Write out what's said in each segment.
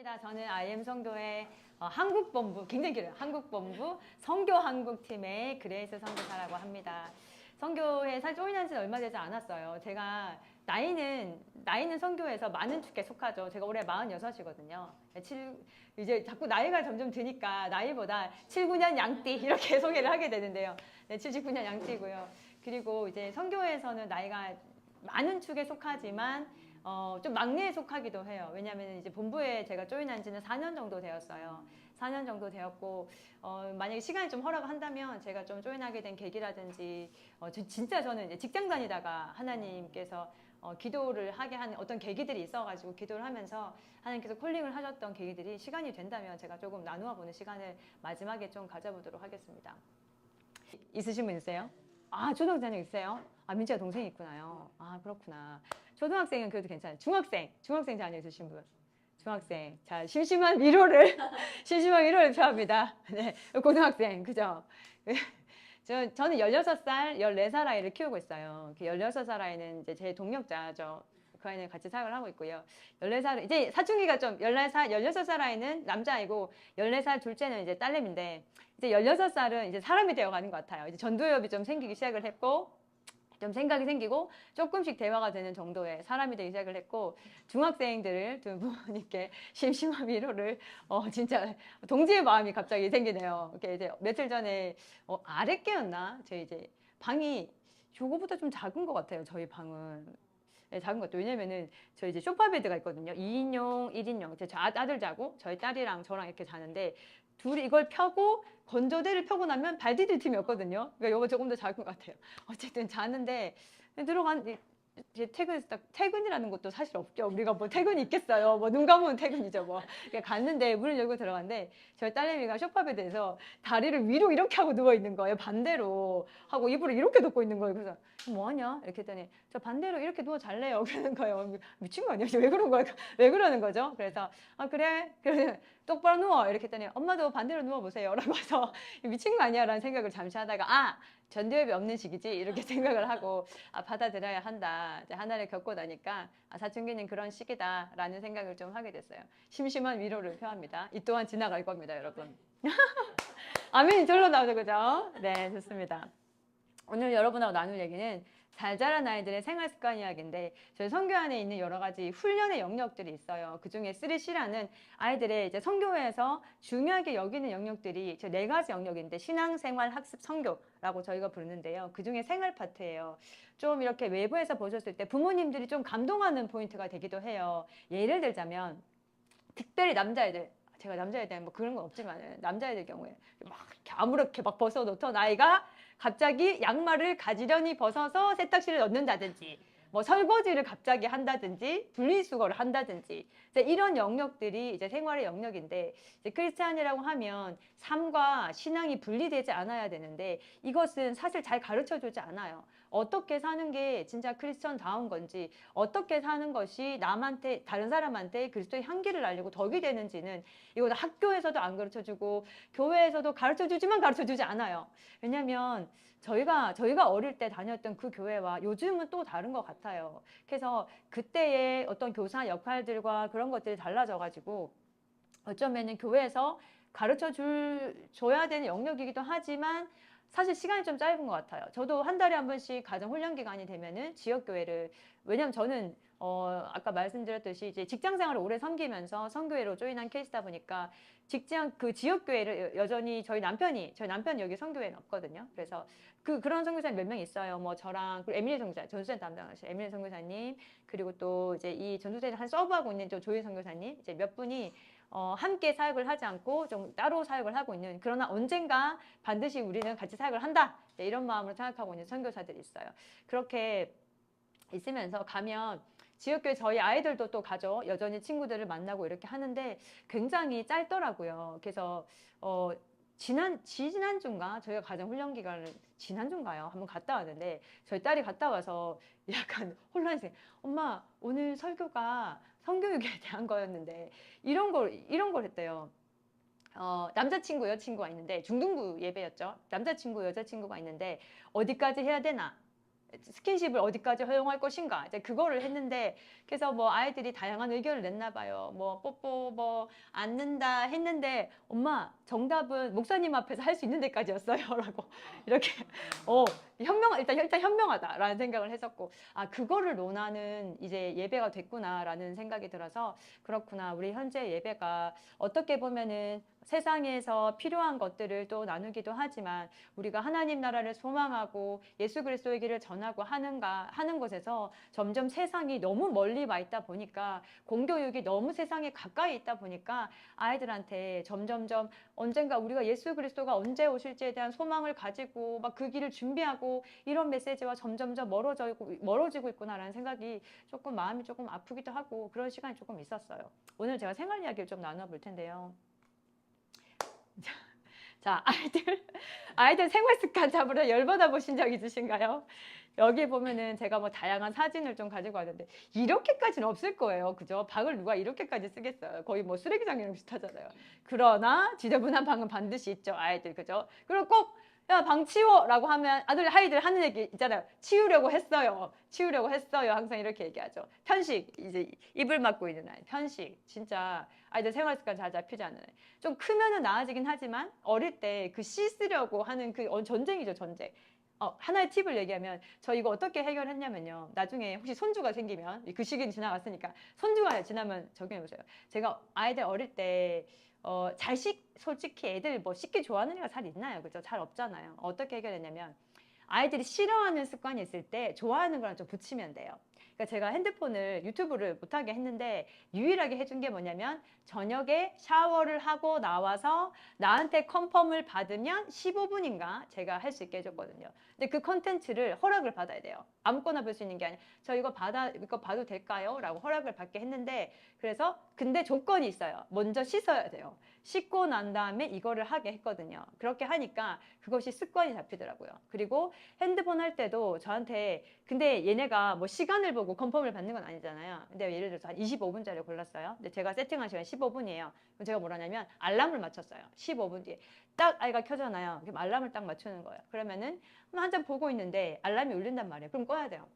반갑습니다. 저는 IM 성교회 한국본부, 굉장히 길어요. 한국본부 성교 한국팀의 그레이스 선교사라고 합니다. 성교회에 사실 조인한 지는 얼마 되지 않았어요. 제가 나이는 성교회에서 많은 축에 속하죠. 제가 올해 46이거든요. 이제 자꾸 나이가 점점 드니까 나이보다 7, 9년 양띠 이렇게 소개를 하게 되는데요. 네, 79년 양띠고요. 그리고 이제 성교회에서는 나이가 많은 축에 속하지만 좀 막내에 속하기도 해요. 왜냐하면 이제 본부에 제가 조인한 지는 4년 정도 되었어요. 4년 정도 되었고 만약에 시간이 좀 허락한다면 제가 좀 조인하게 된 계기라든지 진짜 저는 이제 직장 다니다가 하나님께서 기도를 하게 한 어떤 계기들이 있어가지고 기도를 하면서 하나님께서 콜링을 하셨던 계기들이 시간이 된다면 제가 조금 나누어 보는 시간을 마지막에 좀 가져보도록 하겠습니다. 있으신 분 있으세요? 아, 초등학생 자녀 있어요? 아, 민지가 동생이 있구나요. 아, 그렇구나. 초등학생은 그래도 괜찮아요. 중학생 자녀 있으신 분. 중학생. 자, 심심한 위로를 표합니다. 네, 고등학생, 그죠? 저는 16살, 14살 아이를 키우고 있어요. 16살 아이는 이제 제 동력자죠. 그 아이는 같이 사역을 하고 있고요. 14살, 이제 사춘기가 좀 16살 아이는 남자아이고 14살 둘째는 이제 딸내미인데 이제 16살은 이제 사람이 되어가는 것 같아요. 이제 전두엽이 좀 생기기 시작을 했고 좀 생각이 생기고 조금씩 대화가 되는 정도의 사람이 되기 시작을 했고 중학생들을 두 부모님께 심심한 위로를 진짜 동지의 마음이 갑자기 생기네요. 이렇게 이제 며칠 전에 아랫개였나? 제 이제 방이 요거보다 좀 작은 것 같아요. 저희 방은. 네, 작은 것도 왜냐면은 저희 이제 소파 베드가 있거든요. 2인용, 1인용. 제 아들 자고 저희 딸이랑 저랑 이렇게 자는데 둘이 이걸 펴고 건조대를 펴고 나면 발 디딜 틈이 없거든요. 그러니까 이거 조금 더 작은 것 같아요. 어쨌든 자는데 이제 퇴근이라는 것도 사실 없죠. 우리가 뭐 퇴근이 있겠어요. 뭐 눈 감으면 퇴근이죠. 뭐. 그러니까 갔는데 문을 열고 들어갔는데 저희 딸내미가 소파베드에서 다리를 위로 이렇게 하고 누워 있는 거예요. 반대로 하고 이불을 이렇게 덮고 있는 거예요. 그래서 뭐 하냐? 이렇게 했더니 저 반대로 이렇게 누워 잘래요. 그러는 거예요. 미친 거 아니야? 왜 그런 거야? 왜 그러는 거죠? 그래서 아 그래? 그래 똑바로 누워. 이렇게 했더니 엄마도 반대로 누워보세요. 라고 해서 미친 거 아니야? 라는 생각을 잠시 하다가 전두엽이 없는 시기지 이렇게 생각을 하고 받아들여야 한다. 이제 하나를 겪고 나니까 사춘기는 그런 시기다라는 생각을 좀 하게 됐어요. 심심한 위로를 표합니다. 이 또한 지나갈 겁니다, 여러분. 아멘이 절로 나오죠, 그죠? 네, 좋습니다. 오늘 여러분하고 나눌 얘기는 잘 자란 아이들의 생활 습관 이야기인데 저희 성교 안에 있는 여러 가지 훈련의 영역들이 있어요. 그 중에 3C라는 아이들의 이제 성교회에서 중요하게 여기는 영역들이 저 4가지 영역인데 신앙생활, 학습, 성교라고 저희가 부르는데요. 그 중에 생활 파트예요. 좀 이렇게 외부에서 보셨을 때 부모님들이 좀 감동하는 포인트가 되기도 해요. 예를 들자면 특별히 남자애들 제가 남자에 대한 뭐 그런 건 없지만 남자애들 경우에 막 이렇게 아무렇게 막 벗어놓던 아이가 갑자기 양말을 가지런히 벗어서 세탁실에 넣는다든지 뭐 설거지를 갑자기 한다든지 분리수거를 한다든지 이제 이런 영역들이 이제 생활의 영역인데 이제 크리스찬이라고 하면 삶과 신앙이 분리되지 않아야 되는데 이것은 사실 잘 가르쳐 주지 않아요. 어떻게 사는 게 진짜 크리스천다운 건지 어떻게 사는 것이 남한테 다른 사람한테 그리스도의 향기를 알리고 덕이 되는지는 이거 학교에서도 안 가르쳐 주고 교회에서도 가르쳐 주지만 가르쳐 주지 않아요. 왜냐면 저희가 어릴 때 다녔던 그 교회와 요즘은 또 다른 것 같아요. 그래서 그때의 어떤 교사 역할들과 그런 것들이 달라져가지고 어쩌면은 교회에서 줘야 되는 영역이기도 하지만 사실 시간이 좀 짧은 것 같아요. 저도 한 달에 한 번씩 가정 훈련 기간이 되면은 지역교회를 왜냐면 저는 아까 말씀드렸듯이 이제 직장 생활을 오래 섬기면서 선교회로 조인한 케이스다 보니까 그 지역교회를 여전히 저희 남편이 여기 선교회는 없거든요. 그래서 그런 선교사님 몇 명 있어요. 뭐 저랑 그리고 에밀리 선교사 전수생 담당하신 에밀리 선교사님 그리고 또 이제 이 전수생을 한 서브하고 있는 저 조혜 선교사님 이제 몇 분이 함께 사역을 하지 않고 좀 따로 사역을 하고 있는 그러나 언젠가 반드시 우리는 같이 사역을 한다 네, 이런 마음으로 생각하고 있는 선교사들이 있어요. 그렇게 있으면서 가면 지역교회 저희 아이들도 또 가죠. 여전히 친구들을 만나고 이렇게 하는데 굉장히 짧더라고요. 그래서 지난주인가 저희가 가정 훈련 기간을 지난주인가요? 한번 갔다 왔는데 저희 딸이 갔다 와서 약간 혼란스러워. 엄마 오늘 설교가 성교육에 대한 거였는데 이런 걸 했대요. 남자친구 여자친구가 있는데 중등부 예배였죠. 남자친구 여자친구가 있는데 어디까지 해야 되나? 스킨십을 어디까지 허용할 것인가 이제 그거를 했는데 그래서 뭐 아이들이 다양한 의견을 냈나 봐요. 뭐 뽀뽀 뭐 안는다 했는데 엄마 정답은 목사님 앞에서 할 수 있는 데까지였어요라고 이렇게 일단 현명하다라는 생각을 했었고 아 그거를 논하는 이제 예배가 됐구나라는 생각이 들어서 그렇구나 우리 현재 예배가 어떻게 보면은 세상에서 필요한 것들을 또 나누기도 하지만 우리가 하나님 나라를 소망하고 예수 그리스도의 길을 전하고 하는 것에서 점점 세상이 너무 멀리 와 있다 보니까 공교육이 너무 세상에 가까이 있다 보니까 아이들한테 점점점 언젠가 우리가 예수 그리스도가 언제 오실지에 대한 소망을 가지고 막 그 길을 준비하고 이런 메시지와 점점점 멀어지고 있구나라는 생각이 조금 마음이 조금 아프기도 하고 그런 시간이 조금 있었어요. 오늘 제가 생활 이야기를 좀 나눠볼 텐데요. 자, 아이들 생활 습관 잡으려 열받아 보신 적 있으신가요? 여기 보면은 제가 뭐 다양한 사진을 좀 가지고 왔는데 이렇게까지는 없을 거예요. 그죠? 방을 누가 이렇게까지 쓰겠어요. 거의 뭐 쓰레기장이랑 비슷하잖아요. 그러나 지저분한 방은 반드시 있죠. 아이들. 그죠? 그리고 꼭 야, 방 치워! 라고 하면 아이들 하는 얘기 있잖아요. 치우려고 했어요. 치우려고 했어요. 항상 이렇게 얘기하죠. 편식. 이제 입을 막고 있는 아이. 편식. 진짜 아이들 생활 습관 잘 잡히지 않는 아이. 좀 크면은 나아지긴 하지만 어릴 때 그 씻으려고 하는 그 전쟁이죠. 전쟁. 하나의 팁을 얘기하면 저 이거 어떻게 해결했냐면요. 나중에 혹시 손주가 생기면 그 시기는 지나갔으니까 손주가 지나면 적용해보세요. 제가 아이들 어릴 때 솔직히 애들 뭐 씻기 좋아하는 애가 잘 있나요? 그죠? 잘 없잖아요. 어떻게 해결했냐면 아이들이 싫어하는 습관이 있을 때 좋아하는 거랑 좀 붙이면 돼요. 그러니까 제가 핸드폰을 유튜브를 못하게 했는데 유일하게 해준 게 뭐냐면 저녁에 샤워를 하고 나와서 나한테 컨펌을 받으면 15분인가 제가 할 수 있게 해줬거든요. 근데 그 컨텐츠를 허락을 받아야 돼요. 아무거나 볼 수 있는 게 아니라 저 이거 봐도 될까요? 라고 허락을 받게 했는데 그래서 근데 조건이 있어요. 먼저 씻어야 돼요. 씻고 난 다음에 이거를 하게 했거든요. 그렇게 하니까 그것이 습관이 잡히더라고요. 그리고 핸드폰 할 때도 저한테 근데 얘네가 뭐 시간을 보고 컨펌을 받는 건 아니잖아요. 근데 예를 들어서 한 25분짜리 골랐어요. 근데 제가 세팅한 시간 15분이에요. 그럼 제가 뭐라냐면 알람을 맞췄어요. 15분 뒤에 딱 아이가 켜잖아요. 그럼 알람을 딱 맞추는 거예요. 그러면은 한참 보고 있는데 알람이 울린단 말이에요. 그럼 꺼야 돼요.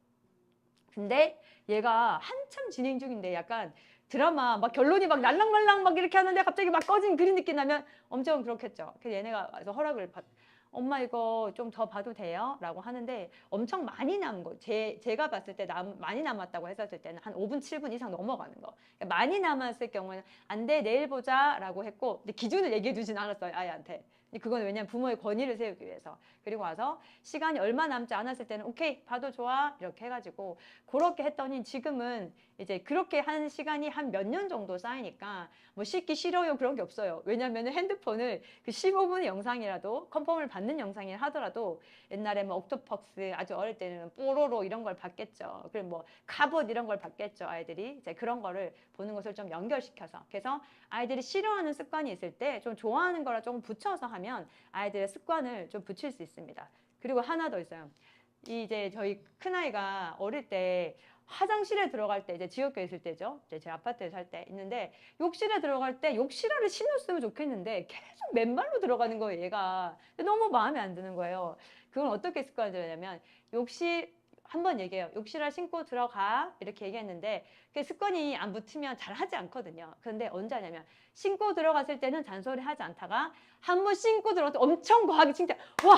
근데 얘가 한참 진행 중인데 약간 드라마 막 결론이 막 날랑말랑 막 이렇게 하는데 갑자기 막 꺼진 그림 느낌 나면 엄청 그렇겠죠. 그래서 얘네가 와서 허락을 엄마 이거 좀 더 봐도 돼요? 라고 하는데 엄청 많이 남은 거. 제가 봤을 때 많이 남았다고 했었을 때는 한 5분, 7분 이상 넘어가는 거. 그러니까 많이 남았을 경우에는 안 돼, 내일 보자 라고 했고 근데 기준을 얘기해 주진 않았어요, 아이한테. 그건 왜냐면 부모의 권위를 세우기 위해서. 그리고 와서 시간이 얼마 남지 않았을 때는 오케이, 봐도 좋아. 이렇게 해가지고 그렇게 했더니 지금은 이제 그렇게 한 시간이 한 몇 년 정도 쌓이니까 뭐 씻기 싫어요 그런 게 없어요. 왜냐면 핸드폰을 그 15분의 영상이라도 컨펌을 받는 영상이 하더라도 옛날에 뭐 옥토퍼스 아주 어릴 때는 뽀로로 이런 걸 봤겠죠. 그리고 뭐 갑옷 이런 걸 봤겠죠. 아이들이 이제 그런 거를 보는 것을 좀 연결시켜서 그래서 아이들이 싫어하는 습관이 있을 때 좀 좋아하는 거랑 조금 붙여서 하면 아이들의 습관을 좀 붙일 수 있습니다. 그리고 하나 더 있어요. 이제 저희 큰아이가 어릴 때 화장실에 들어갈 때 이제 지역교회 있을 때죠. 이제 제 아파트에 살 때 있는데 욕실에 들어갈 때 욕실화를 신었으면 좋겠는데 계속 맨발로 들어가는 거예요, 얘가. 너무 마음에 안 드는 거예요. 그건 어떻게 습관을 들였냐면 욕실 한번 얘기해요. 욕실화 신고 들어가 이렇게 얘기했는데 그 습관이 안 붙으면 잘 하지 않거든요. 그런데 언제 하냐면 신고 들어갔을 때는 잔소리 하지 않다가 한 번 신고 들어갈 때 엄청 과하게 칭찬. 와!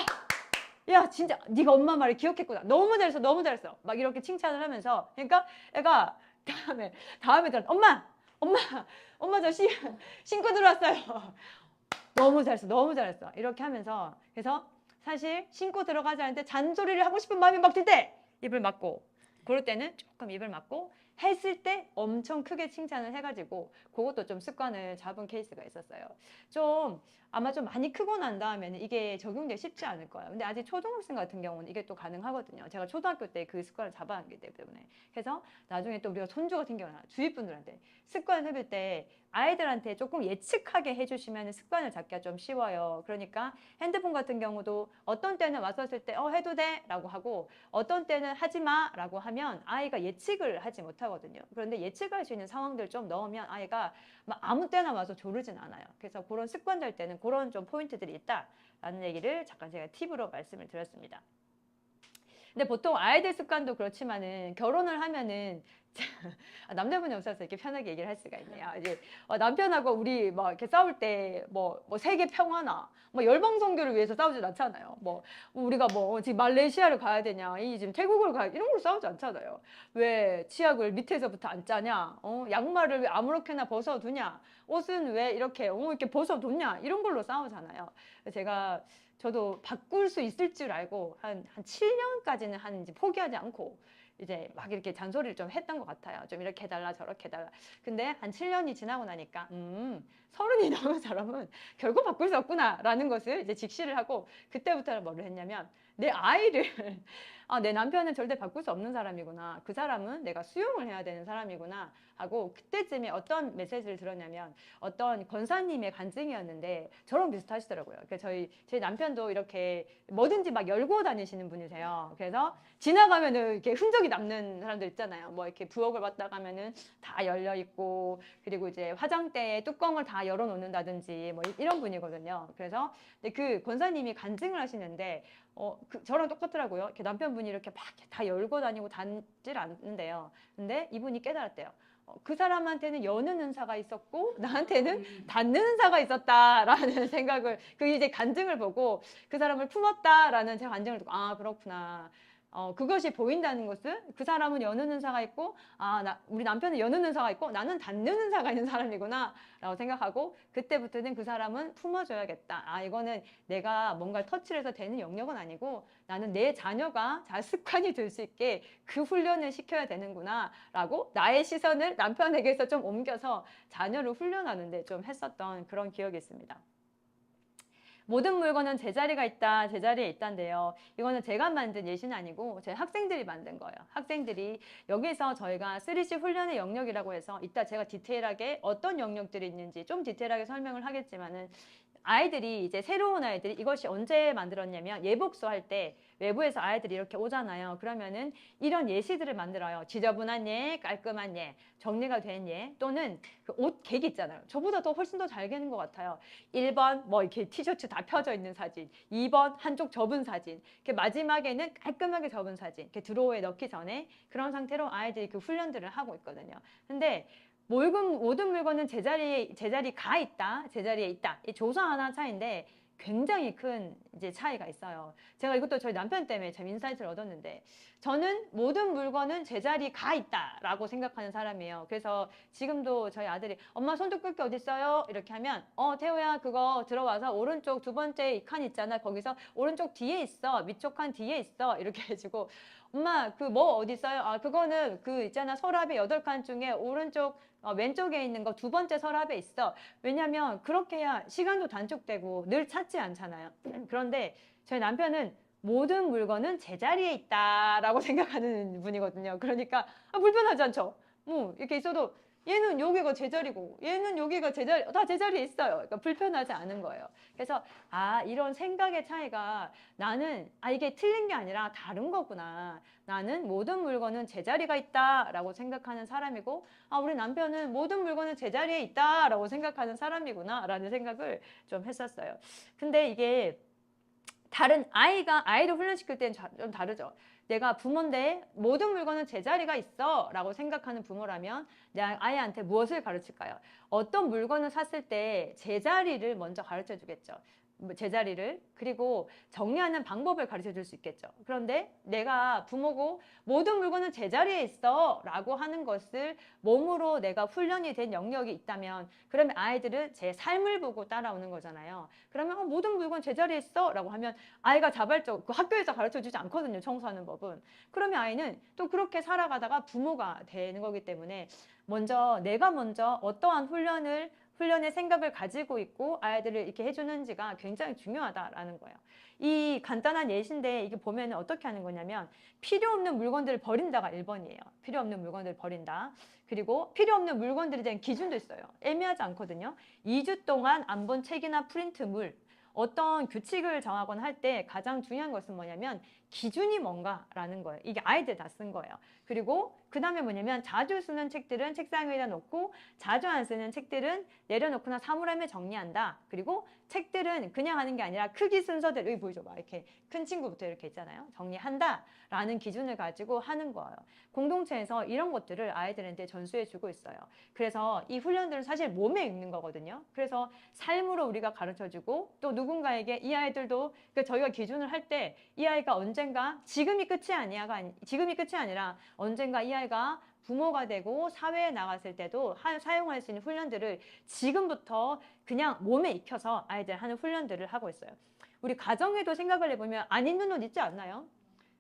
야 진짜 네가 엄마 말을 기억했구나. 너무 잘했어. 너무 잘했어. 막 이렇게 칭찬을 하면서 그러니까 애가 다음에 들어 엄마 저 신고 들어왔어요. 너무 잘했어. 너무 잘했어. 이렇게 하면서 그래서 사실 신고 들어가지 않을 때 잔소리를 하고 싶은 마음이 막 들 때 입을 막고 그럴 때는 조금 입을 막고 했을 때 엄청 크게 칭찬을 해가지고 그것도 좀 습관을 잡은 케이스가 있었어요. 좀 아마 좀 많이 크고 난 다음에는 이게 적용되기 쉽지 않을 거예요. 근데 아직 초등학생 같은 경우는 이게 또 가능하거든요. 제가 초등학교 때 그 습관을 잡아왔기 때문에. 그래서 나중에 또 우리가 손주 같은 경우는 주위 분들한테 습관을 해볼 때 아이들한테 조금 예측하게 해주시면 습관을 잡기가 좀 쉬워요. 그러니까 핸드폰 같은 경우도 어떤 때는 왔었을 때 해도 돼? 라고 하고 어떤 때는 하지 마! 라고 하면 아이가 예측을 하지 못하거든요. 그런데 예측할 수 있는 상황들 좀 넣으면 아이가 막 아무 때나 와서 조르진 않아요. 그래서 그런 습관 될 때는 그런 좀 포인트들이 있다라는 얘기를 잠깐 제가 팁으로 말씀을 드렸습니다. 근데 보통 아이들 습관도 그렇지만은 결혼을 하면은 남자분이 없어서 이렇게 편하게 얘기를 할 수가 있네요. 이제 남편하고 우리 막 이렇게 싸울 때 뭐 세계 평화나 뭐 열방 선교를 위해서 싸우지 않잖아요. 뭐 우리가 뭐 지금 말레이시아를 가야 되냐, 이 지금 태국을 가야 이런 걸로 싸우지 않잖아요. 왜 치약을 밑에서부터 안 짜냐, 양말을 왜 아무렇게나 벗어두냐, 옷은 왜 이렇게 이렇게 벗어뒀냐, 이런 걸로 싸우잖아요. 저도 바꿀 수 있을 줄 알고 한 7년까지는 이제 포기하지 않고 이제 막 이렇게 잔소리를 좀 했던 것 같아요. 좀 이렇게 해달라 저렇게 해달라. 근데 한 7년이 지나고 나니까 30이 넘은 사람은 결국 바꿀 수 없구나라는 것을 이제 직시를 하고, 그때부터는 뭐를 했냐면 내 아이를 내 남편은 절대 바꿀 수 없는 사람이구나, 그 사람은 내가 수용을 해야 되는 사람이구나 하고, 그때쯤에 어떤 메시지를 들었냐면 어떤 권사님의 간증이었는데 저랑 비슷하시더라고요. 그러니까 저희 남편도 이렇게 뭐든지 막 열고 다니시는 분이세요. 그래서 지나가면은 이렇게 흔적이 남는 사람들 있잖아요. 뭐 이렇게 부엌을 왔다 가면은 다 열려 있고, 그리고 이제 화장대에 뚜껑을 다 열어 놓는다든지 뭐 이런 분이거든요. 그래서 근데 그 권사님이 간증을 하시는데 저랑 똑같더라고요. 이렇게 남편분이 이렇게 막 다 열고 다니고 닿질 않는데요. 근데 이분이 깨달았대요. 그 사람한테는 여는 은사가 있었고 나한테는 닿는 은사가 있었다라는 생각을, 그 이제 간증을 보고 그 사람을 품었다라는 제 간증을 듣고, 아 그렇구나. 그것이 보인다는 것은 그 사람은 여는 은사가 있고, 우리 남편은 여는 은사가 있고 나는 닿는 은사가 있는 사람이구나 라고 생각하고, 그때부터는 그 사람은 품어줘야겠다. 이거는 내가 뭔가 터치를 해서 되는 영역은 아니고 나는 내 자녀가 잘 습관이 될 수 있게 그 훈련을 시켜야 되는구나 라고 나의 시선을 남편에게서 좀 옮겨서 자녀를 훈련하는데 좀 했었던 그런 기억이 있습니다. 모든 물건은 제자리가 있다, 제자리에 있다인데요. 이거는 제가 만든 예시는 아니고 제 학생들이 만든 거예요. 학생들이 여기서 저희가 3C 훈련의 영역이라고 해서 이따 제가 디테일하게 어떤 영역들이 있는지 좀 디테일하게 설명을 하겠지만은, 아이들이 이제 새로운 아이들이 이것이 언제 만들었냐면 예복수 할 때 외부에서 아이들이 이렇게 오잖아요. 그러면은 이런 예시들을 만들어요. 지저분한 예, 깔끔한 예, 정리가 된 예, 또는 그 옷 객 있잖아요. 저보다 더 훨씬 더 잘 개는 것 같아요. 1번 뭐 이렇게 티셔츠 다 펴져 있는 사진, 2번 한쪽 접은 사진, 이렇게 마지막에는 깔끔하게 접은 사진, 이렇게 드로우에 넣기 전에 그런 상태로 아이들이 그 훈련들을 하고 있거든요. 근데 모든 물건은 제자리가 있다, 제자리에 있다. 이 조사 하나 차이인데 굉장히 큰 이제 차이가 있어요. 제가 이것도 저희 남편 때문에 참 인사이트를 얻었는데, 저는 모든 물건은 제자리가 있다라고 생각하는 사람이에요. 그래서 지금도 저희 아들이 엄마 손톱깎이 어디 있어요? 이렇게 하면 태호야 그거 들어와서 오른쪽 두 번째 이 칸 있잖아. 거기서 오른쪽 뒤에 있어. 밑쪽 칸 뒤에 있어. 이렇게 해주고, 엄마 그 뭐 어디 있어요? 그거는 그 있잖아 서랍의 8칸 중에 오른쪽 왼쪽에 있는 거 두 번째 서랍에 있어. 왜냐면 그렇게 해야 시간도 단축되고 늘 찾지 않잖아요. 그런데 저희 남편은 모든 물건은 제자리에 있다라고 생각하는 분이거든요. 그러니까 불편하지 않죠? 이렇게 있어도 얘는 여기가 제자리고 얘는 여기가 제자리, 다 제자리에 있어요. 그러니까 불편하지 않은 거예요. 그래서 이런 생각의 차이가, 나는 이게 틀린 게 아니라 다른 거구나. 나는 모든 물건은 제자리가 있다라고 생각하는 사람이고, 우리 남편은 모든 물건은 제자리에 있다라고 생각하는 사람이구나 라는 생각을 좀 했었어요. 근데 이게 아이를 훈련시킬 때는 좀 다르죠. 내가 부모인데 모든 물건은 제자리가 있어 라고 생각하는 부모라면 내 아이한테 무엇을 가르칠까요? 어떤 물건을 샀을 때 제자리를 먼저 가르쳐 주겠죠. 제자리를, 그리고 정리하는 방법을 가르쳐 줄 수 있겠죠. 그런데 내가 부모고 모든 물건은 제자리에 있어 라고 하는 것을 몸으로 내가 훈련이 된 영역이 있다면, 그러면 아이들은 제 삶을 보고 따라오는 거잖아요. 그러면 모든 물건 제자리에 있어 라고 하면 아이가 자발적, 그 학교에서 가르쳐 주지 않거든요, 청소하는 법은. 그러면 아이는 또 그렇게 살아가다가 부모가 되는 거기 때문에 내가 먼저 어떠한 훈련의 생각을 가지고 있고 아이들을 이렇게 해주는지가 굉장히 중요하다라는 거예요. 이 간단한 예시인데 이게 보면 어떻게 하는 거냐면, 필요 없는 물건들을 버린다가 1번이에요. 필요 없는 물건들을 버린다. 그리고 필요 없는 물건들에 대한 기준도 있어요. 애매하지 않거든요. 2주 동안 안 본 책이나 프린트물, 어떤 규칙을 정하거나 할 때 가장 중요한 것은 뭐냐면 기준이 뭔가라는 거예요. 이게 아이들 다 쓴 거예요. 그리고 그 다음에 뭐냐면 자주 쓰는 책들은 책상 위에다 놓고 자주 안 쓰는 책들은 내려놓거나 사물함에 정리한다. 그리고 책들은 그냥 하는 게 아니라 크기 순서대로 여기 보이죠? 막 이렇게 큰 친구부터 이렇게 있잖아요. 정리한다라는 기준을 가지고 하는 거예요. 공동체에서 이런 것들을 아이들한테 전수해 주고 있어요. 그래서 이 훈련들은 사실 몸에 있는 거거든요. 그래서 삶으로 우리가 가르쳐주고 또 누군가에게 이 아이들도 저희가 기준을 할 때 이 아이가 언젠가 지금이 끝이 아니라 언젠가 이 아이가 부모가 되고 사회에 나갔을 때도 사용할 수 있는 훈련들을 지금부터 그냥 몸에 익혀서 아이들 하는 훈련들을 하고 있어요. 우리 가정에도 생각을 해보면 안 입는 옷 있지 않나요?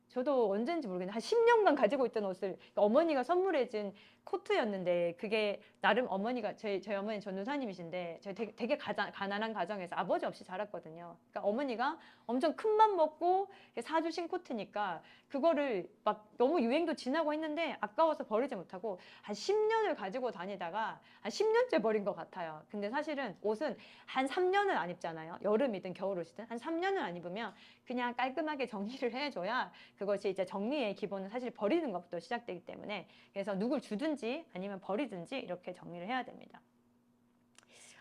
저도 언제인지 모르겠는데 한 10년간 가지고 있던 옷을 어머니가 선물해준 코트였는데 그게 나름 어머니가 저희 어머니 전도사님이신데 저희 되게 가난한 가정에서 아버지 없이 자랐거든요. 그러니까 어머니가 엄청 큰 맘 먹고 사주신 코트니까 그거를 막 너무 유행도 지나고 했는데 아까워서 버리지 못하고 한 10년을 가지고 다니다가 한 10년째 버린 것 같아요. 근데 사실은 옷은 한 3년을 안 입잖아요. 여름이든 겨울옷이든 한 3년을 안 입으면 그냥 깔끔하게 정리를 해줘야 그것이 이제 정리의 기본은 사실 버리는 것부터 시작되기 때문에 그래서 누굴 주든지 아니면 버리든지 이렇게 정리를 해야 됩니다.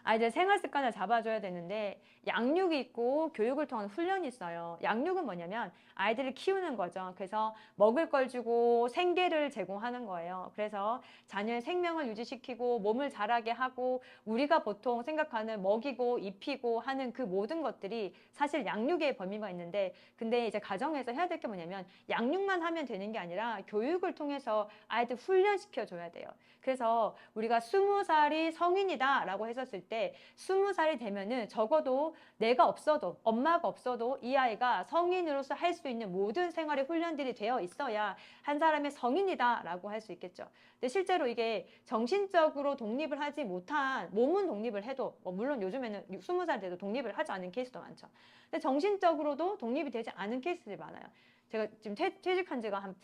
아이들 생활 습관을 잡아줘야 되는데 양육이 있고 교육을 통한 훈련이 있어요. 양육은 뭐냐면 아이들을 키우는 거죠. 그래서 먹을 걸 주고 생계를 제공하는 거예요. 그래서 자녀의 생명을 유지시키고 몸을 자라게 하고 우리가 보통 생각하는 먹이고 입히고 하는 그 모든 것들이 사실 양육의 범위가 있는데 근데 이제 가정에서 해야 될 게 뭐냐면 양육만 하면 되는 게 아니라 교육을 통해서 아이들 훈련시켜 줘야 돼요. 그래서 우리가 20살이 성인이다 라고 했었을 때 20살이 되면은 적어도 내가 없어도 엄마가 없어도 이 아이가 성인으로서 할 수 있는 모든 생활의 훈련들이 되어 있어야 한 사람의 성인이다 라고 할 수 있겠죠. 근데 실제로 이게 정신적으로 독립을 하지 못한 몸은 독립을 해도 물론 요즘에는 20살 돼도 독립을 하지 않은 케이스도 많죠. 근데 정신적으로도 독립이 되지 않은 케이스들이 많아요. 제가 지금 퇴직한 지가 한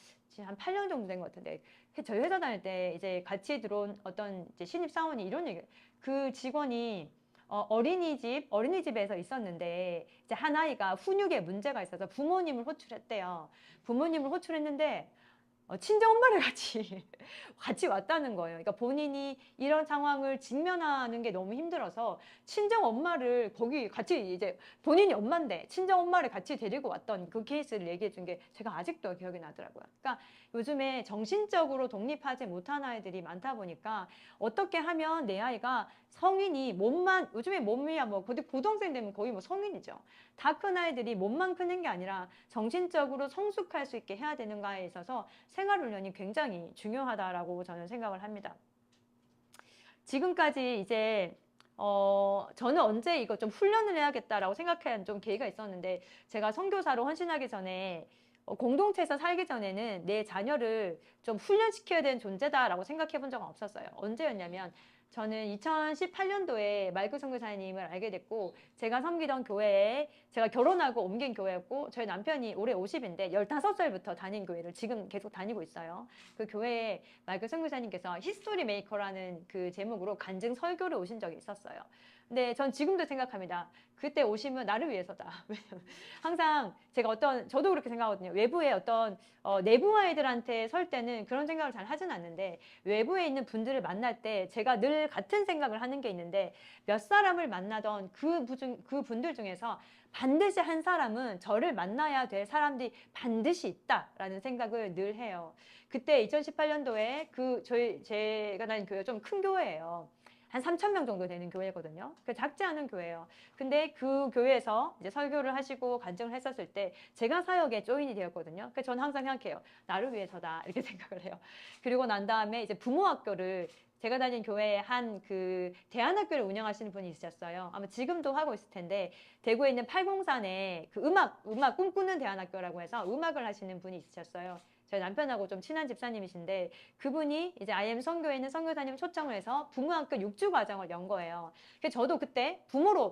8년 정도 된 것 같은데 저희 회사 다닐 때 이제 같이 들어온 어떤 이제 신입 사원이 이런 얘기, 그 직원이 어린이집에서 있었는데 이제 한 아이가 훈육에 문제가 있어서 부모님을 호출했대요. 부모님을 호출했는데 친정 엄마를 같이 왔다는 거예요. 그러니까 본인이 이런 상황을 직면하는 게 너무 힘들어서 친정 엄마를 거기 같이 이제 본인이 엄마인데 친정 엄마를 같이 데리고 왔던 그 케이스를 얘기해 준 게 제가 아직도 기억이 나더라고요. 그러니까 요즘에 정신적으로 독립하지 못한 아이들이 많다 보니까 어떻게 하면 내 아이가 성인이 몸만 요즘에 몸이야 뭐 고등학생 되면 거의 뭐 성인이죠. 다 큰 아이들이 몸만 크는 게 아니라 정신적으로 성숙할 수 있게 해야 되는가에 있어서 생활훈련이 굉장히 중요하다라고 저는 생각을 합니다. 지금까지 이제 저는 언제 이거 좀 훈련을 해야겠다라고 생각한 좀 계기가 있었는데 제가 선교사로 헌신하기 전에 공동체에서 살기 전에는 내 자녀를 좀 훈련시켜야 되는 존재다라고 생각해 본 적은 없었어요. 언제였냐면 저는 2018년도에 마이클 선교사님을 알게 됐고 제가 섬기던 교회에 제가 결혼하고 옮긴 교회였고 저희 남편이 올해 50인데 15살부터 다닌 교회를 지금 계속 다니고 있어요. 그 교회에 마이클 선교사님께서 히스토리 메이커라는 그 제목으로 간증 설교를 오신 적이 있었어요. 근데 전 지금도 생각합니다. 그때 오시면 나를 위해서다. 항상 제가 저도 그렇게 생각하거든요. 외부의 어떤 내부 아이들한테 설 때는 그런 생각을 잘 하진 않는데 외부에 있는 분들을 만날 때 제가 늘 같은 생각을 하는 게 있는데 몇 사람을 만나던 그 분들 중에서 반드시 한 사람은 저를 만나야 될 사람들이 반드시 있다라는 생각을 늘 해요. 그때 2018년도에 제가 다닌 교회가 좀 큰 교회예요. 한 3,000명 정도 되는 교회거든요. 그 작지 않은 교회예요. 근데 그 교회에서 이제 설교를 하시고 간증을 했었을 때 제가 사역에 조인이 되었거든요. 그래서 저는 항상 생각해요. 나를 위해서다 이렇게 생각을 해요. 그리고 난 다음에 이제 부모학교를 제가 다닌 교회에 한 그 대안학교를 운영하시는 분이 있으셨어요. 아마 지금도 하고 있을 텐데 대구에 있는 팔공산에 그 음악 꿈꾸는 대안학교라고 해서 음악을 하시는 분이 있으셨어요. 저희 남편하고 좀 친한 집사님이신데 그분이 이제 IM 선교에 있는 선교사님 초청을 해서 부모학교 6주 과정을 연 거예요. 그래서 저도 그때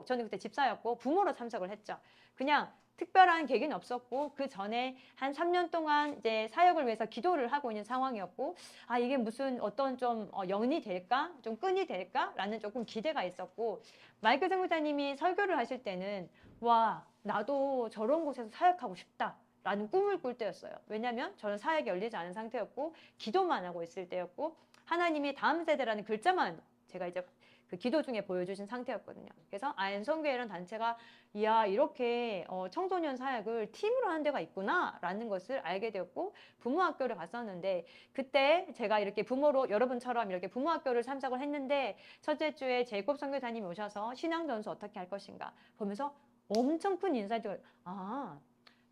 저는 그때 집사였고 부모로 참석을 했죠. 그냥 특별한 계기는 없었고 그 전에 한 3년 동안 이제 사역을 위해서 기도를 하고 있는 상황이었고 이게 무슨 어떤 좀 연이 될까? 좀 끈이 될까? 라는 조금 기대가 있었고 마이클 선교사님이 설교를 하실 때는 와 나도 저런 곳에서 사역하고 싶다. 라는 꿈을 꿀 때였어요. 왜냐하면 저는 사역이 열리지 않은 상태였고 기도만 하고 있을 때였고 하나님이 다음 세대라는 글자만 제가 이제 그 기도 중에 보여주신 상태였거든요. 그래서 아엔성교회라는 단체가 이야 이렇게 청소년 사역을 팀으로 하는 데가 있구나 라는 것을 알게 되었고 부모학교를 갔었는데 그때 제가 이렇게 부모로 여러분처럼 이렇게 부모학교를 참석을 했는데 첫째 주에 제이콥 선교사님이 오셔서 신앙전수 어떻게 할 것인가 보면서 엄청 큰 인사이트가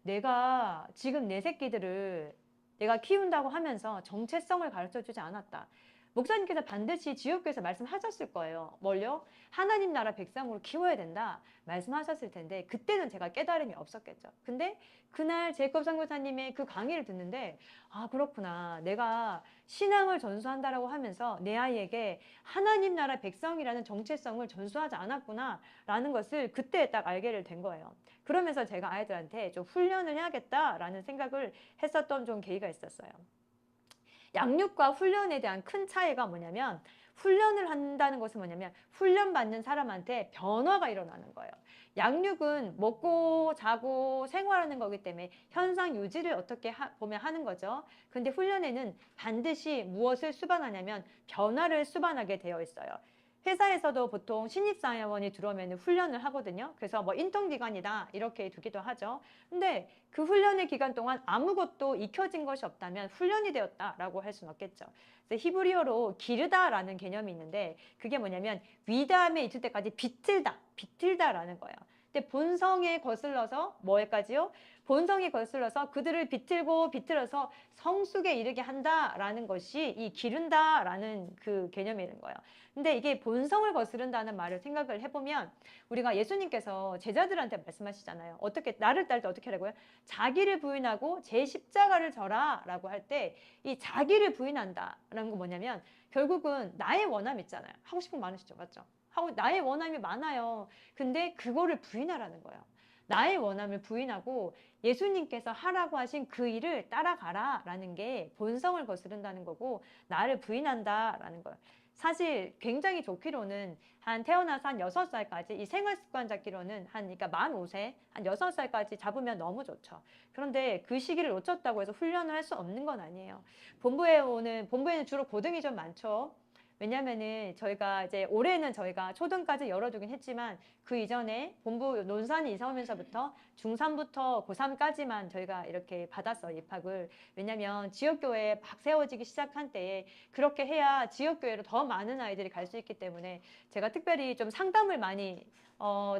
내가 지금 내 새끼들을 내가 키운다고 하면서 정체성을 가르쳐주지 않았다. 목사님께서 반드시 지역교회에서 말씀하셨을 거예요. 뭘요? 하나님 나라 백성으로 키워야 된다 말씀하셨을 텐데 그때는 제가 깨달음이 없었겠죠. 근데 그날 제이콥 선교사님의 그 강의를 듣는데 아 그렇구나. 내가 신앙을 전수한다라고 하면서 내 아이에게 하나님 나라 백성이라는 정체성을 전수하지 않았구나 라는 것을 그때 딱 알게 된 거예요. 그러면서 제가 아이들한테 좀 훈련을 해야겠다라는 생각을 했었던 좀 계기가 있었어요. 양육과 훈련에 대한 큰 차이가 뭐냐면 훈련을 한다는 것은 뭐냐면 훈련받는 사람한테 변화가 일어나는 거예요. 양육은 먹고 자고 생활하는 거기 때문에 현상 유지를 어떻게 보면 하는 거죠. 근데 훈련에는 반드시 무엇을 수반하냐면 변화를 수반하게 되어 있어요. 회사에서도 보통 신입사원이 들어오면 훈련을 하거든요. 그래서 뭐 인턴기간이다 이렇게 두기도 하죠. 근데 그 훈련의 기간 동안 아무것도 익혀진 것이 없다면 훈련이 되었다라고 할 수는 없겠죠. 그래서 히브리어로 기르다라는 개념이 있는데 그게 뭐냐면 위다함에 이를 때까지 비틀다라는 거예요. 근데 본성에 거슬러서 뭐에까지요? 본성에 거슬러서 그들을 비틀어서 성숙에 이르게 한다라는 것이 이 기른다라는 그 개념이 있는 거예요. 근데 이게 본성을 거스른다는 말을 생각을 해보면 우리가 예수님께서 제자들한테 말씀하시잖아요. 어떻게 나를 따를 때 어떻게 하라고요? 자기를 부인하고 제 십자가를 져라 라고 할 때 이 자기를 부인한다라는 건 뭐냐면 결국은 나의 원함 있잖아요. 하고 싶은 거 많으시죠? 맞죠? 하고 나의 원함이 많아요. 근데 그거를 부인하라는 거예요. 나의 원함을 부인하고 예수님께서 하라고 하신 그 일을 따라가라 라는 게 본성을 거스른다는 거고 나를 부인한다 라는 거예요. 사실 굉장히 좋기로는 한 태어나서 한 6살까지 이 생활 습관 잡기로는 그러니까 만 5세, 한 6살까지 잡으면 너무 좋죠. 그런데 그 시기를 놓쳤다고 해서 훈련을 할 수 없는 건 아니에요. 본부에는 주로 고등이 좀 많죠. 왜냐면은 저희가 이제 올해는 저희가 초등까지 열어두긴 했지만 그 이전에 본부 논산이 이사 오면서부터 중3부터 고3까지만 저희가 이렇게 받았어요, 입학을. 왜냐면 지역교회 막 세워지기 시작한 때에 그렇게 해야 지역교회로 더 많은 아이들이 갈 수 있기 때문에 제가 특별히 좀 상담을 많이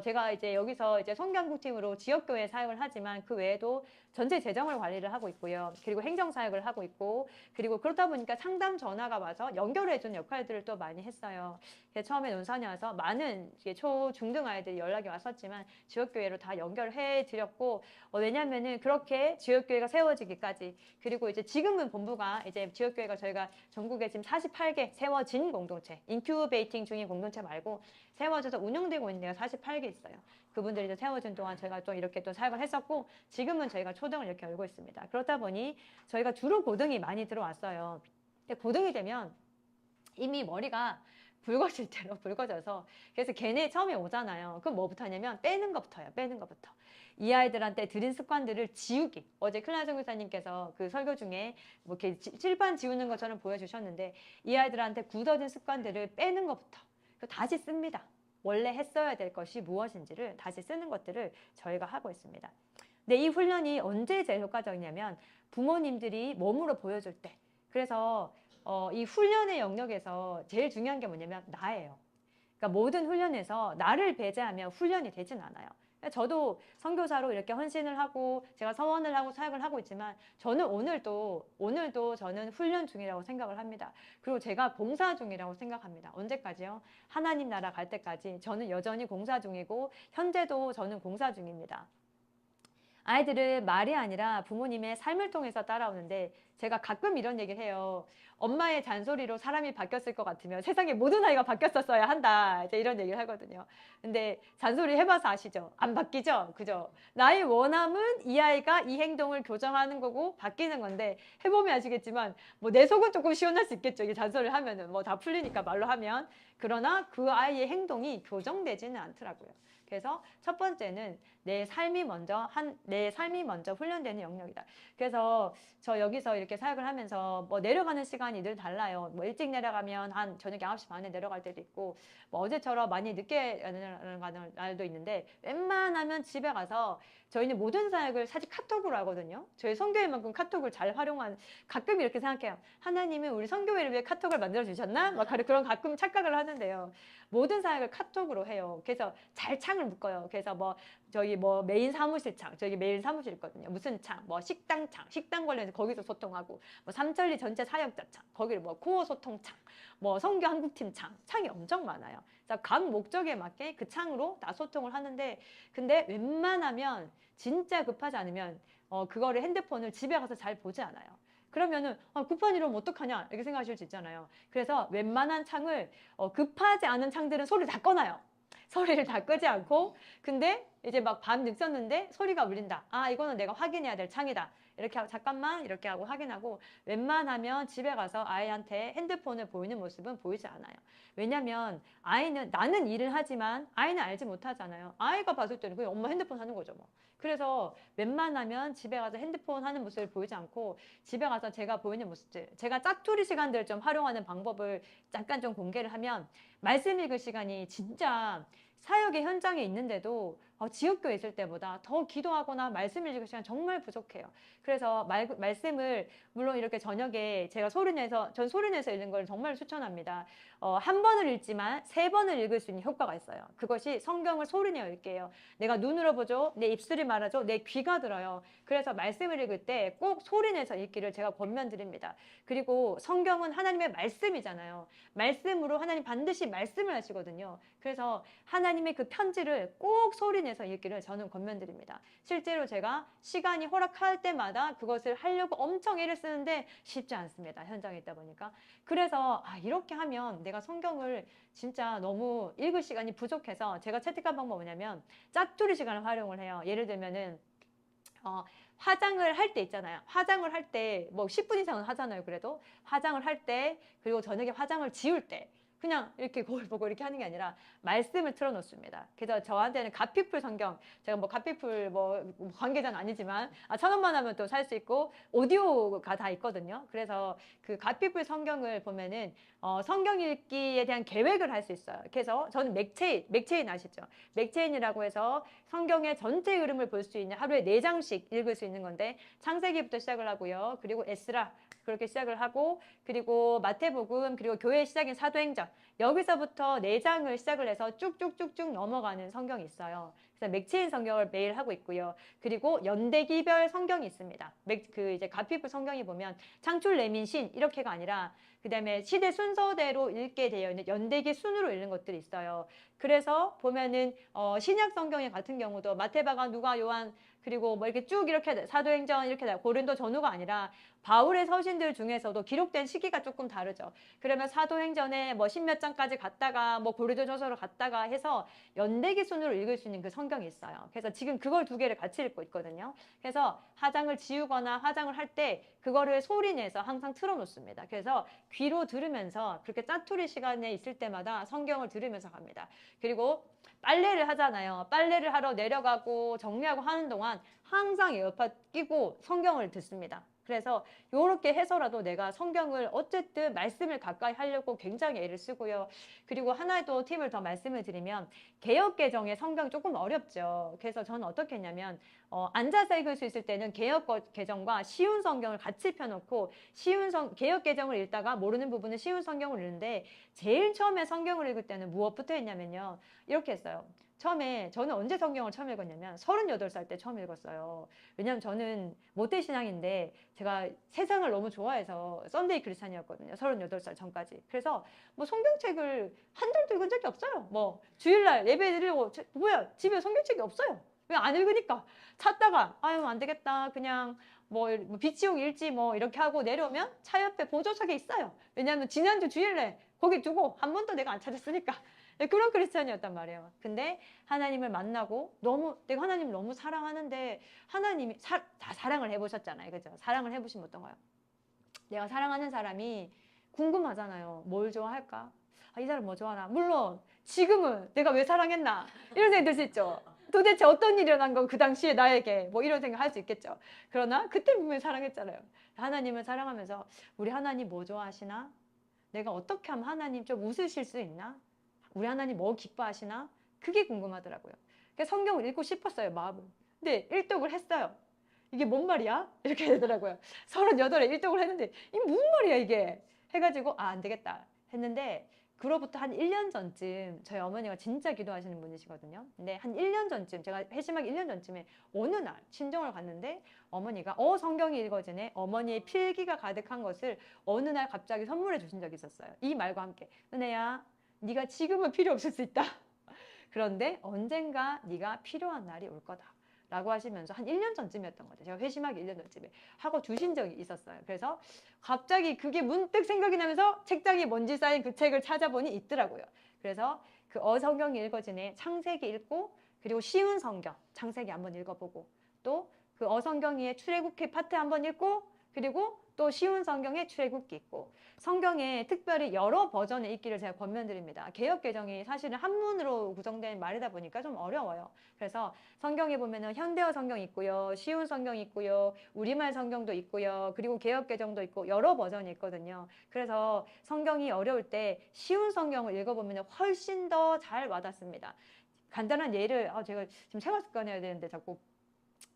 제가 이제 여기서 이제 성경국팀으로 지역교회 사역을 하지만 그 외에도 전체 재정을 관리를 하고 있고요. 그리고 행정 사역을 하고 있고 그리고 그렇다 보니까 상담 전화가 와서 연결해주는 역할들을 또 많이 했어요. 처음에 논산에 와서 많은 초, 중등 아이들이 연락이 왔었지만 지역교회로 다 연결해 드렸고 왜냐면은 그렇게 지역교회가 세워지기까지 그리고 이제 지금은 본부가 이제 지역교회가 저희가 전국에 지금 48개 세워진 공동체 인큐베이팅 중인 공동체 말고 세워져서 운영되고 있는 데가 48개 있어요. 그분들이 이제 세워진 동안 저희가 또 이렇게 또 사역을 했었고 지금은 저희가 초등을 이렇게 열고 있습니다. 그렇다 보니 저희가 주로 고등이 많이 들어왔어요. 근데 고등이 되면 이미 머리가 붉어질 대로 붉어져서 그래서 걔네 처음에 오잖아요. 그럼 뭐부터 하냐면 빼는 것부터요. 빼는 것부터. 이 아이들한테 들인 습관들을 지우기. 어제 클라정 교사님께서 그 설교 중에 뭐 이렇게 칠판 지우는 것처럼 보여주셨는데 이 아이들한테 굳어진 습관들을 빼는 것부터 다시 씁니다. 원래 했어야 될 것이 무엇인지를 다시 쓰는 것들을 저희가 하고 있습니다. 근데 이 훈련이 언제 제일 효과적이냐면 부모님들이 몸으로 보여줄 때. 그래서 이 훈련의 영역에서 제일 중요한 게 뭐냐면 나예요. 그러니까 모든 훈련에서 나를 배제하면 훈련이 되진 않아요. 저도 선교사로 이렇게 헌신을 하고 제가 서원을 하고 사역을 하고 있지만 저는 오늘도 저는 훈련 중이라고 생각을 합니다. 그리고 제가 공사 중이라고 생각합니다. 언제까지요? 하나님 나라 갈 때까지 저는 여전히 공사 중이고 현재도 저는 공사 중입니다. 아이들은 말이 아니라 부모님의 삶을 통해서 따라오는데 제가 가끔 이런 얘기를 해요. 엄마의 잔소리로 사람이 바뀌었을 것 같으면 세상의 모든 아이가 바뀌었었어야 한다. 이제 이런 얘기를 하거든요. 근데 잔소리 해봐서 아시죠? 안 바뀌죠? 그죠? 나의 원함은 이 아이가 이 행동을 교정하는 거고 바뀌는 건데 해보면 아시겠지만 뭐 내 속은 조금 시원할 수 있겠죠. 이게 잔소리를 하면은 뭐 다 풀리니까 말로 하면. 그러나 그 아이의 행동이 교정되지는 않더라고요. 그래서 첫 번째는 내 삶이 먼저 훈련되는 영역이다. 그래서 저 여기서 이렇게 사역을 하면서 뭐 내려가는 시간이 늘 달라요. 뭐 일찍 내려가면 한 저녁 9시 반에 내려갈 때도 있고 뭐 어제처럼 많이 늦게 내려가는 날도 있는데 웬만하면 집에 가서 저희는 모든 사역을 사실 카톡으로 하거든요. 저희 선교회만큼 카톡을 잘 활용한 가끔 이렇게 생각해요. 하나님은 우리 선교회를 위해 카톡을 만들어 주셨나? 막 그런 가끔 착각을 하는데요. 모든 사역을 카톡으로 해요. 그래서 잘 창을 묶어요. 그래서 뭐 저희 뭐 메인 사무실 창, 저기 메인 사무실 있거든요. 무슨 창, 뭐 식당 창, 식당 관련해서 거기서 소통하고, 뭐 삼천리 전체 사역자 창, 거기를 뭐 코어 소통 창, 뭐 선교 한국팀 창, 창이 엄청 많아요. 그래서 각 목적에 맞게 그 창으로 다 소통을 하는데, 근데 웬만하면 진짜 급하지 않으면 그거를 핸드폰을 집에 가서 잘 보지 않아요. 그러면은 급한 일이면 어떡하냐 이렇게 생각하실 수 있잖아요. 그래서 웬만한 창을 급하지 않은 창들은 소리를 다 꺼놔요. 소리를 다 끄지 않고 근데 이제 막 밤 늦었는데 소리가 울린다. 아 이거는 내가 확인해야 될 창이다. 이렇게 하고 잠깐만 이렇게 하고 확인하고 웬만하면 집에 가서 아이한테 핸드폰을 보이는 모습은 보이지 않아요. 왜냐면 아이는 나는 일을 하지만 아이는 알지 못하잖아요. 아이가 봤을 때는 그냥 엄마 핸드폰 하는 거죠 뭐. 그래서 웬만하면 집에 가서 핸드폰 하는 모습을 보이지 않고 집에 가서 제가 보이는 모습들, 제가 짜투리 시간들을 좀 활용하는 방법을 잠깐 좀 공개를 하면 말씀 읽을 시간이 진짜 사역의 현장에 있는데도 지역교회 있을 때보다 더 기도하거나 말씀 읽을 시간 정말 부족해요. 그래서 말씀을 물론 이렇게 저녁에 제가 전 소리내서 읽는 걸 정말 추천합니다. 한 번을 읽지만 3번을 읽을 수 있는 효과가 있어요. 그것이 성경을 소리내어 읽게요. 내가 눈으로 보죠. 내 입술이 말하죠. 내 귀가 들어요. 그래서 말씀을 읽을 때 꼭 소리내서 읽기를 제가 권면드립니다. 그리고 성경은 하나님의 말씀이잖아요. 말씀으로 하나님 반드시 말씀을 하시거든요. 그래서 하나님의 그 편지를 꼭 소리내서 읽기를 저는 권면드립니다. 실제로 제가 시간이 허락할 때마다 그것을 하려고 엄청 애를 쓰는데 쉽지 않습니다. 현장에 있다 보니까. 그래서 이렇게 하면 내가 성경을 진짜 너무 읽을 시간이 부족해서 제가 채택한 방법은 뭐냐면 짜투리 시간을 활용을 해요. 예를 들면은 화장을 할 때 있잖아요. 화장을 할 때 뭐 10분 이상은 하잖아요. 그래도 화장을 할 때 그리고 저녁에 화장을 지울 때 그냥 이렇게 거울 보고 이렇게 하는 게 아니라 말씀을 틀어놓습니다. 그래서 저한테는 갓피플 성경, 제가 뭐 갓피플 뭐 관계자는 아니지만 1,000원만 하면 또 살 수 있고 오디오가 다 있거든요. 그래서 그 갓피플 성경을 보면은 성경 읽기에 대한 계획을 할 수 있어요. 그래서 저는 맥체인 아시죠? 맥체인이라고 해서 성경의 전체 흐름을 볼 수 있는 하루에 4장씩 읽을 수 있는 건데 창세기부터 시작을 하고요. 그리고 에스라 그렇게 시작을 하고 그리고 마태복음 그리고 교회의 시작인 사도행전 여기서부터 4장을 시작을 해서 쭉쭉쭉쭉 넘어가는 성경이 있어요. 그래서 맥체인 성경을 매일 하고 있고요. 그리고 연대기별 성경이 있습니다. 이제 가피프 성경이 보면 창출 레민신 이렇게가 아니라 그 다음에 시대 순서대로 읽게 되어 있는 연대기 순으로 읽는 것들이 있어요. 그래서 보면은 신약 성경의 같은 경우도 마태바가 누가 요한 그리고 뭐 이렇게 쭉 이렇게 사도행전 이렇게 고린도 전후가 아니라 바울의 서신들 중에서도 기록된 시기가 조금 다르죠. 그러면 사도행전에 뭐 10몇 장까지 갔다가 뭐 고린도전서로 갔다가 해서 연대기 순으로 읽을 수 있는 그 성경이 있어요. 그래서 지금 그걸 2개를 같이 읽고 있거든요. 그래서 화장을 지우거나 화장을 할 때 그거를 소리내서 항상 틀어놓습니다. 그래서 귀로 들으면서 그렇게 짜투리 시간에 있을 때마다 성경을 들으면서 갑니다. 그리고 빨래를 하잖아요. 빨래를 하러 내려가고 정리하고 하는 동안 항상 에어팟 끼고 성경을 듣습니다. 그래서 이렇게 해서라도 내가 성경을 어쨌든 말씀을 가까이 하려고 굉장히 애를 쓰고요. 그리고 하나의 또 팁을 더 말씀을 드리면 개역개정의 성경이 조금 어렵죠. 그래서 저는 어떻게 했냐면 앉아서 읽을 수 있을 때는 개역개정과 쉬운 성경을 같이 펴놓고 개역개정을 읽다가 모르는 부분은 쉬운 성경을 읽는데 제일 처음에 성경을 읽을 때는 무엇부터 했냐면요. 이렇게 했어요. 처음에 저는 언제 성경을 처음 읽었냐면 38살 때 처음 읽었어요. 왜냐면 저는 모태신앙인데 제가 세상을 너무 좋아해서 썬데이 크리스찬이었거든요. 38살 전까지. 그래서 뭐 성경책을 한 달도 읽은 적이 없어요. 뭐 주일날 예배 드리고 뭐야 집에 성경책이 없어요. 왜 안 읽으니까. 찾다가 아유 안 되겠다. 그냥 뭐 비치옥 일지 뭐 이렇게 하고 내려오면 차 옆에 보조석에 있어요. 왜냐하면 지난주 주일에 거기 두고 한 번도 내가 안 찾았으니까. 네, 그런 크리스찬이었단 말이에요. 근데 하나님을 만나고 내가 하나님을 너무 사랑하는데 하나님이 다 사랑을 해보셨잖아요. 그죠? 사랑을 해보시면 어떤가요? 내가 사랑하는 사람이 궁금하잖아요. 뭘 좋아할까? 아, 이 사람 뭐 좋아하나? 물론 지금은 내가 왜 사랑했나? 이런 생각 들 수 있죠. 도대체 어떤 일이 일어난 건 그 당시에 나에게 뭐 이런 생각 할 수 있겠죠. 그러나 그때 분명히 사랑했잖아요. 하나님을 사랑하면서 우리 하나님 뭐 좋아하시나? 내가 어떻게 하면 하나님 좀 웃으실 수 있나? 우리 하나님 뭐 기뻐하시나? 그게 궁금하더라고요. 그래서 성경을 읽고 싶었어요, 마음을. 근데 일독을 했어요. 이게 뭔 말이야? 이렇게 되더라고요. 38에 일독을 했는데 이게 무슨 말이야 이게? 해가지고 안 되겠다 했는데 그로부터 한 1년 전쯤 저희 어머니가 진짜 기도하시는 분이시거든요. 근데 한 1년 전쯤 제가 회심하기 1년 전쯤에 어느 날 친정을 갔는데 어머니가 성경이 읽어지네. 어머니의 필기가 가득한 것을 어느 날 갑자기 선물해 주신 적이 있었어요. 이 말과 함께 은혜야 네가 지금은 필요 없을 수 있다. 그런데 언젠가 네가 필요한 날이 올 거다. 라고 하시면서 한 1년 전쯤이었던 거죠. 제가 회심하기 1년 전쯤에 하고 주신 적이 있었어요. 그래서 갑자기 그게 문득 생각이 나면서 책장에 먼지 쌓인 그 책을 찾아보니 있더라고요. 그래서 그 성경이 읽어지네 창세기 읽고 그리고 쉬운 성경 창세기 한번 읽어보고 또 그 성경의 출애굽기 파트 한번 읽고 그리고 또 쉬운 성경의 출애굽기 있고 성경에 특별히 여러 버전의 읽기를 제가 권면드립니다. 개역개정이 사실은 한문으로 구성된 말이다 보니까 좀 어려워요. 그래서 성경에 보면은 현대어 성경 있고요. 쉬운 성경 있고요. 우리말 성경도 있고요. 그리고 개역개정도 있고 여러 버전이 있거든요. 그래서 성경이 어려울 때 쉬운 성경을 읽어보면 훨씬 더 잘 와닿습니다. 간단한 예를 제가 지금 생활 습관 해야 되는데 자꾸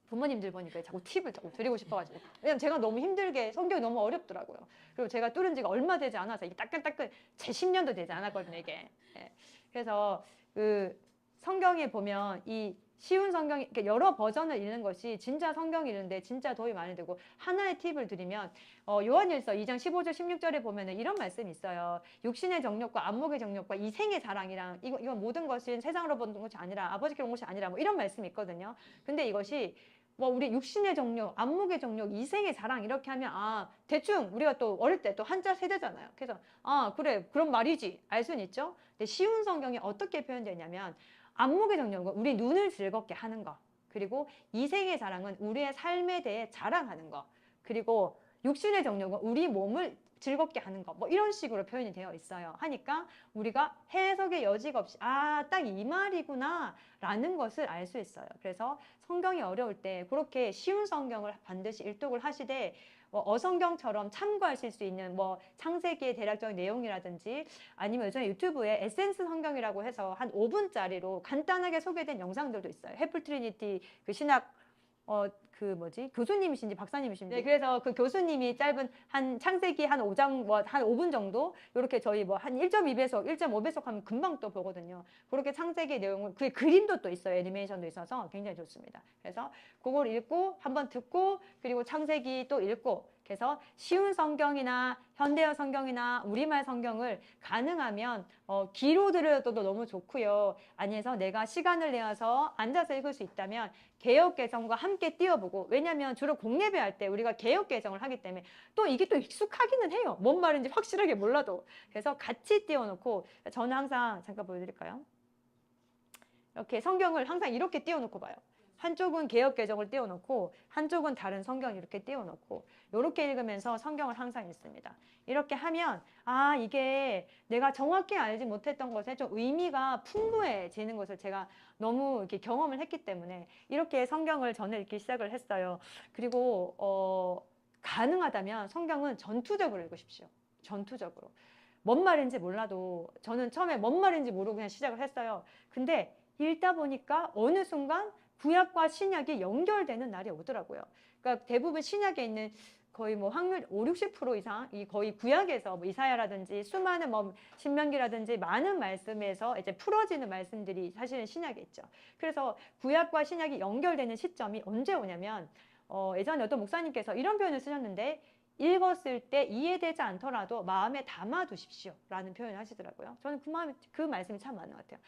부모님들 보니까 자꾸 팁을 자꾸 드리고 싶어가지고 왜냐면 제가 너무 힘들게 성경이 너무 어렵더라고요. 그리고 제가 뚫은 지가 얼마 되지 않아서 이게 따끈따끈 제 10년도 되지 않았거든요 이게. 예. 그래서 그 성경에 보면 이 쉬운 성경이 여러 버전을 읽는 것이 진짜 성경 읽는데 진짜 도움이 많이 되고 하나의 팁을 드리면 요한일서 2장 15절 16절에 보면은 이런 말씀이 있어요. 육신의 정욕과 안목의 정욕과 이생의 사랑이랑 이건 모든 것은 세상으로 본 것이 아니라 아버지께 온 것이 아니라 뭐 이런 말씀이 있거든요. 근데 이것이 뭐 우리 육신의 정욕, 안목의 정욕, 이생의 자랑 이렇게 하면 대충 우리가 또 어릴 때 또 한자 세대잖아요. 그래서 그래 그런 말이지 알 수는 있죠. 근데 쉬운 성경이 어떻게 표현되냐면 안목의 정욕은 우리 눈을 즐겁게 하는 거 그리고 이생의 자랑은 우리의 삶에 대해 자랑하는 거 그리고 육신의 정욕은 우리 몸을 즐겁게 하는 거 뭐 이런 식으로 표현이 되어 있어요. 하니까 우리가 해석의 여지가 없이 딱 이 말이구나 라는 것을 알 수 있어요. 그래서 성경이 어려울 때 그렇게 쉬운 성경을 반드시 일독을 하시되 어성경처럼 참고하실 수 있는 창세기의 대략적인 내용이라든지 아니면 요즘에 유튜브에 에센스 성경이라고 해서 한 5분짜리로 간단하게 소개된 영상들도 있어요. 해플 트리니티 그 신학 교수님이신지 박사님이신지. 네, 그래서 그 교수님이 짧은 한 창세기 한 5장, 한 5분 정도, 요렇게 저희 한 1.2배속, 1.5배속 하면 금방 또 보거든요. 그렇게 창세기 내용을, 그 그림도 또 있어요. 애니메이션도 있어서 굉장히 좋습니다. 그래서 그걸 읽고, 한번 듣고, 그리고 창세기 또 읽고, 그래서 쉬운 성경이나 현대어 성경이나 우리말 성경을 가능하면 귀로 들어도 너무 좋고요. 아니해서 내가 시간을 내어서 앉아서 읽을 수 있다면 개역개정과 함께 띄워보고 왜냐하면 주로 공예배 할 때 우리가 개역개정을 하기 때문에 또 이게 또 익숙하기는 해요. 뭔 말인지 확실하게 몰라도. 그래서 같이 띄워놓고 저는 항상 잠깐 보여드릴까요? 이렇게 성경을 항상 이렇게 띄워놓고 봐요. 한쪽은 개역개정을 띄워놓고 한쪽은 다른 성경 이렇게 띄워놓고 이렇게 읽으면서 성경을 항상 읽습니다. 이렇게 하면 이게 내가 정확히 알지 못했던 것에 좀 의미가 풍부해지는 것을 제가 너무 이렇게 경험을 했기 때문에 이렇게 성경을 저는 읽기 시작을 했어요. 그리고 가능하다면 성경은 전투적으로 읽으십시오. 전투적으로. 뭔 말인지 몰라도 저는 처음에 뭔 말인지 모르고 그냥 시작을 했어요. 근데 읽다 보니까 어느 순간 구약과 신약이 연결되는 날이 오더라고요. 그러니까 대부분 신약에 있는 거의 확률 5, 60% 이상 이 거의 구약에서 이사야라든지 수많은 신명기라든지 많은 말씀에서 이제 풀어지는 말씀들이 사실은 신약에 있죠. 그래서 구약과 신약이 연결되는 시점이 언제 오냐면 예전에 어떤 목사님께서 이런 표현을 쓰셨는데 읽었을 때 이해되지 않더라도 마음에 담아두십시오 라는 표현을 하시더라고요. 저는 그 말씀이 참 맞는 것 같아요.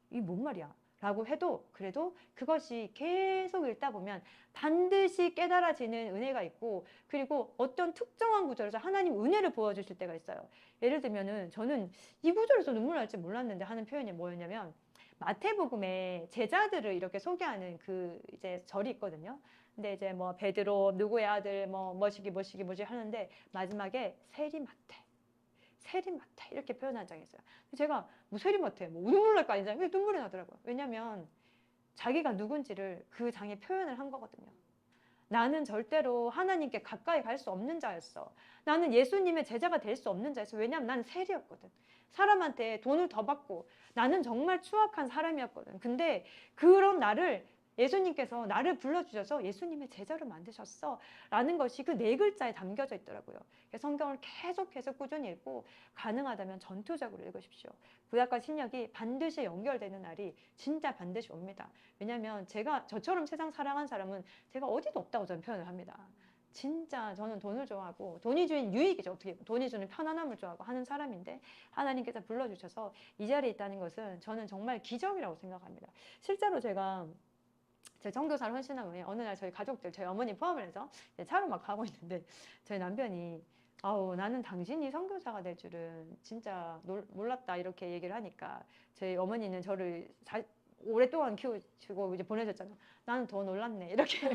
이게 뭔 말이야? 라고 해도 그래도 그것이 계속 읽다 보면 반드시 깨달아지는 은혜가 있고, 그리고 어떤 특정한 구절에서 하나님 은혜를 보여주실 때가 있어요. 예를 들면은 저는 이 구절에서 눈물 날지 몰랐는데 하는 표현이 뭐였냐면, 마태복음에 제자들을 이렇게 소개하는 그 이제 절이 있거든요. 근데 이제 뭐 베드로 누구의 아들 뭐 뭐시기 하는데 마지막에 세리마태 이렇게 표현한 장이 있어요. 제가 뭐 세리마태 뭐 눈물 날 거 아니잖아요. 눈물이 나더라고요. 왜냐면 자기가 누군지를 그 장에 표현을 한 거거든요. 나는 절대로 하나님께 가까이 갈 수 없는 자였어. 나는 예수님의 제자가 될 수 없는 자였어. 왜냐면 나는 세리였거든. 사람한테 돈을 더 받고 나는 정말 추악한 사람이었거든. 근데 그런 나를 예수님께서 나를 불러주셔서 예수님의 제자로 만드셨어 라는 것이 그 네 글자에 담겨져 있더라고요. 성경을 계속 꾸준히 읽고 가능하다면 전투적으로 읽으십시오. 구약과 신약이 반드시 연결되는 날이 진짜 반드시 옵니다. 왜냐하면 제가 저처럼 세상 사랑한 사람은 제가 어디도 없다고 저는 표현을 합니다. 진짜 저는 돈을 좋아하고 돈이 주는 유익이죠. 어떻게 돈이 주는 편안함을 좋아하고 하는 사람인데 하나님께서 불러주셔서 이 자리에 있다는 것은 저는 정말 기적이라고 생각합니다. 실제로 제가 제 선교사를 헌신한 후에 어느 날 저희 가족들, 저희 어머니 포함을 해서 차로 막 가고 있는데 저희 남편이 아우 나는 당신이 선교사가 될 줄은 진짜 몰랐다 이렇게 얘기를 하니까 저희 어머니는 저를 오랫동안 키우시고 이제 보내셨잖아요. 나는 더 놀랐네 이렇게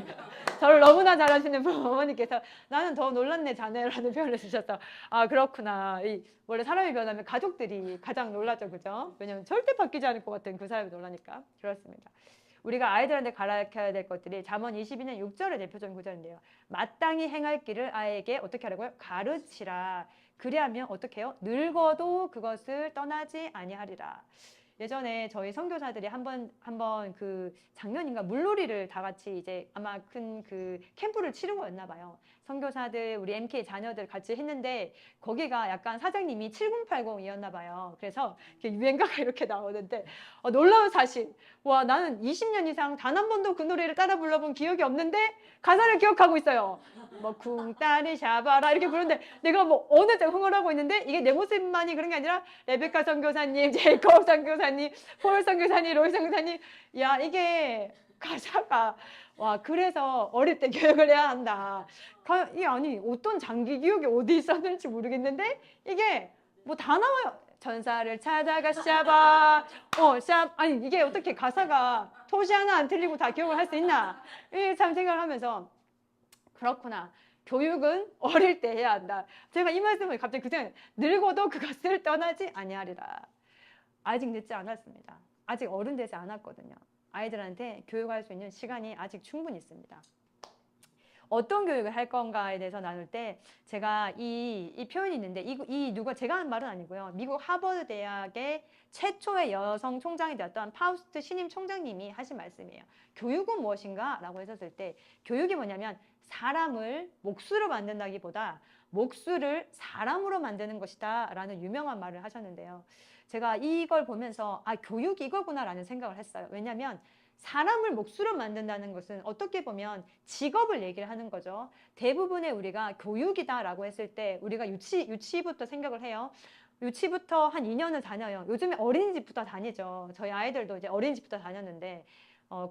저를 너무나 잘하시는 어머니께서 나는 더 놀랐네 자네라는 표현을 쓰셔서 아 그렇구나. 원래 사람이 변하면 가족들이 가장 놀라죠, 그죠? 왜냐면 절대 바뀌지 않을 것 같은 그 사람이 놀라니까. 그렇습니다. 우리가 아이들한테 가르쳐야 될 것들이 잠언 22년 6절의 대표적인 구절인데요. 마땅히 행할 길을 아이에게 어떻게 하라고요? 가르치라. 그리하면 어떻게 해요? 늙어도 그것을 떠나지 아니하리라. 예전에 저희 선교사들이 한번 그 작년인가 물놀이를 다 같이 이제 아마 큰 그 캠프를 치른 거였나 봐요. 선교사들 우리 MK 자녀들 같이 했는데 거기가 약간 사장님이 7080이었나 봐요. 그래서 유행가가 이렇게 나오는데 놀라운 사실. 와 나는 20년 이상 단 한 번도 그 노래를 따라 불러본 기억이 없는데 가사를 기억하고 있어요. 뭐 쿵따리 샤바라 이렇게 부르는데 내가 뭐 어느 때 흥얼하고 있는데 이게 내 모습만이 그런 게 아니라 레베카 선교사님, 제이콥 선교사님, 폴 선교사님, 로이 선교사님 야 이게 가사가 와 그래서 어릴 때 교육을 해야 한다. 이게 아니 어떤 장기 기억이 어디 있었는지 모르겠는데 이게 뭐 다 나와요. 전사를 찾아가 샤바 아니 이게 어떻게 가사가 토시 하나 안 틀리고 다 기억을 할 수 있나 이 참 생각을 하면서 그렇구나. 교육은 어릴 때 해야 한다. 제가 이 말씀을 갑자기 그 생각에 늙어도 그것을 떠나지 아니하리라. 아직 늦지 않았습니다. 아직 어른 되지 않았거든요. 아이들한테 교육할 수 있는 시간이 아직 충분히 있습니다. 어떤 교육을 할 건가에 대해서 나눌 때 제가 이 표현이 있는데 이 누가 제가 한 말은 아니고요. 미국 하버드 대학의 최초의 여성 총장이 되었던 파우스트 신임 총장님이 하신 말씀이에요. 교육은 무엇인가? 라고 했었을 때 교육이 뭐냐면 사람을 몫으로 만든다기보다 몫을 사람으로 만드는 것이다 라는 유명한 말을 하셨는데요. 제가 이걸 보면서 아 교육이 이거구나 라는 생각을 했어요. 왜냐하면 사람을 몫으로 만든다는 것은 어떻게 보면 직업을 얘기를 하는 거죠. 대부분의 우리가 교육이다라고 했을 때 우리가 유치부터 생각을 해요. 유치부터 한 2년을 다녀요. 요즘에 어린이집부터 다니죠. 저희 아이들도 이제 어린이집부터 다녔는데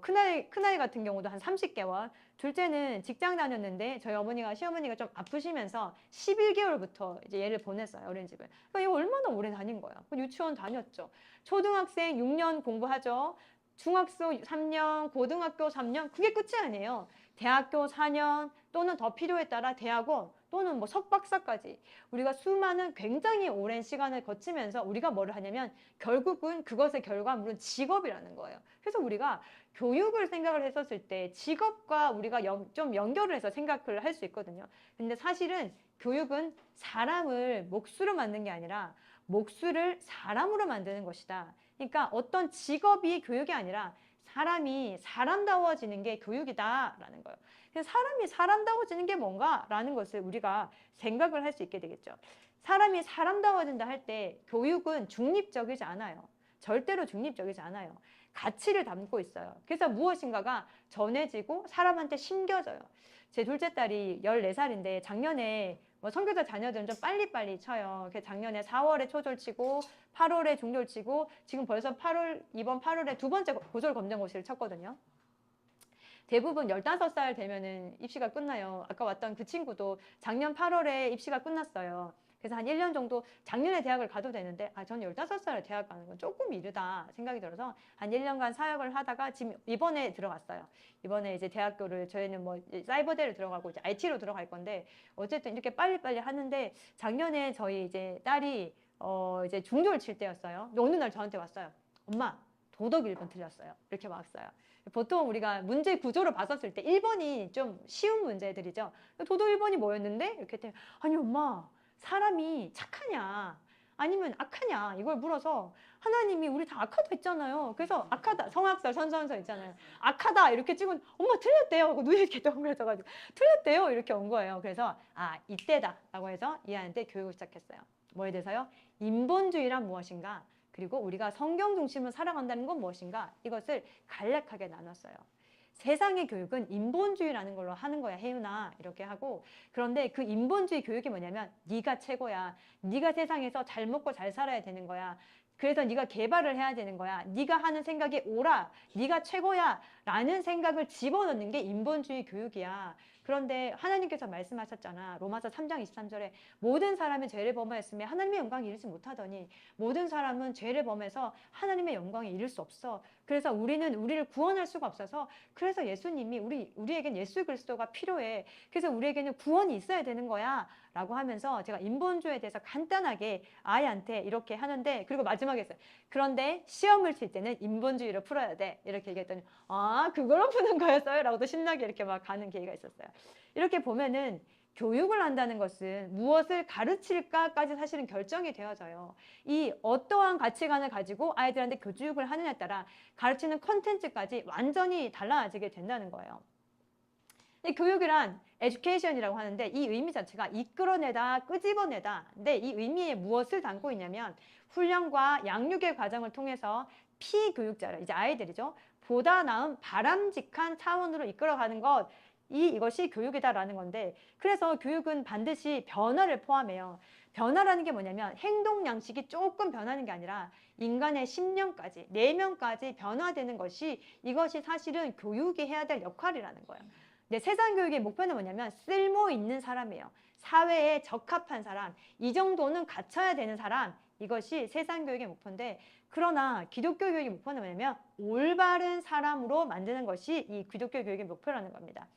큰아이 같은 경우도 한 30개월, 둘째는 직장 다녔는데 저희 시어머니가 좀 아프시면서 11개월부터 이제 얘를 보냈어요, 어린이집을. 그러니까 얘 얼마나 오래 다닌 거야. 유치원 다녔죠. 초등학생 6년 공부하죠. 중학교 3년, 고등학교 3년, 그게 끝이 아니에요. 대학교 4년 또는 더 필요에 따라 대학원 또는 뭐 석박사까지 우리가 수많은 굉장히 오랜 시간을 거치면서 우리가 뭐를 하냐면 결국은 그것의 결과물은 직업이라는 거예요. 그래서 우리가 교육을 생각을 했었을 때 직업과 우리가 좀 연결을 해서 생각을 할 수 있거든요. 근데 사실은 교육은 사람을 몫으로 만든 게 아니라 몫을 사람으로 만드는 것이다. 그러니까 어떤 직업이 교육이 아니라 사람이 사람다워지는 게 교육이다라는 거예요. 그래서 사람이 사람다워지는 게 뭔가라는 것을 우리가 생각을 할 수 있게 되겠죠. 사람이 사람다워진다 할 때 교육은 중립적이지 않아요. 절대로 중립적이지 않아요. 가치를 담고 있어요. 그래서 무엇인가가 전해지고 사람한테 심겨져요. 제 둘째 딸이 14살인데 작년에 뭐 선교사 자녀들은 좀 빨리빨리 쳐요. 작년에 4월에 초졸 치고 8월에 중졸 치고 지금 벌써 이번 8월에 두 번째 고졸 검정고시를 쳤거든요. 대부분 15살 되면은 입시가 끝나요. 아까 왔던 그 친구도 작년 8월에 입시가 끝났어요. 그래서 한 1년 정도 작년에 대학을 가도 되는데 저는 15살에 대학 가는 건 조금 이르다 생각이 들어서 한 1년간 사역을 하다가 지금 이번에 들어갔어요. 이번에 이제 대학교를 저희는 뭐 사이버대를 들어가고 이제 IT로 들어갈 건데 어쨌든 이렇게 빨리빨리 하는데 작년에 저희 이제 딸이 이제 중졸 칠 때였어요. 어느 날 저한테 왔어요. 엄마 도덕 1번 틀렸어요. 이렇게 왔어요. 보통 우리가 문제 구조로 봤었을 때 1번이 좀 쉬운 문제들이죠. 도덕 1번이 뭐였는데? 이렇게 했더니 아니 엄마 사람이 착하냐 아니면 악하냐 이걸 물어서 하나님이 우리 다 악하다 했잖아요. 그래서 악하다 성악설 선선서 있잖아요. 악하다 이렇게 찍은 엄마 틀렸대요 하고 눈이 이렇게 동그래져가지고 틀렸대요 이렇게 온 거예요. 그래서 이때다 라고 해서 얘한테 교육을 시작했어요. 뭐에 대해서요? 인본주의란 무엇인가, 그리고 우리가 성경 중심으로 살아간다는 건 무엇인가, 이것을 간략하게 나눴어요. 세상의 교육은 인본주의라는 걸로 하는 거야 혜윤아 이렇게 하고, 그런데 그 인본주의 교육이 뭐냐면 네가 최고야, 네가 세상에서 잘 먹고 잘 살아야 되는 거야, 그래서 네가 개발을 해야 되는 거야, 네가 하는 생각이 옳아, 네가 최고야 라는 생각을 집어넣는 게 인본주의 교육이야. 그런데 하나님께서 말씀하셨잖아. 로마서 3장 23절에 모든 사람이 죄를 범하였으며 하나님의 영광을 이루지 못하더니, 모든 사람은 죄를 범해서 하나님의 영광을 이룰 수 없어. 그래서 우리는 우리를 구원할 수가 없어서, 그래서 예수님이 우리에겐 예수 그리스도가 필요해. 그래서 우리에게는 구원이 있어야 되는 거야 라고 하면서 제가 인본주의에 대해서 간단하게 아이한테 이렇게 하는데, 그리고 마지막에 했어요. 그런데 시험을 칠 때는 인본주의로 풀어야 돼 이렇게 얘기했더니 그걸로 푸는 거였어요? 라고 또 신나게 이렇게 막 가는 계기가 있었어요. 이렇게 보면은 교육을 한다는 것은 무엇을 가르칠까까지 사실은 결정이 되어져요. 이 어떠한 가치관을 가지고 아이들한테 교육을 하느냐에 따라 가르치는 컨텐츠까지 완전히 달라지게 된다는 거예요. 이 교육이란 에듀케이션이라고 하는데 이 의미 자체가 이끌어내다, 끄집어내다. 근데 이 의미에 무엇을 담고 있냐면 훈련과 양육의 과정을 통해서 피교육자를, 이제 아이들이죠, 보다 나은 바람직한 차원으로 이끌어가는 것, 이것이 교육이다라는 건데, 그래서 교육은 반드시 변화를 포함해요. 변화라는 게 뭐냐면 행동 양식이 조금 변하는 게 아니라 인간의 심령까지, 내면까지 변화되는 것이, 이것이 사실은 교육이 해야 될 역할이라는 거예요. 근데 세상 교육의 목표는 뭐냐면 쓸모 있는 사람이에요. 사회에 적합한 사람, 이 정도는 갖춰야 되는 사람, 이것이 세상 교육의 목표인데, 그러나 기독교 교육의 목표는 뭐냐면 올바른 사람으로 만드는 것이 이 기독교 교육의 목표라는 겁니다.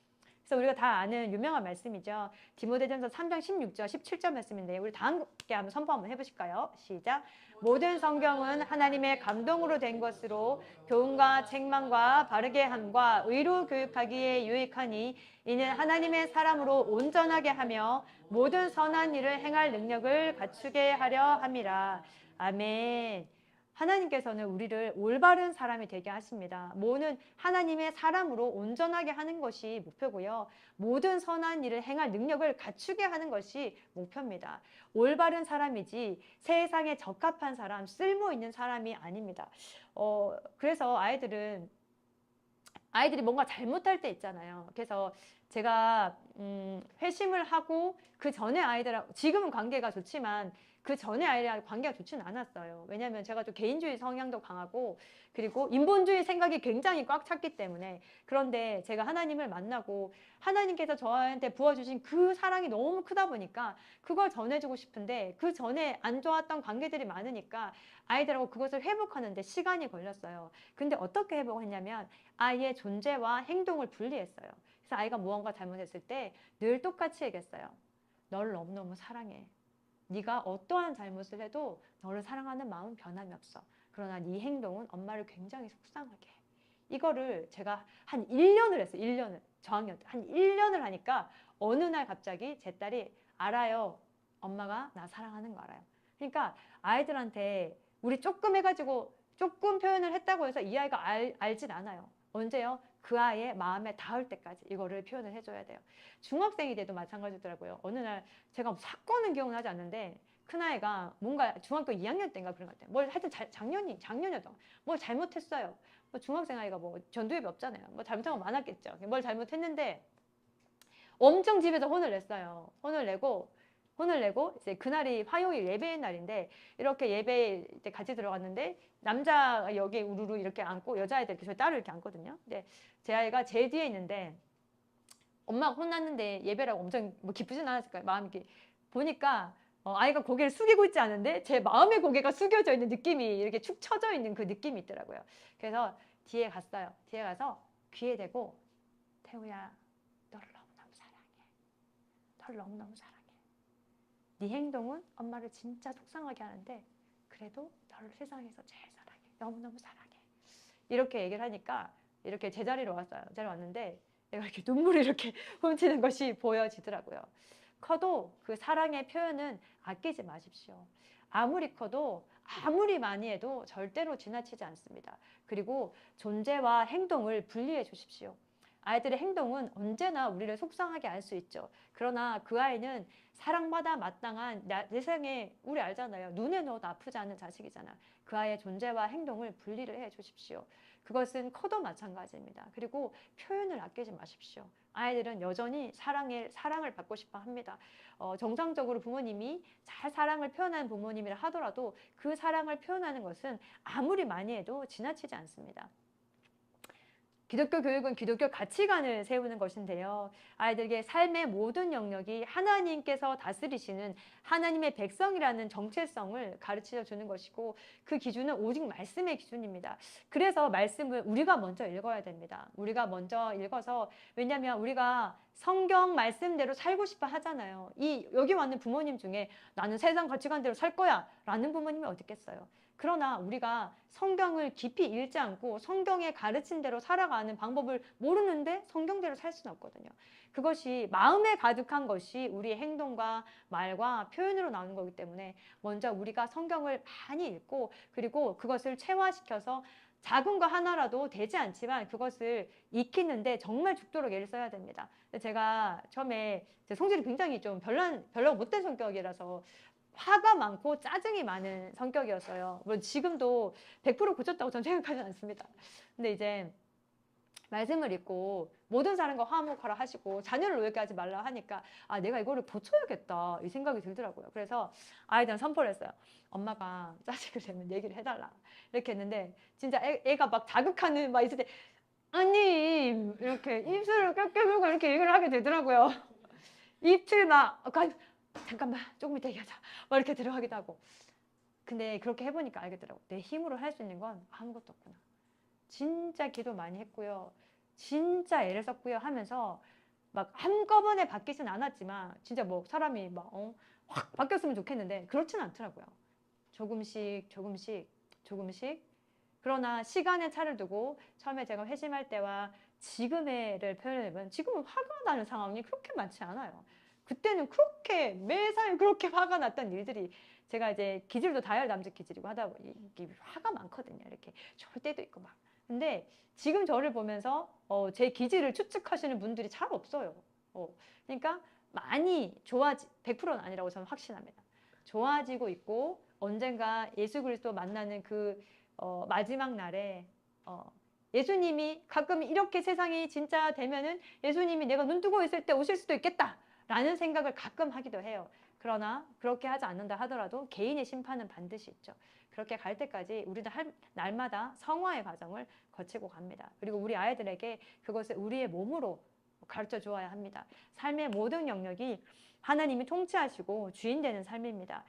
그래서 우리가 다 아는 유명한 말씀이죠. 디모데전서 3장 16절 17절 말씀인데 우리 다 함께 한번 선포 한번 해보실까요? 시작. 모든 성경은 하나님의 감동으로 된 것으로 교훈과 책망과 바르게 함과 의로 교육하기에 유익하니 이는 하나님의 사람으로 온전하게 하며 모든 선한 일을 행할 능력을 갖추게 하려 함이라. 아멘. 하나님께서는 우리를 올바른 사람이 되게 하십니다. 모든 하나님의 사람으로 온전하게 하는 것이 목표고요. 모든 선한 일을 행할 능력을 갖추게 하는 것이 목표입니다. 올바른 사람이지 세상에 적합한 사람, 쓸모 있는 사람이 아닙니다. 그래서 아이들이 뭔가 잘못할 때 있잖아요. 그래서 제가 회심을 하고 그 전에 아이들하고, 지금은 관계가 좋지만 그 전에 아이들하고 관계가 좋지는 않았어요. 왜냐하면 제가 좀 개인주의 성향도 강하고 그리고 인본주의 생각이 굉장히 꽉 찼기 때문에. 그런데 제가 하나님을 만나고 하나님께서 저한테 부어주신 그 사랑이 너무 크다 보니까 그걸 전해주고 싶은데, 그 전에 안 좋았던 관계들이 많으니까 아이들하고 그것을 회복하는데 시간이 걸렸어요. 근데 어떻게 회복했냐면 아이의 존재와 행동을 분리했어요. 그래서 아이가 무언가 잘못했을 때 늘 똑같이 얘기했어요. 너를 너무너무 사랑해. 네가 어떠한 잘못을 해도 너를 사랑하는 마음은 변함이 없어. 그러나 네 행동은 엄마를 굉장히 속상하게 해. 이거를 제가 한 1년을 했어요. 1년을. 저학년 때 한 1년을 하니까 어느 날 갑자기 제 딸이 알아요. 엄마가 나 사랑하는 거 알아요. 그러니까 아이들한테 우리 조금 해가지고 조금 표현을 했다고 해서 이 아이가 알진 않아요. 언제요? 그 아이의 마음에 닿을 때까지 이거를 표현을 해줘야 돼요. 중학생이 돼도 마찬가지더라고요. 어느 날 제가 사건은 기억나지 않는데 큰아이가 뭔가 중학교 2학년 때인가 그런 것 같아요. 뭘 하여튼 작년이었던 뭘 잘못했어요. 뭐 중학생 아이가 뭐 전두엽이 없잖아요. 뭐 잘못한 거 많았겠죠. 뭘 잘못했는데 엄청 집에서 혼을 냈어요. 혼을 내고 혼을 내고 이제 그날이 화요일 예배의 날인데 이렇게 예배에 이제 같이 들어갔는데 남자가 여기 우르르 이렇게 앉고 여자애들 저희 딸을 이렇게 앉거든요. 근데 제 아이가 제 뒤에 있는데 엄마가 혼났는데 예배라고 엄청 뭐 기쁘진 않았을까요? 마음이 이렇게 보니까 아이가 고개를 숙이고 있지 않은데 제 마음의 고개가 숙여져 있는 느낌이 이렇게 축 처져 있는 그 느낌이 있더라고요. 그래서 뒤에 갔어요. 뒤에 가서 귀에 대고 태우야, 너를 너무너무 사랑해. 너를 너무너무 사랑해. 네 행동은 엄마를 진짜 속상하게 하는데 그래도 너를 세상에서 제일 사랑해. 너무너무 사랑해. 이렇게 얘기를 하니까 이렇게 제자리로 왔어요. 제자리로 왔는데 내가 이렇게 눈물이 이렇게 훔치는 것이 보여지더라고요. 커도 그 사랑의 표현은 아끼지 마십시오. 아무리 커도 아무리 많이 해도 절대로 지나치지 않습니다. 그리고 존재와 행동을 분리해 주십시오. 아이들의 행동은 언제나 우리를 속상하게 할 수 있죠. 그러나 그 아이는 사랑받아 마땅한 세상에 우리 알잖아요. 눈에 넣어도 아프지 않은 자식이잖아. 그 아이의 존재와 행동을 분리를 해 주십시오. 그것은 커도 마찬가지입니다. 그리고 표현을 아끼지 마십시오. 아이들은 여전히 사랑을 받고 싶어 합니다. 정상적으로 부모님이 잘 사랑을 표현하는 부모님이라 하더라도 그 사랑을 표현하는 것은 아무리 많이 해도 지나치지 않습니다. 기독교 교육은 기독교 가치관을 세우는 것인데요. 아이들에게 삶의 모든 영역이 하나님께서 다스리시는 하나님의 백성이라는 정체성을 가르쳐 주는 것이고 그 기준은 오직 말씀의 기준입니다. 그래서 말씀을 우리가 먼저 읽어야 됩니다. 우리가 먼저 읽어서 왜냐하면 우리가 성경 말씀대로 살고 싶어 하잖아요. 여기 왔는 부모님 중에 나는 세상 가치관대로 살 거야 라는 부모님이 어디 있겠어요. 그러나 우리가 성경을 깊이 읽지 않고 성경의 가르친 대로 살아가는 방법을 모르는데 성경대로 살 수는 없거든요. 그것이 마음에 가득한 것이 우리의 행동과 말과 표현으로 나오는 거기 때문에 먼저 우리가 성경을 많이 읽고 그리고 그것을 체화시켜서 작은 거 하나라도 되지 않지만 그것을 익히는데 정말 죽도록 애를 써야 됩니다. 제가 처음에 제 성질이 굉장히 좀 별로 못된 성격이라서 화가 많고 짜증이 많은 성격이었어요. 물론 지금도 100% 고쳤다고 저는 생각하지 않습니다. 근데 이제 말씀을 읽고 모든 사람과 화목하라 하시고 자녀를 노예하게 하지 말라 하니까 내가 이거를 고쳐야겠다 이 생각이 들더라고요. 그래서 아이들한테 선포를 했어요. 엄마가 짜증을 내면 얘기를 해달라 이렇게 했는데 진짜 애가 막 자극하는 막 있을 때 아니 이렇게 입술을 껴껴물고 이렇게 얘기를 하게 되더라고요. 입술 막 잠깐만 조금 이따 얘기하자 막 이렇게 들어가기도 하고 근데 그렇게 해보니까 알겠더라고. 내 힘으로 할 수 있는 건 아무것도 없구나. 진짜 기도 많이 했고요. 진짜 애를 썼고요 하면서 막 한꺼번에 바뀌진 않았지만 진짜 뭐 사람이 막 확 바뀌었으면 좋겠는데 그렇진 않더라고요. 조금씩 그러나 시간의 차를 두고 처음에 제가 회심할 때와 지금의를 표현해보면 지금은 화가 나는 상황이 그렇게 많지 않아요. 그때는 그렇게 매사에 그렇게 화가 났던 일들이 제가 이제 기질도 다혈남적 기질이고 하다 보니 화가 많거든요. 이렇게 좋을 때도 있고 막. 근데 지금 저를 보면서 제 기질을 추측하시는 분들이 잘 없어요. 그러니까 많이 100%는 아니라고 저는 확신합니다. 좋아지고 있고 언젠가 예수 그리스도 만나는 그 마지막 날에 예수님이 가끔 이렇게 세상이 진짜 되면은 예수님이 내가 눈 뜨고 있을 때 오실 수도 있겠다 라는 생각을 가끔 하기도 해요. 그러나 그렇게 하지 않는다 하더라도 개인의 심판은 반드시 있죠. 그렇게 갈 때까지 우리는 날마다 성화의 과정을 거치고 갑니다. 그리고 우리 아이들에게 그것을 우리의 몸으로 가르쳐 주어야 합니다. 삶의 모든 영역이 하나님이 통치하시고 주인 되는 삶입니다.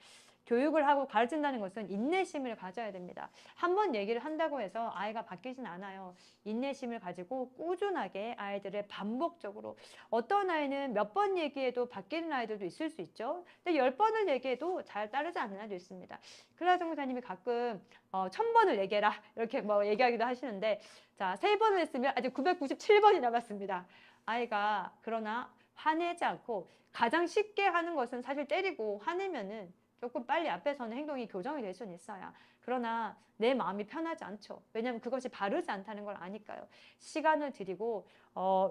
교육을 하고 가르친다는 것은 인내심을 가져야 됩니다. 한 번 얘기를 한다고 해서 아이가 바뀌진 않아요. 인내심을 가지고 꾸준하게 아이들을 반복적으로 어떤 아이는 몇 번 얘기해도 바뀌는 아이들도 있을 수 있죠. 근데 10번을 얘기해도 잘 따르지 않는 아이도 있습니다. 클라 선교사님이 가끔 1000번을 얘기해라 이렇게 뭐 얘기하기도 하시는데 자 3번을 했으면 아직 997번이 남았습니다. 아이가 그러나 화내지 않고 가장 쉽게 하는 것은 사실 때리고 화내면은 조금 빨리 앞에서는 행동이 교정이 될 수는 있어요. 그러나 내 마음이 편하지 않죠. 왜냐하면 그것이 바르지 않다는 걸 아니까요. 시간을 들이고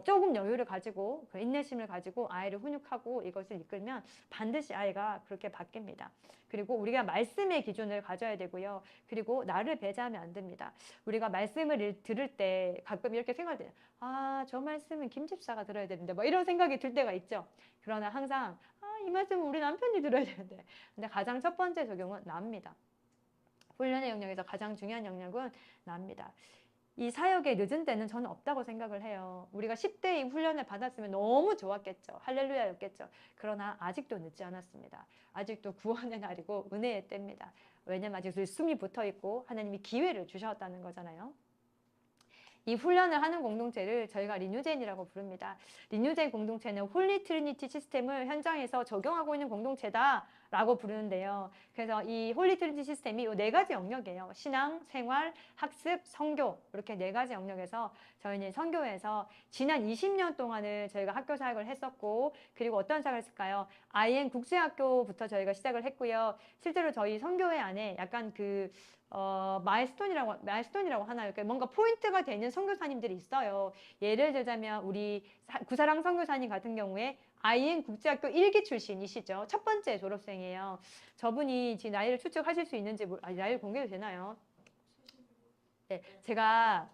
조금 여유를 가지고 그 인내심을 가지고 아이를 훈육하고 이것을 이끌면 반드시 아이가 그렇게 바뀝니다. 그리고 우리가 말씀의 기준을 가져야 되고요. 그리고 나를 배제하면 안 됩니다. 우리가 말씀을 들을 때 가끔 이렇게 생각돼요. 아, 저 말씀은 김 집사가 들어야 되는데 뭐 이런 생각이 들 때가 있죠. 그러나 항상 이 말씀은 우리 남편이 들어야 되는데. 근데 가장 첫 번째 적용은 나입니다. 훈련의 영역에서 가장 중요한 영역은 나입니다. 이 사역의 늦은 때는 저는 없다고 생각을 해요. 우리가 10대 이 훈련을 받았으면 너무 좋았겠죠. 할렐루야였겠죠. 그러나 아직도 늦지 않았습니다. 아직도 구원의 날이고 은혜의 때입니다. 왜냐면 아직 숨이 붙어있고 하나님이 기회를 주셨다는 거잖아요. 이 훈련을 하는 공동체를 저희가 리뉴젠이라고 부릅니다. 리뉴젠 공동체는 홀리 트리니티 시스템을 현장에서 적용하고 있는 공동체다라고 부르는데요. 그래서 이 홀리 트리니티 시스템이 이 네 가지 영역이에요. 신앙, 생활, 학습, 선교 이렇게 네 가지 영역에서 저희는 선교에서 지난 20년 동안을 저희가 학교 사역을 했었고 그리고 어떤 사역을 했을까요? IN 국제학교부터 저희가 시작을 했고요. 실제로 저희 선교회 안에 약간 마일스톤이라고 하나요? 그러니까 뭔가 포인트가 되는 선교사님들이 있어요. 예를 들자면 우리 구사랑 선교사님 같은 경우에 IN 국제학교 1기 출신이시죠. 첫 번째 졸업생이에요. 저분이 지금 나이를 추측하실 수 있는지 나이를 공개도 되나요? 네, 제가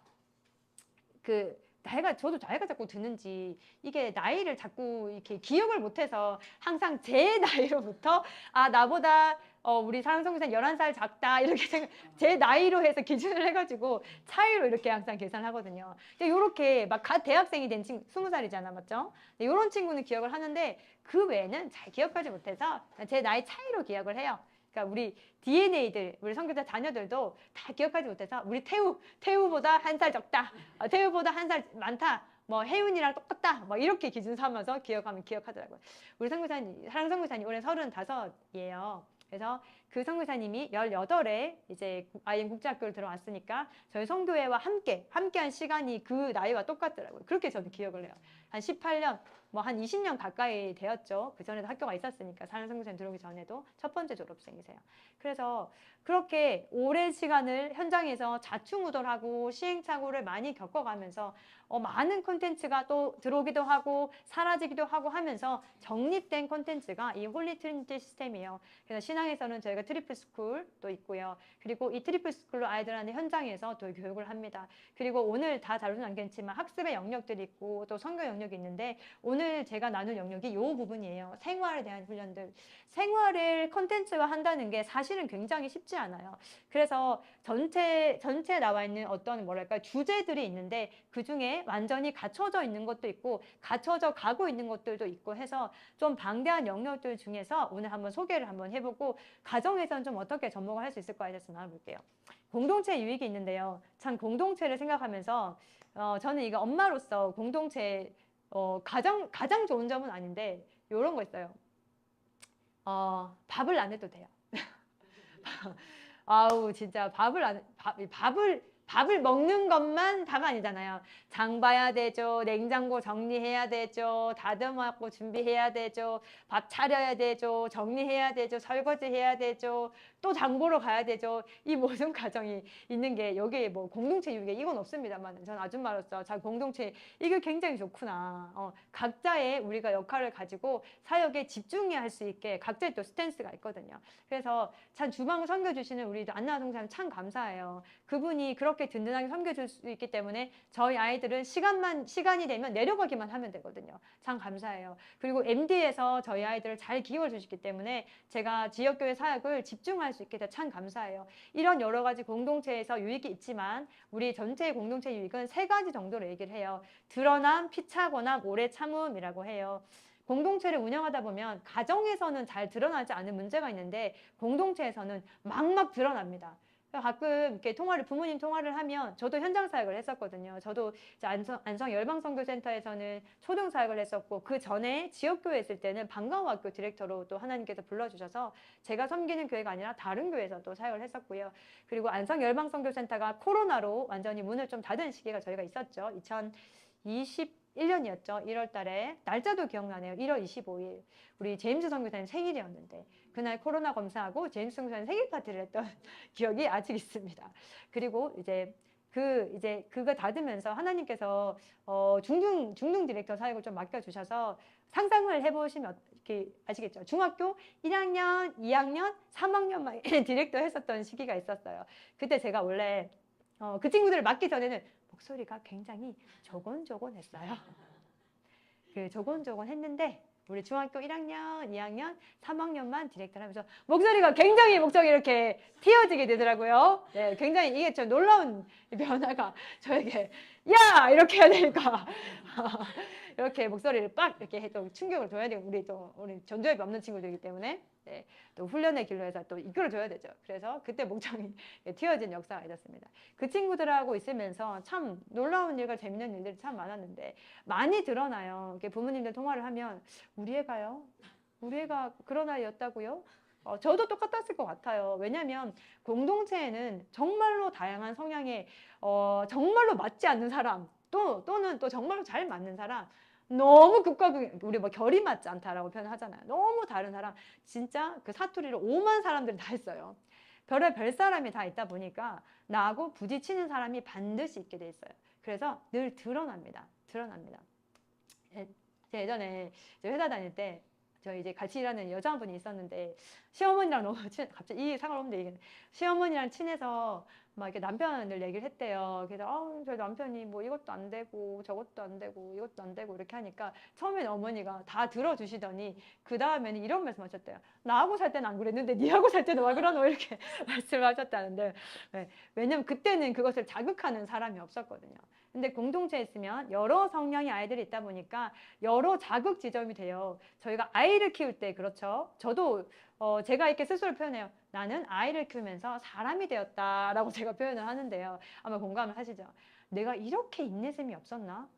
저도 나이가 자꾸 드는지 이게 나이를 자꾸 이렇게 기억을 못해서 항상 제 나이로부터 나보다 우리 사랑성교사님 11살 작다 이렇게 제 나이로 해서 기준을 해가지고 차이로 이렇게 항상 계산하거든요. 이렇게 막 갓 대학생이 된 친구 20살이잖아, 맞죠? 이런 친구는 기억을 하는데 그 외에는 잘 기억하지 못해서 제 나이 차이로 기억을 해요. 그러니까 우리 DNA들, 우리 선교사 자녀들도 다 기억하지 못해서 우리 태우보다 한 살 적다, 태우보다 한 살 많다, 뭐 혜윤이랑 똑같다, 뭐 이렇게 기준 삼아서 기억하면 기억하더라고요. 우리 선교사님, 사랑 선교사님 올해 35이에요. 그래서 그 선교사님이 18에 이제 IN 국제학교를 들어왔으니까 저희 선교회와 함께한 시간이 그 나이와 똑같더라고요. 그렇게 저는 기억을 해요. 한 18년, 뭐 한 20년 가까이 되었죠. 그 전에도 학교가 있었으니까 사랑 선교사님 들어오기 전에도 첫 번째 졸업생이세요. 그래서 그렇게 오랜 시간을 현장에서 좌충우돌하고 시행착오를 많이 겪어가면서 많은 콘텐츠가 또 들어오기도 하고 사라지기도 하고 하면서 정립된 콘텐츠가 이 홀리 트리니티 시스템이에요. 그래서 신앙에서는 저희가 트리플 스쿨도 있고요. 그리고 이 트리플 스쿨로 아이들한테 현장에서 또 교육을 합니다. 그리고 오늘 다 다루진 않겠지만 학습의 영역들이 있고 또 선교 영역이 있는데 오늘 제가 나눌 영역이 이 부분이에요. 생활에 대한 훈련들. 생활을 콘텐츠화 한다는 게 사실은 굉장히 쉽지 않아요. 그래서 전체에 나와 있는 어떤 주제들이 있는데 그 중에 완전히 갖춰져 있는 것도 있고 갖춰져 가고 있는 것들도 있고 해서 좀 방대한 영역들 중에서 오늘 한번 소개를 한번 해보고 가정에서는 좀 어떻게 접목을 할 수 있을까에 대해서 나눠볼게요. 공동체 유익이 있는데요. 참 공동체를 생각하면서 저는 이거 엄마로서 공동체 가장 좋은 점은 아닌데 이런 거 있어요. 밥을 안 해도 돼요. 아우 진짜 밥을 먹는 것만 다가 아니잖아요. 장 봐야 되죠. 냉장고 정리해야 되죠. 다듬어갖고 준비해야 되죠. 밥 차려야 되죠. 정리해야 되죠. 설거지해야 되죠. 또 장 보러 가야 되죠. 이 모든 과정이 있는 게 여기에 뭐 공동체 유익에 이건 없습니다만 전 아줌마로서 자 공동체 이게 굉장히 좋구나. 각자의 우리가 역할을 가지고 사역에 집중해야 할 수 있게 각자의 또 스탠스가 있거든요. 그래서 참 주방 섬겨주시는 우리 안나 동사님 참 감사해요. 그분이 그렇게 든든하게 섬겨줄 수 있기 때문에 저희 아이들은 시간이 되면 내려가기만 하면 되거든요. 참 감사해요. 그리고 MD에서 저희 아이들을 잘 기억해 주시기 때문에 제가 지역교회 사역을 집중할 수 있게 돼서 참 감사해요. 이런 여러 가지 공동체에서 유익이 있지만 우리 전체의 공동체 유익은 3가지 정도로 얘기를 해요. 드러남, 피차고남, 오래 참음이라고 해요. 공동체를 운영하다 보면 가정에서는 잘 드러나지 않은 문제가 있는데 공동체에서는 막막 드러납니다. 가끔 이렇게 부모님 통화를 하면 저도 현장 사역을 했었거든요. 저도 안성 열방선교센터에서는 초등 사역을 했었고 그 전에 지역교회 있을 때는 방과후학교 디렉터로 또 하나님께서 불러주셔서 제가 섬기는 교회가 아니라 다른 교회에서 또 사역을 했었고요. 그리고 안성 열방선교센터가 코로나로 완전히 문을 좀 닫은 시기가 저희가 있었죠. 2021년이었죠. 1월 달에. 날짜도 기억나네요. 1월 25일. 우리 제임스 선교사님 생일이었는데 그날 코로나 검사하고 제임스 선교사님 생일 파티를 했던 기억이 아직 있습니다. 그리고 이제 그거 닫으면서 하나님께서 중등 디렉터 사역을 좀 맡겨주셔서 상상을 해보시면 이렇게 아시겠죠? 중학교 1학년, 2학년, 3학년만 디렉터 했었던 시기가 있었어요. 그때 제가 원래 그 친구들을 맡기 전에는 목소리가 굉장히 조곤조곤했어요. 그 조곤조곤 했는데 우리 중학교 1학년, 2학년, 3학년만 디렉터를 하면서 목소리가 굉장히 이렇게 튀어지게 되더라고요. 네, 굉장히 이게 좀 놀라운 변화가 저에게 야! 이렇게 해야 되니까 이렇게 목소리를 빡 이렇게 해도 충격을 줘야 되고 우리 전조협이 없는 친구들이기 때문에 네, 또 훈련의 길로 해서 또 이끌어줘야 되죠. 그래서 그때 목청이 튀어진 역사가 있었습니다. 그 친구들하고 있으면서 참 놀라운 일과 재밌는 일들이 참 많았는데 많이 드러나요. 이렇게 부모님들 통화를 하면 우리 애가요? 우리 애가 그런 아이였다고요? 저도 똑같았을 것 같아요. 왜냐하면 공동체에는 정말로 다양한 성향의 정말로 맞지 않는 사람 또는 또 정말로 잘 맞는 사람 너무 극과 극, 우리 뭐 결이 맞지 않다라고 표현하잖아요. 너무 다른 사람, 진짜 그 사투리를 5만 사람들이 다 했어요. 별의 사람이 다 있다 보니까 나하고 부딪히는 사람이 반드시 있게 돼 있어요. 그래서 늘 드러납니다. 제가 예전에 회사 다닐 때 저 이제 같이 일하는 여자분이 있었는데 시어머니랑 너무 갑자기 이 상관없는데 얘기는 시어머니랑 친해서 막 이렇게 남편을 얘기를 했대요. 그래서 저희 남편이 뭐 이것도 안 되고 저것도 안 되고 이것도 안 되고 이렇게 하니까 처음엔 어머니가 다 들어주시더니 그 다음에는 이런 말씀하셨대요. 나하고 살 때는 안 그랬는데 니하고 살 때는 왜 그러노 이렇게 말씀하셨다는데 네. 왜냐면 그때는 그것을 자극하는 사람이 없었거든요. 근데 공동체에 있으면 여러 성향의 아이들이 있다 보니까 여러 자극 지점이 돼요. 저희가 아이를 키울 때 그렇죠. 저도 제가 이렇게 스스로 표현해요. 나는 아이를 키우면서 사람이 되었다라고 제가 표현을 하는데요. 아마 공감을 하시죠. 내가 이렇게 인내심이 없었나?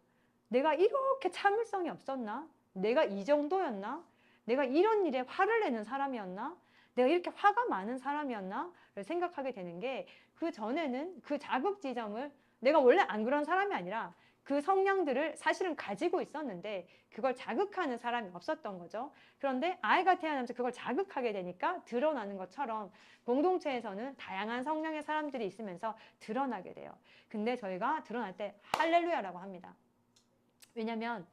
내가 이렇게 참을성이 없었나? 내가 이 정도였나? 내가 이런 일에 화를 내는 사람이었나? 내가 이렇게 화가 많은 사람이었나? 를 생각하게 되는 게 그 전에는 그 자극 지점을 내가 원래 안 그런 사람이 아니라 그 성향들을 사실은 가지고 있었는데 그걸 자극하는 사람이 없었던 거죠. 그런데 아이가 태어나면서 그걸 자극하게 되니까 드러나는 것처럼 공동체에서는 다양한 성향의 사람들이 있으면서 드러나게 돼요. 근데 저희가 드러날 때 할렐루야라고 합니다. 왜냐면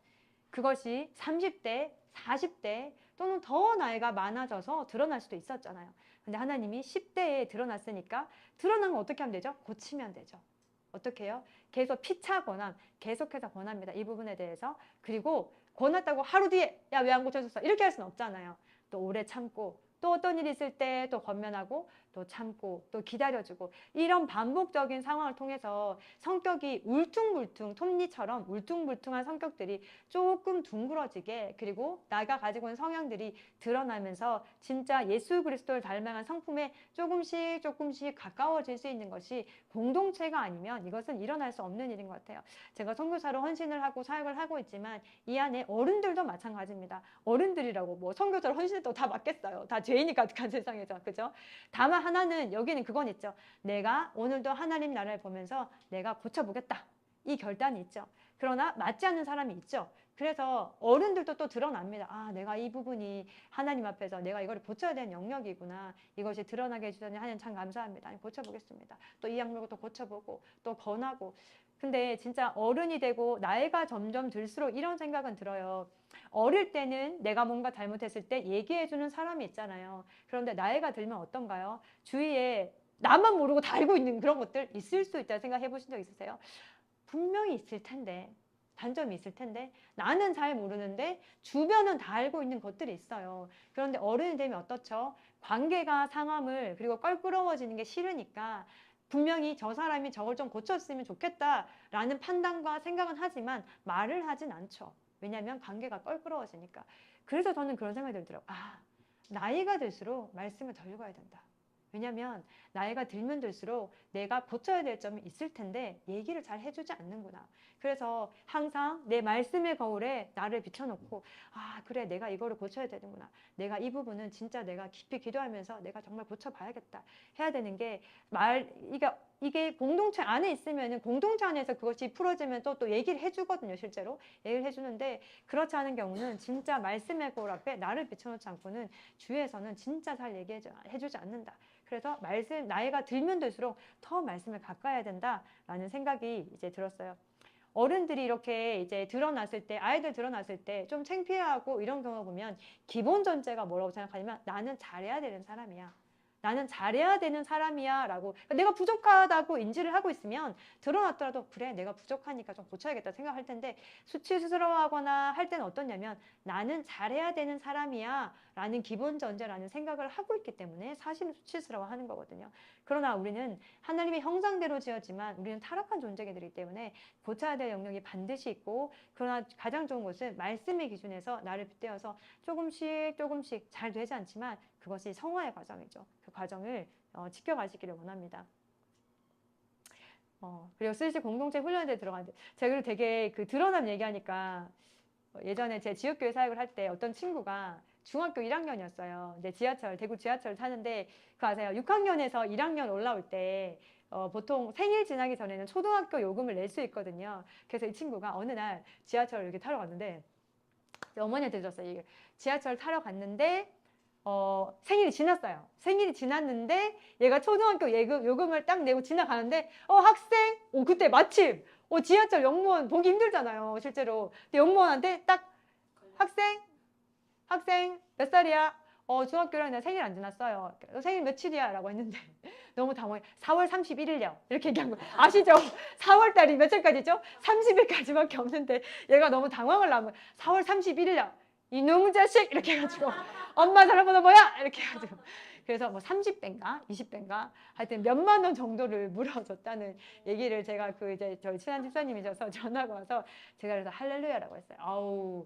그것이 30대, 40대 또는 더 나이가 많아져서 드러날 수도 있었잖아요. 근데 하나님이 10대에 드러났으니까 드러난 건 어떻게 하면 되죠? 고치면 되죠. 어떻게 해요? 계속 피차 권함, 계속해서 권합니다. 이 부분에 대해서. 그리고 권했다고 하루 뒤에 야, 왜 안 고쳐줬어? 이렇게 할 수는 없잖아요. 또 오래 참고 또 어떤 일이 있을 때 또 권면하고 또 참고 또 기다려주고 이런 반복적인 상황을 통해서 성격이 울퉁불퉁 톱니처럼 울퉁불퉁한 성격들이 조금 둥그러지게 그리고 나가 가지고 있는 성향들이 드러나면서 진짜 예수 그리스도를 닮아간 성품에 조금씩 가까워질 수 있는 것이 공동체가 아니면 이것은 일어날 수 없는 일인 것 같아요. 제가 선교사로 헌신을 하고 사역을 하고 있지만 이 안에 어른들도 마찬가지입니다. 어른들이라고 뭐 선교사로 헌신했다고 다 맞겠어요. 다 죄인이 가득한 세상에서. 그죠? 다만 하나는 여기는 그건 있죠. 내가 오늘도 하나님 나라를 보면서 내가 고쳐보겠다. 이 결단이 있죠. 그러나 맞지 않는 사람이 있죠. 그래서 어른들도 또 드러납니다. 아, 내가 이 부분이 하나님 앞에서 내가 이걸 고쳐야 되는 영역이구나. 이것이 드러나게 해주더니 하나님 참 감사합니다. 아니, 고쳐보겠습니다. 또 이 약물고 또 고쳐보고 또 권하고. 근데 진짜 어른이 되고 나이가 점점 들수록 이런 생각은 들어요. 어릴 때는 내가 뭔가 잘못했을 때 얘기해주는 사람이 있잖아요. 그런데 나이가 들면 어떤가요? 주위에 나만 모르고 다 알고 있는 그런 것들 있을 수 있다고 생각해 보신 적 있으세요? 분명히 있을 텐데 단점이 있을 텐데 나는 잘 모르는데 주변은 다 알고 있는 것들이 있어요. 그런데 어른이 되면 어떻죠? 관계가 상함을 그리고 껄끄러워지는 게 싫으니까 분명히 저 사람이 저걸 좀 고쳤으면 좋겠다라는 판단과 생각은 하지만 말을 하진 않죠. 왜냐하면 관계가 껄끄러워지니까. 그래서 저는 그런 생각이 들더라고요. 아, 나이가 들수록 말씀을 더 읽어야 된다. 왜냐면 나이가 들면 들수록 내가 고쳐야 될 점이 있을 텐데 얘기를 잘 해주지 않는구나. 그래서 항상 내 말씀의 거울에 나를 비춰놓고 아 그래 내가 이거를 고쳐야 되는구나. 내가 이 부분은 진짜 내가 깊이 기도하면서 내가 정말 고쳐봐야겠다. 해야 되는 게 이게 이게 공동체 안에 있으면은 공동체 안에서 그것이 풀어지면 또 얘기를 해주거든요. 실제로 얘기를 해주는데 그렇지 않은 경우는 진짜 말씀의 거울 앞에 나를 비춰놓지 않고는 주위에서는 진짜 잘 얘기해주지 않는다. 그래서 말씀 나이가 들면 들수록 더 말씀을 가까이 된다라는 생각이 이제 들었어요. 어른들이 이렇게 이제 드러났을 때, 아이들 드러났을 때 좀 창피하고 이런 경우 보면 기본 전제가 뭐라고 생각하냐면 나는 잘해야 되는 사람이야. 나는 잘해야 되는 사람이야 라고 내가 부족하다고 인지를 하고 있으면 드러났더라도 그래 내가 부족하니까 좀 고쳐야겠다 생각할 텐데 수치스러워하거나 할 때는 어떠냐면 나는 잘해야 되는 사람이야 라는 기본 전제라는 생각을 하고 있기 때문에 사실은 수치스러워하는 거거든요. 그러나 우리는 하나님의 형상대로 지었지만 우리는 타락한 존재이기 때문에 고쳐야 될 영역이 반드시 있고 그러나 가장 좋은 것은 말씀의 기준에서 나를 빗대어서 조금씩 잘 되지 않지만 그것이 성화의 과정이죠. 그 과정을 지켜가시기를 원합니다. 그리고 슬슬 공동체 훈련에 들어가는데 제가 그리고 되게 그 드러남 얘기하니까 예전에 제 지역교회 사역을 할 때 어떤 친구가 중학교 1학년이었어요. 근데 대구 지하철 타는데 그 아세요? 6학년에서 1학년 올라올 때 보통 생일 지나기 전에는 초등학교 요금을 낼 수 있거든요. 그래서 이 친구가 어느 날 지하철을 이렇게 타러 갔는데 어머니한테 들었어요. 지하철 타러 갔는데 생일이 지났어요. 생일이 지났는데 얘가 초등학교 요금을 딱 내고 지나가는데 학생? 그때 마침 지하철 역무원 보기 힘들잖아요. 실제로. 근데 역무원한테 딱 학생 몇 살이야? 중학교랑 나 생일 안 지났어요. 너 생일 며칠이야? 라고 했는데 너무 당황해. 4월 31일이요. 이렇게 얘기한 거예요. 아시죠? 4월 달이 며칠까지죠? 30일까지밖에 없는데 얘가 너무 당황을 하면 4월 31일이요. 이놈의 자식! 이렇게 해가지고 엄마 전화번호 뭐야? 이렇게 해가지고 그래서 뭐 30배인가 20배인가 하여튼 몇만 원 정도를 물어줬다는 얘기를 제가 이제 저희 친한 집사님이셔서 전화가 와서 제가 그래서 할렐루야라고 했어요. 아우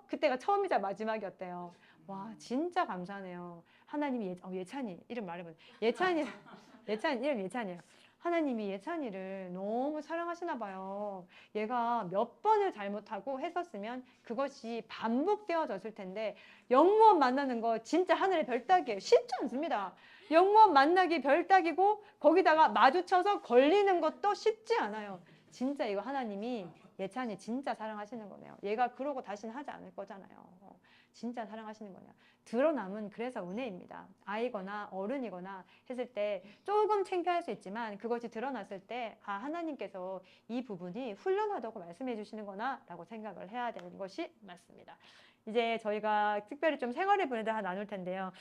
그때가 처음이자 마지막이었대요. 와 진짜 감사하네요. 하나님이 예찬이 이름 말해보세요. 예찬이 이름 예찬이에요. 하나님이 예찬이를 너무 사랑하시나 봐요. 얘가 몇 번을 잘못하고 했었으면 그것이 반복되어졌을 텐데 영무원 만나는 거 진짜 하늘의 별따기예요. 쉽지 않습니다. 영무원 만나기 별따기고 거기다가 마주쳐서 걸리는 것도 쉽지 않아요. 진짜 이거 하나님이 예찬이 진짜 사랑하시는 거네요. 얘가 그러고 다시는 하지 않을 거잖아요. 진짜 사랑하시는 거냐. 드러남은 그래서 은혜입니다. 아이거나 어른이거나 했을 때 조금 창피할 수 있지만 그것이 드러났을 때 하나님께서 이 부분이 훈련하다고 말씀해 주시는구나 라고 생각을 해야 되는 것이 맞습니다. 이제 저희가 특별히 좀 생활의 분야에 대해 나눌 텐데요.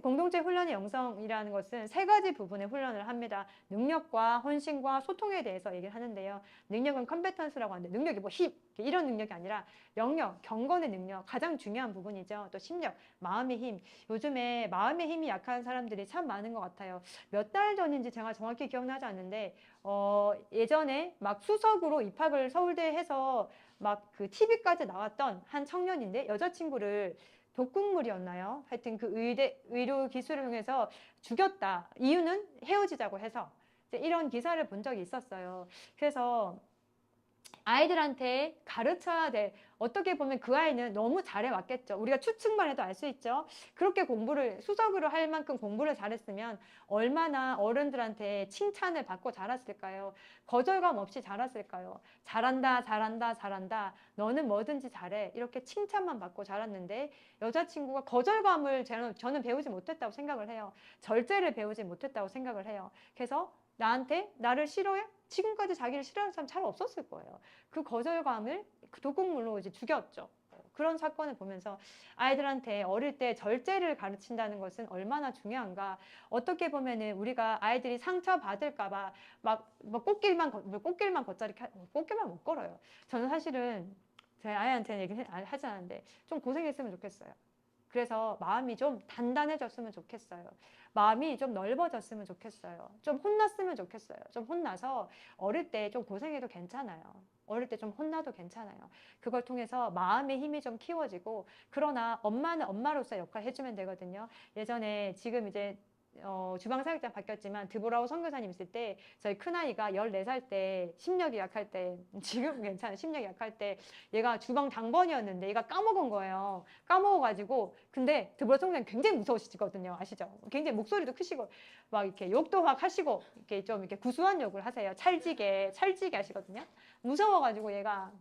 공동체 훈련의 영성이라는 것은 세 가지 부분의 훈련을 합니다. 능력과 헌신과 소통에 대해서 얘기를 하는데요. 능력은 컴peten스라고 하는데 능력이 뭐 힘, 이런 능력이 아니라 영역, 경건의 능력, 가장 중요한 부분이죠. 또 심력, 마음의 힘. 요즘에 마음의 힘이 약한 사람들이 참 많은 것 같아요. 몇 달 전인지 제가 정확히 기억나지 않는데 예전에 막 수석으로 입학을 서울대에 해서 막 그 TV까지 나왔던 한 청년인데 여자친구를 독극물이었나요? 하여튼 그 의료 기술을 통해서 죽였다. 이유는 헤어지자고 해서 이런 기사를 본 적이 있었어요. 그래서 아이들한테 가르쳐야 돼. 어떻게 보면 그 아이는 너무 잘해왔겠죠. 우리가 추측만 해도 알 수 있죠. 그렇게 수석으로 할 만큼 공부를 잘했으면 얼마나 어른들한테 칭찬을 받고 자랐을까요? 거절감 없이 자랐을까요? 잘한다. 너는 뭐든지 잘해. 이렇게 칭찬만 받고 자랐는데 여자친구가 거절감을 저는 배우지 못했다고 생각을 해요. 절제를 배우지 못했다고 생각을 해요. 그래서 나를 싫어해? 지금까지 자기를 싫어하는 사람 잘 없었을 거예요. 그 거절감을 독극물로 이제 죽였죠. 그런 사건을 보면서 아이들한테 어릴 때 절제를 가르친다는 것은 얼마나 중요한가. 어떻게 보면은 우리가 아이들이 상처 받을까봐 꽃길만 걷자 이렇게 꽃길만 못 걸어요. 저는 사실은 제 아이한테는 얘기 하지 않았는데 좀 고생했으면 좋겠어요. 그래서 마음이 좀 단단해졌으면 좋겠어요. 마음이 좀 넓어졌으면 좋겠어요. 좀 혼났으면 좋겠어요. 좀 혼나서 어릴 때 좀 고생해도 괜찮아요. 어릴 때 좀 혼나도 괜찮아요. 그걸 통해서 마음의 힘이 좀 키워지고 그러나 엄마는 엄마로서 역할을 해주면 되거든요. 예전에 지금 이제 주방 사역장 바뀌었지만 드보라오 선교사님 있을 때 저희 큰아이가 14살 때 심력이 약할 때 지금 괜찮아 심력이 약할 때 얘가 주방 당번이었는데 얘가 까먹은 거예요. 까먹어가지고 근데 드보라오 선교사님 굉장히 무서우시거든요. 아시죠? 굉장히 목소리도 크시고 막 이렇게 욕도 막 하시고 이렇게 좀 이렇게 구수한 욕을 하세요. 찰지게 하시거든요. 무서워가지고 얘가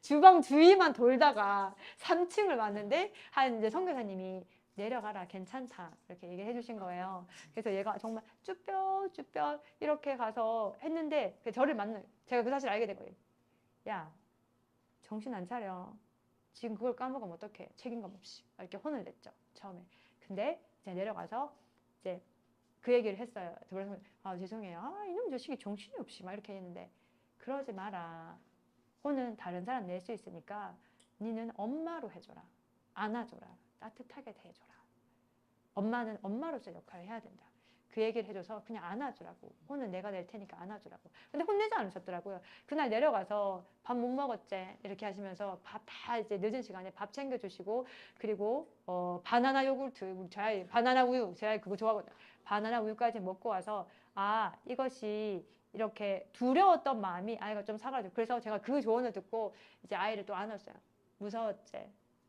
주방 주위만 돌다가 3층을 왔는데 한 이제 선교사님이 내려가라 괜찮다 이렇게 얘기해 주신 거예요. 그래서 얘가 정말 쭈뼛쭈뼛 이렇게 가서 했는데 저를 만나 제가 그 사실을 알게 된 거예요. 야 정신 안 차려. 지금 그걸 까먹으면 어떡해. 책임감 없이 이렇게 혼을 냈죠 처음에. 근데 이제 내려가서 이제 그 얘기를 했어요. 그래서 아 죄송해요. 아 이놈 자식이 정신이 없이 막 이렇게 했는데 그러지 마라. 혼은 다른 사람 낼 수 있으니까 니는 엄마로 해줘라. 안아줘라. 따뜻하게 대해줘라. 엄마는 엄마로서 역할을 해야 된다. 그 얘기를 해줘서 그냥 안아주라고. 혼은 내가 낼 테니까 안아주라고. 근데 혼내지 않으셨더라고요. 그날 내려가서 밥 못 먹었지 이렇게 하시면서 밥 다 이제 늦은 시간에 밥 챙겨주시고 그리고 바나나 요구르트 저희 바나나 우유 제가 그거 좋아하거든요. 바나나 우유까지 먹고 와서 아 이것이 이렇게 두려웠던 마음이 아이가 좀 사라지고 그래서 제가 그 조언을 듣고 이제 아이를 또 안았어요. 무서웠지?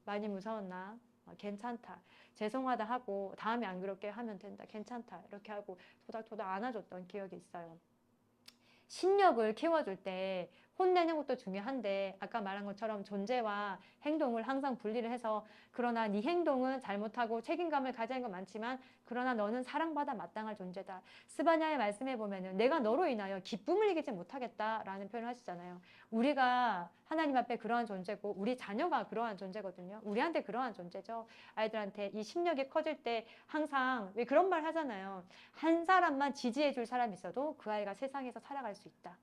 많이 무서웠나? 괜찮다. 죄송하다 하고 다음에 안 그렇게 하면 된다. 괜찮다. 이렇게 하고 토닥토닥 안아줬던 기억이 있어요. 신력을 키워줄 때 혼내는 것도 중요한데 아까 말한 것처럼 존재와 행동을 항상 분리를 해서 그러나 네 행동은 잘못하고 책임감을 가지는 건 많지만 그러나 너는 사랑받아 마땅할 존재다. 스바냐의 말씀에 보면은 내가 너로 인하여 기쁨을 이기지 못하겠다라는 표현을 하시잖아요. 우리가 하나님 앞에 그러한 존재고 우리 자녀가 그러한 존재거든요. 우리한테 그러한 존재죠. 아이들한테 이 심력이 커질 때 항상 왜 그런 말 하잖아요. 한 사람만 지지해 줄 사람이 있어도 그 아이가 세상에서 살아갈 수 있다.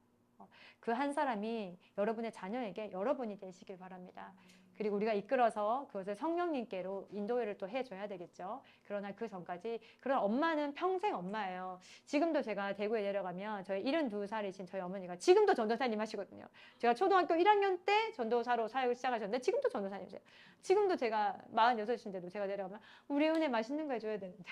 그 한 사람이 여러분의 자녀에게 여러분이 되시길 바랍니다. 그리고 우리가 이끌어서 그것을 성령님께로 인도를 또 해줘야 되겠죠. 그러나 그 전까지 그런 엄마는 평생 엄마예요. 지금도 제가 대구에 내려가면 저희 72살이신 저희 어머니가 지금도 전도사님 하시거든요. 제가 초등학교 1학년 때 전도사로 사역을 시작하셨는데 지금도 전도사님이세요. 지금도 제가 46인데도 제가 내려가면 우리 은혜 맛있는 거 해줘야 되는데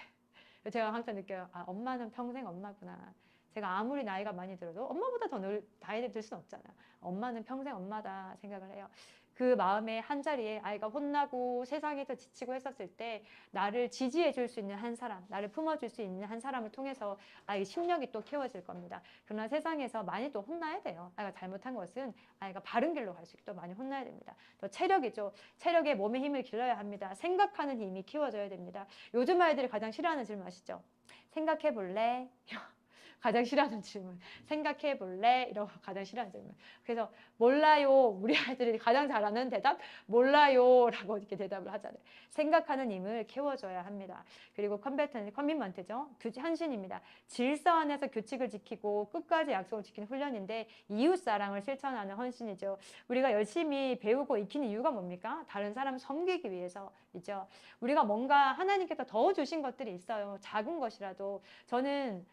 제가 항상 느껴요. 아 엄마는 평생 엄마구나. 제가 아무리 나이가 많이 들어도 엄마보다 더 나이를 들 수는 없잖아요. 엄마는 평생 엄마다 생각을 해요. 그 마음의 한자리에 아이가 혼나고 세상에서 지치고 했었을 때 나를 지지해 줄 수 있는 한 사람, 나를 품어줄 수 있는 한 사람을 통해서 아이의 심력이 또 키워질 겁니다. 그러나 세상에서 많이 또 혼나야 돼요. 아이가 잘못한 것은 아이가 바른 길로 갈 수 있게 또 많이 혼나야 됩니다. 또 체력이죠. 체력에 몸의 힘을 길러야 합니다. 생각하는 힘이 키워져야 됩니다. 요즘 아이들이 가장 싫어하는 질문 아시죠? 생각해 볼래? 가장 싫어하는 질문. 생각해 볼래? 이러고 가장 싫어하는 질문. 그래서 몰라요. 우리 아이들이 가장 잘하는 대답 몰라요 라고 이렇게 대답을 하잖아요. 생각하는 힘을 키워줘야 합니다. 그리고 커미먼트죠. 헌신입니다. 질서 안에서 규칙을 지키고 끝까지 약속을 지키는 훈련인데 이웃사랑을 실천하는 헌신이죠. 우리가 열심히 배우고 익히는 이유가 뭡니까? 다른 사람을 섬기기 위해서이죠. 우리가 뭔가 하나님께서 더 주신 것들이 있어요. 작은 것이라도. 저는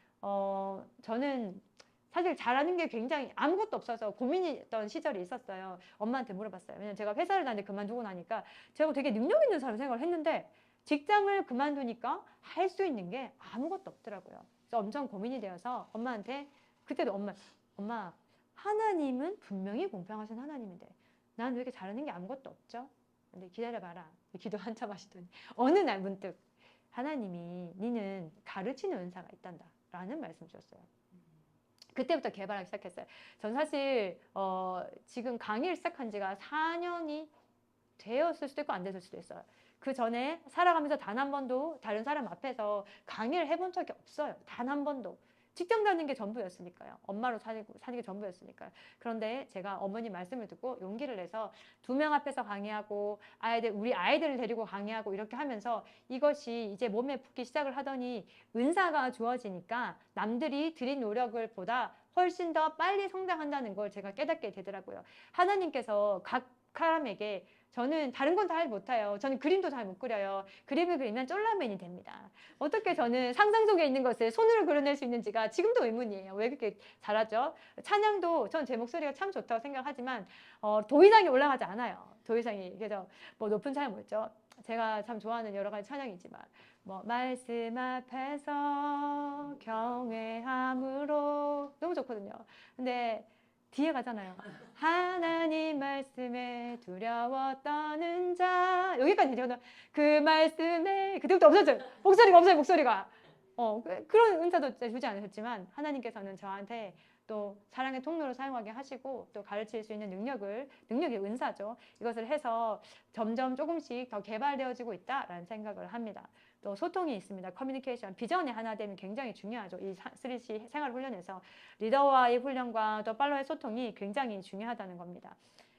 사실 잘하는 게 굉장히 아무것도 없어서 고민이었던 시절이 있었어요. 엄마한테 물어봤어요. 왜냐면 제가 회사를 다니는데 그만두고 나니까 제가 되게 능력 있는 사람 생각을 했는데 직장을 그만두니까 할 수 있는 게 아무것도 없더라고요. 그래서 엄청 고민이 되어서 엄마한테 그때도 엄마 하나님은 분명히 공평하신 하나님인데 난 왜 이렇게 잘하는 게 아무것도 없죠? 근데 기다려봐라. 기도 한참 하시더니 어느 날 문득 하나님이 니는 가르치는 은사가 있단다 라는 말씀 주셨어요. 그때부터 개발하기 시작했어요. 전 사실 지금 강의를 시작한 지가 4년이 되었을 수도 있고 안 됐을 수도 있어요. 그 전에 살아가면서 단 한 번도 다른 사람 앞에서 강의를 해본 적이 없어요. 단 한 번도. 직장 다니는 게 전부였으니까요. 엄마로 사는 게 전부였으니까요. 그런데 제가 어머니 말씀을 듣고 용기를 내서 2명 앞에서 강의하고 우리 아이들을 데리고 강의하고 이렇게 하면서 이것이 이제 몸에 붙기 시작을 하더니 은사가 주어지니까 남들이 들인 노력을 보다 훨씬 더 빨리 성장한다는 걸 제가 깨닫게 되더라고요. 하나님께서 각 사람에게 저는 다른 건 잘 못해요. 저는 그림도 잘 못 그려요. 그림을 그리면 쫄라맨이 됩니다. 어떻게 저는 상상 속에 있는 것을 손으로 그려낼 수 있는지가 지금도 의문이에요. 왜 그렇게 잘하죠? 찬양도 전 제 목소리가 참 좋다고 생각하지만 더 이상이 올라가지 않아요. 더 이상이. 그래서 뭐 높은 찬양 뭐였죠? 제가 참 좋아하는 여러 가지 찬양이지만 뭐 말씀 앞에서 경외함으로 너무 좋거든요. 근데 뒤에 가잖아요. 하나님 말씀에 두려워 떠는 자 여기까지 되거든요. 그 말씀에 그때부터 없어져요. 목소리가 없어요. 목소리가. 그런 은사도 주지 않으셨지만 하나님께서는 저한테 또 사랑의 통로로 사용하게 하시고 또 가르칠 수 있는 능력의 은사죠. 이것을 해서 점점 조금씩 더 개발되어지고 있다라는 생각을 합니다. 또 소통이 있습니다. 커뮤니케이션, 비전의 하나됨이 굉장히 중요하죠. 이 3C 생활훈련에서 리더와의 훈련과 또 팔로워의 소통이 굉장히 중요하다는 겁니다.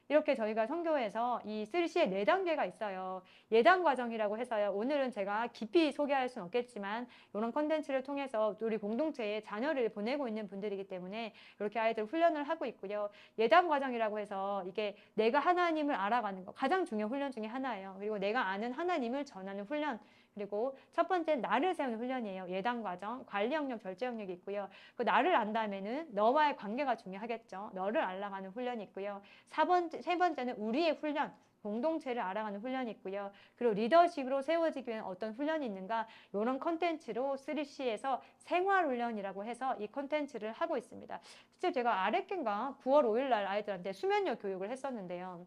이렇게 저희가 선교에서 이 3C의 4단계가 있어요. 예단 과정이라고 해서요. 오늘은 제가 깊이 소개할 수는 없겠지만 이런 컨텐츠를 통해서 우리 공동체에 자녀를 보내고 있는 분들이기 때문에 이렇게 아이들 훈련을 하고 있고요. 예단 과정이라고 해서 이게 내가 하나님을 알아가는 거 가장 중요한 훈련 중에 하나예요. 그리고 내가 아는 하나님을 전하는 훈련. 그리고 첫 번째는 나를 세우는 훈련이에요. 예단 과정, 관리 영역, 절제 영역이 있고요. 그 나를 안 다음에는 너와의 관계가 중요하겠죠. 너를 알아가는 훈련이 있고요. 세 번째는 우리의 훈련, 공동체를 알아가는 훈련이 있고요. 그리고 리더십으로 세워지기 위한 어떤 훈련이 있는가 이런 컨텐츠로 3C에서 생활훈련이라고 해서 이 컨텐츠를 하고 있습니다. 실제 제가 아랫견가 9월 5일 날 아이들한테 수면력 교육을 했었는데요.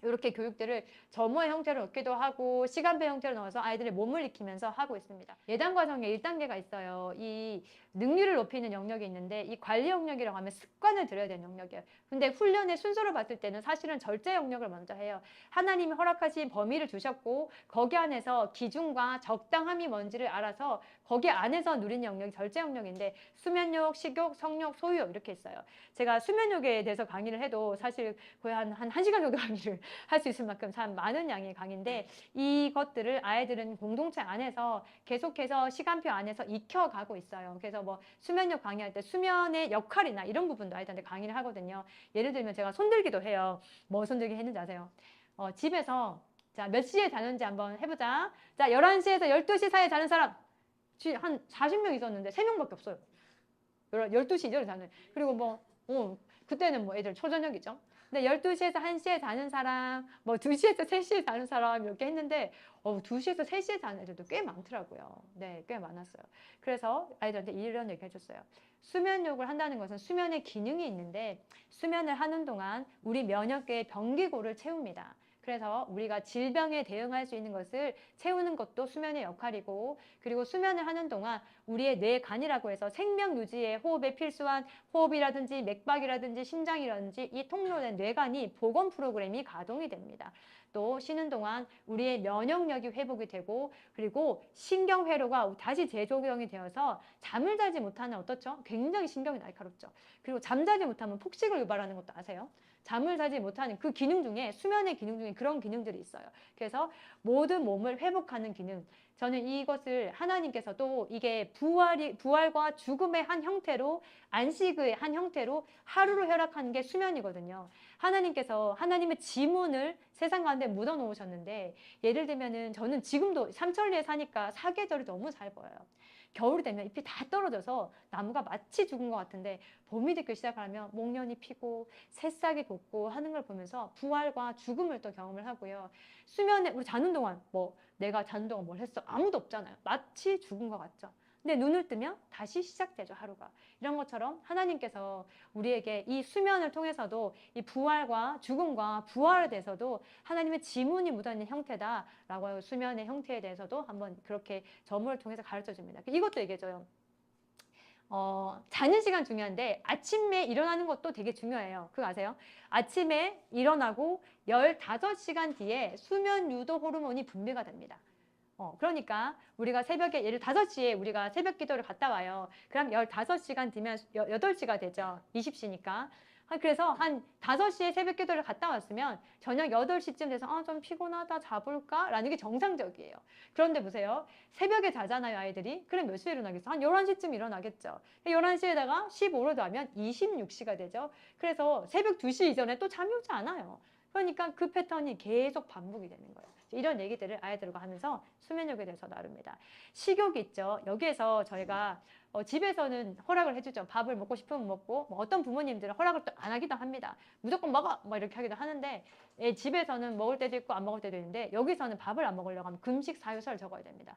이렇게 교육들을 점호의 형태로 넣기도 하고 시간표 형태로 넣어서 아이들의 몸을 익히면서 하고 있습니다. 예단 과정에 1단계가 있어요. 이 능률을 높이는 영역이 있는데 이 관리 영역이라고 하면 습관을 들여야 되는 영역이에요. 근데 훈련의 순서를 봤을 때는 사실은 절제 영역을 먼저 해요. 하나님이 허락하신 범위를 주셨고 거기 안에서 기준과 적당함이 뭔지를 알아서 거기 안에서 누리는 영역이 절제 영역인데 수면욕, 식욕, 성욕, 소유욕 이렇게 있어요. 제가 수면욕에 대해서 강의를 해도 사실 거의 한 1시간 정도 강의를 할 수 있을 만큼 참 많은 양의 강의인데 이것들을 아이들은 공동체 안에서 계속해서 시간표 안에서 익혀가고 있어요. 그래서 뭐 수면력 강의할 때 수면의 역할이나 이런 부분도 아이들한테 강의를 하거든요. 예를 들면 제가 손들기도 해요. 뭐 손들기 했는지 아세요? 집에서 자, 몇 시에 자는지 한번 해보자. 자, 11시에서 12시 사이에 자는 사람 한 40명 있었는데 3명밖에 없어요. 12시 이전에 자는. 그리고 그때는 뭐 애들 초저녁이죠. 근데 12시에서 1시에 자는 사람, 뭐 2시에서 3시에 자는 사람 이렇게 했는데 2시에서 3시에 자는 애들도 꽤 많더라고요. 네, 꽤 많았어요. 그래서 아이들한테 이런 얘기 해줬어요. 수면욕을 한다는 것은 수면의 기능이 있는데 수면을 하는 동안 우리 면역계의 병기고를 채웁니다. 그래서 우리가 질병에 대응할 수 있는 것을 채우는 것도 수면의 역할이고 그리고 수면을 하는 동안 우리의 뇌간이라고 해서 생명 유지에 호흡에 필수한 호흡이라든지 맥박이라든지 심장이라든지 이 통로된 뇌간이 보건 프로그램이 가동이 됩니다. 또 쉬는 동안 우리의 면역력이 회복이 되고 그리고 신경회로가 다시 재조경이 되어서 잠을 자지 못하는 어떻죠? 굉장히 신경이 날카롭죠. 그리고 잠자지 못하면 폭식을 유발하는 것도 아세요? 잠을 자지 못하는 그 기능 중에 수면의 기능 중에 그런 기능들이 있어요. 그래서 모든 몸을 회복하는 기능. 저는 이것을 하나님께서도 이게 부활과 죽음의 한 형태로 안식의 한 형태로 하루로 허락하는 게 수면이거든요. 하나님께서 하나님의 지문을 세상 가운데 묻어 놓으셨는데 예를 들면은 저는 지금도 삼천리에 사니까 사계절이 너무 잘 보여요. 겨울이 되면 잎이 다 떨어져서 나무가 마치 죽은 것 같은데 봄이 되기 시작하면 목련이 피고 새싹이 돋고 하는 걸 보면서 부활과 죽음을 또 경험을 하고요. 수면에 우리 자는 동안 내가 자는 동안 뭘 했어? 아무도 없잖아요. 마치 죽은 것 같죠. 근데 눈을 뜨면 다시 시작되죠, 하루가. 이런 것처럼 하나님께서 우리에게 이 수면을 통해서도 이 부활과 죽음과 부활에 대해서도 하나님의 지문이 묻어있는 형태다라고 수면의 형태에 대해서도 한번 그렇게 점을 통해서 가르쳐 줍니다. 이것도 얘기해줘요. 자는 시간 중요한데 아침에 일어나는 것도 되게 중요해요. 그거 아세요? 아침에 일어나고 15시간 뒤에 수면 유도 호르몬이 분비가 됩니다. 그러니까 우리가 새벽에 예를 5시에 우리가 새벽 기도를 갔다 와요. 그럼 15시간 뒤면 8시가 되죠. 20시니까. 그래서 한 5시에 새벽 기도를 갔다 왔으면 저녁 8시쯤 돼서 좀 피곤하다 자볼까? 라는 게 정상적이에요. 그런데 보세요. 새벽에 자잖아요, 아이들이. 그럼 몇 시에 일어나겠어? 한 11시쯤 일어나겠죠. 11시에다가 15로 더하면 26시가 되죠. 그래서 새벽 2시 이전에 또 잠이 오지 않아요. 그러니까 그 패턴이 계속 반복이 되는 거예요. 이런 얘기들을 아이들과 하면서 수면욕에 대해서 나눕니다. 식욕이 있죠. 여기에서 저희가 집에서는 허락을 해주죠. 밥을 먹고 싶으면 먹고, 뭐 어떤 부모님들은 허락을 또 안 하기도 합니다. 무조건 먹어! 뭐 이렇게 하기도 하는데, 집에서는 먹을 때도 있고 안 먹을 때도 있는데, 여기서는 밥을 안 먹으려고 하면 금식 사유서를 적어야 됩니다.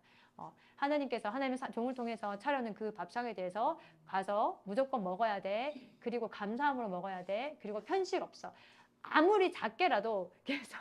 하나님께서 하나님의 종을 통해서 차려는 그 밥상에 대해서 가서 무조건 먹어야 돼. 그리고 감사함으로 먹어야 돼. 그리고 편식 없어. 아무리 작게라도 그래서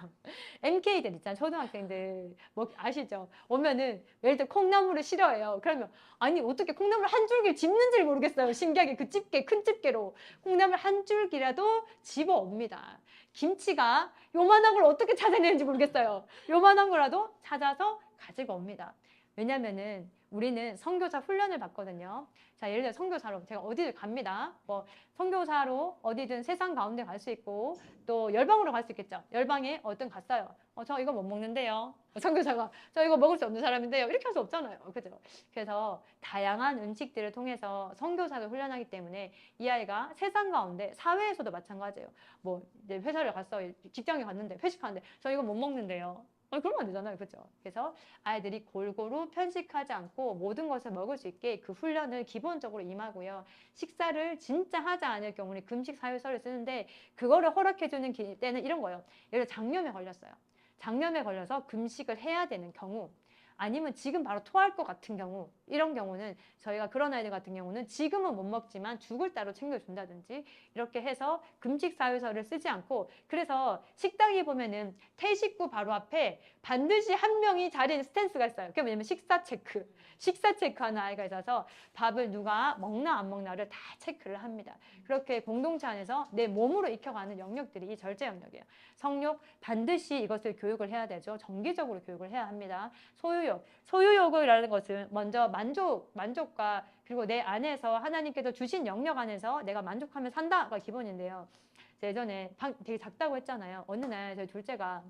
MK들 있잖아요. 초등학생들 뭐 아시죠? 오면은 예를 들어 콩나물을 싫어해요. 그러면 아니 어떻게 콩나물 한 줄기 집는지를 모르겠어요. 신기하게 그 집게 큰 집게로 콩나물 한 줄기라도 집어옵니다. 김치가 요만한 걸 어떻게 찾아내는지 모르겠어요. 요만한 거라도 찾아서 가지고 옵니다. 왜냐면은 우리는 선교사 훈련을 받거든요. 자, 예를 들어 선교사로 제가 어디를 갑니다. 뭐 선교사로 어디든 세상 가운데 갈 수 있고 또 열방으로 갈 수 있겠죠. 열방에 어떤 갔어요. 저 이거 못 먹는데요. 선교사가 저 이거 먹을 수 없는 사람인데요. 이렇게 할 수 없잖아요. 그죠? 그래서 다양한 음식들을 통해서 선교사를 훈련하기 때문에 이 아이가 세상 가운데 사회에서도 마찬가지예요. 뭐 이제 회사를 갔어요. 직장에 갔는데 회식하는데 저 이거 못 먹는데요. 그러면 안 되잖아요. 그죠? 그래서 아이들이 골고루 편식하지 않고 모든 것을 먹을 수 있게 그 훈련을 기본적으로 임하고요. 식사를 진짜 하지 않을 경우는 금식 사유서를 쓰는데 그거를 허락해주는 때는 이런 거예요. 예를 들어 장염에 걸렸어요. 장염에 걸려서 금식을 해야 되는 경우 아니면 지금 바로 토할 것 같은 경우 이런 경우는 저희가 그런 아이들 같은 경우는 지금은 못 먹지만 죽을 따로 챙겨준다든지 이렇게 해서 금식 사유서를 쓰지 않고 그래서 식당에 보면은 퇴식구 바로 앞에 반드시 한 명이 자리에 스탠스가 있어요. 그게 뭐냐면 식사 체크하는 아이가 있어서 밥을 누가 먹나 안 먹나를 다 체크를 합니다. 그렇게 공동체 안에서 내 몸으로 익혀가는 영역들이 이 절제 영역이에요. 성욕 반드시 이것을 교육을 해야 되죠. 정기적으로 교육을 해야 합니다. 소유욕이라는 것은 먼저 만족과 그리고 내 안에서 하나님께서 주신 영역 안에서 내가 만족하며 산다가 기본인데요. 예전에 되게 작다고 했잖아요. 어느 날 저희 둘째가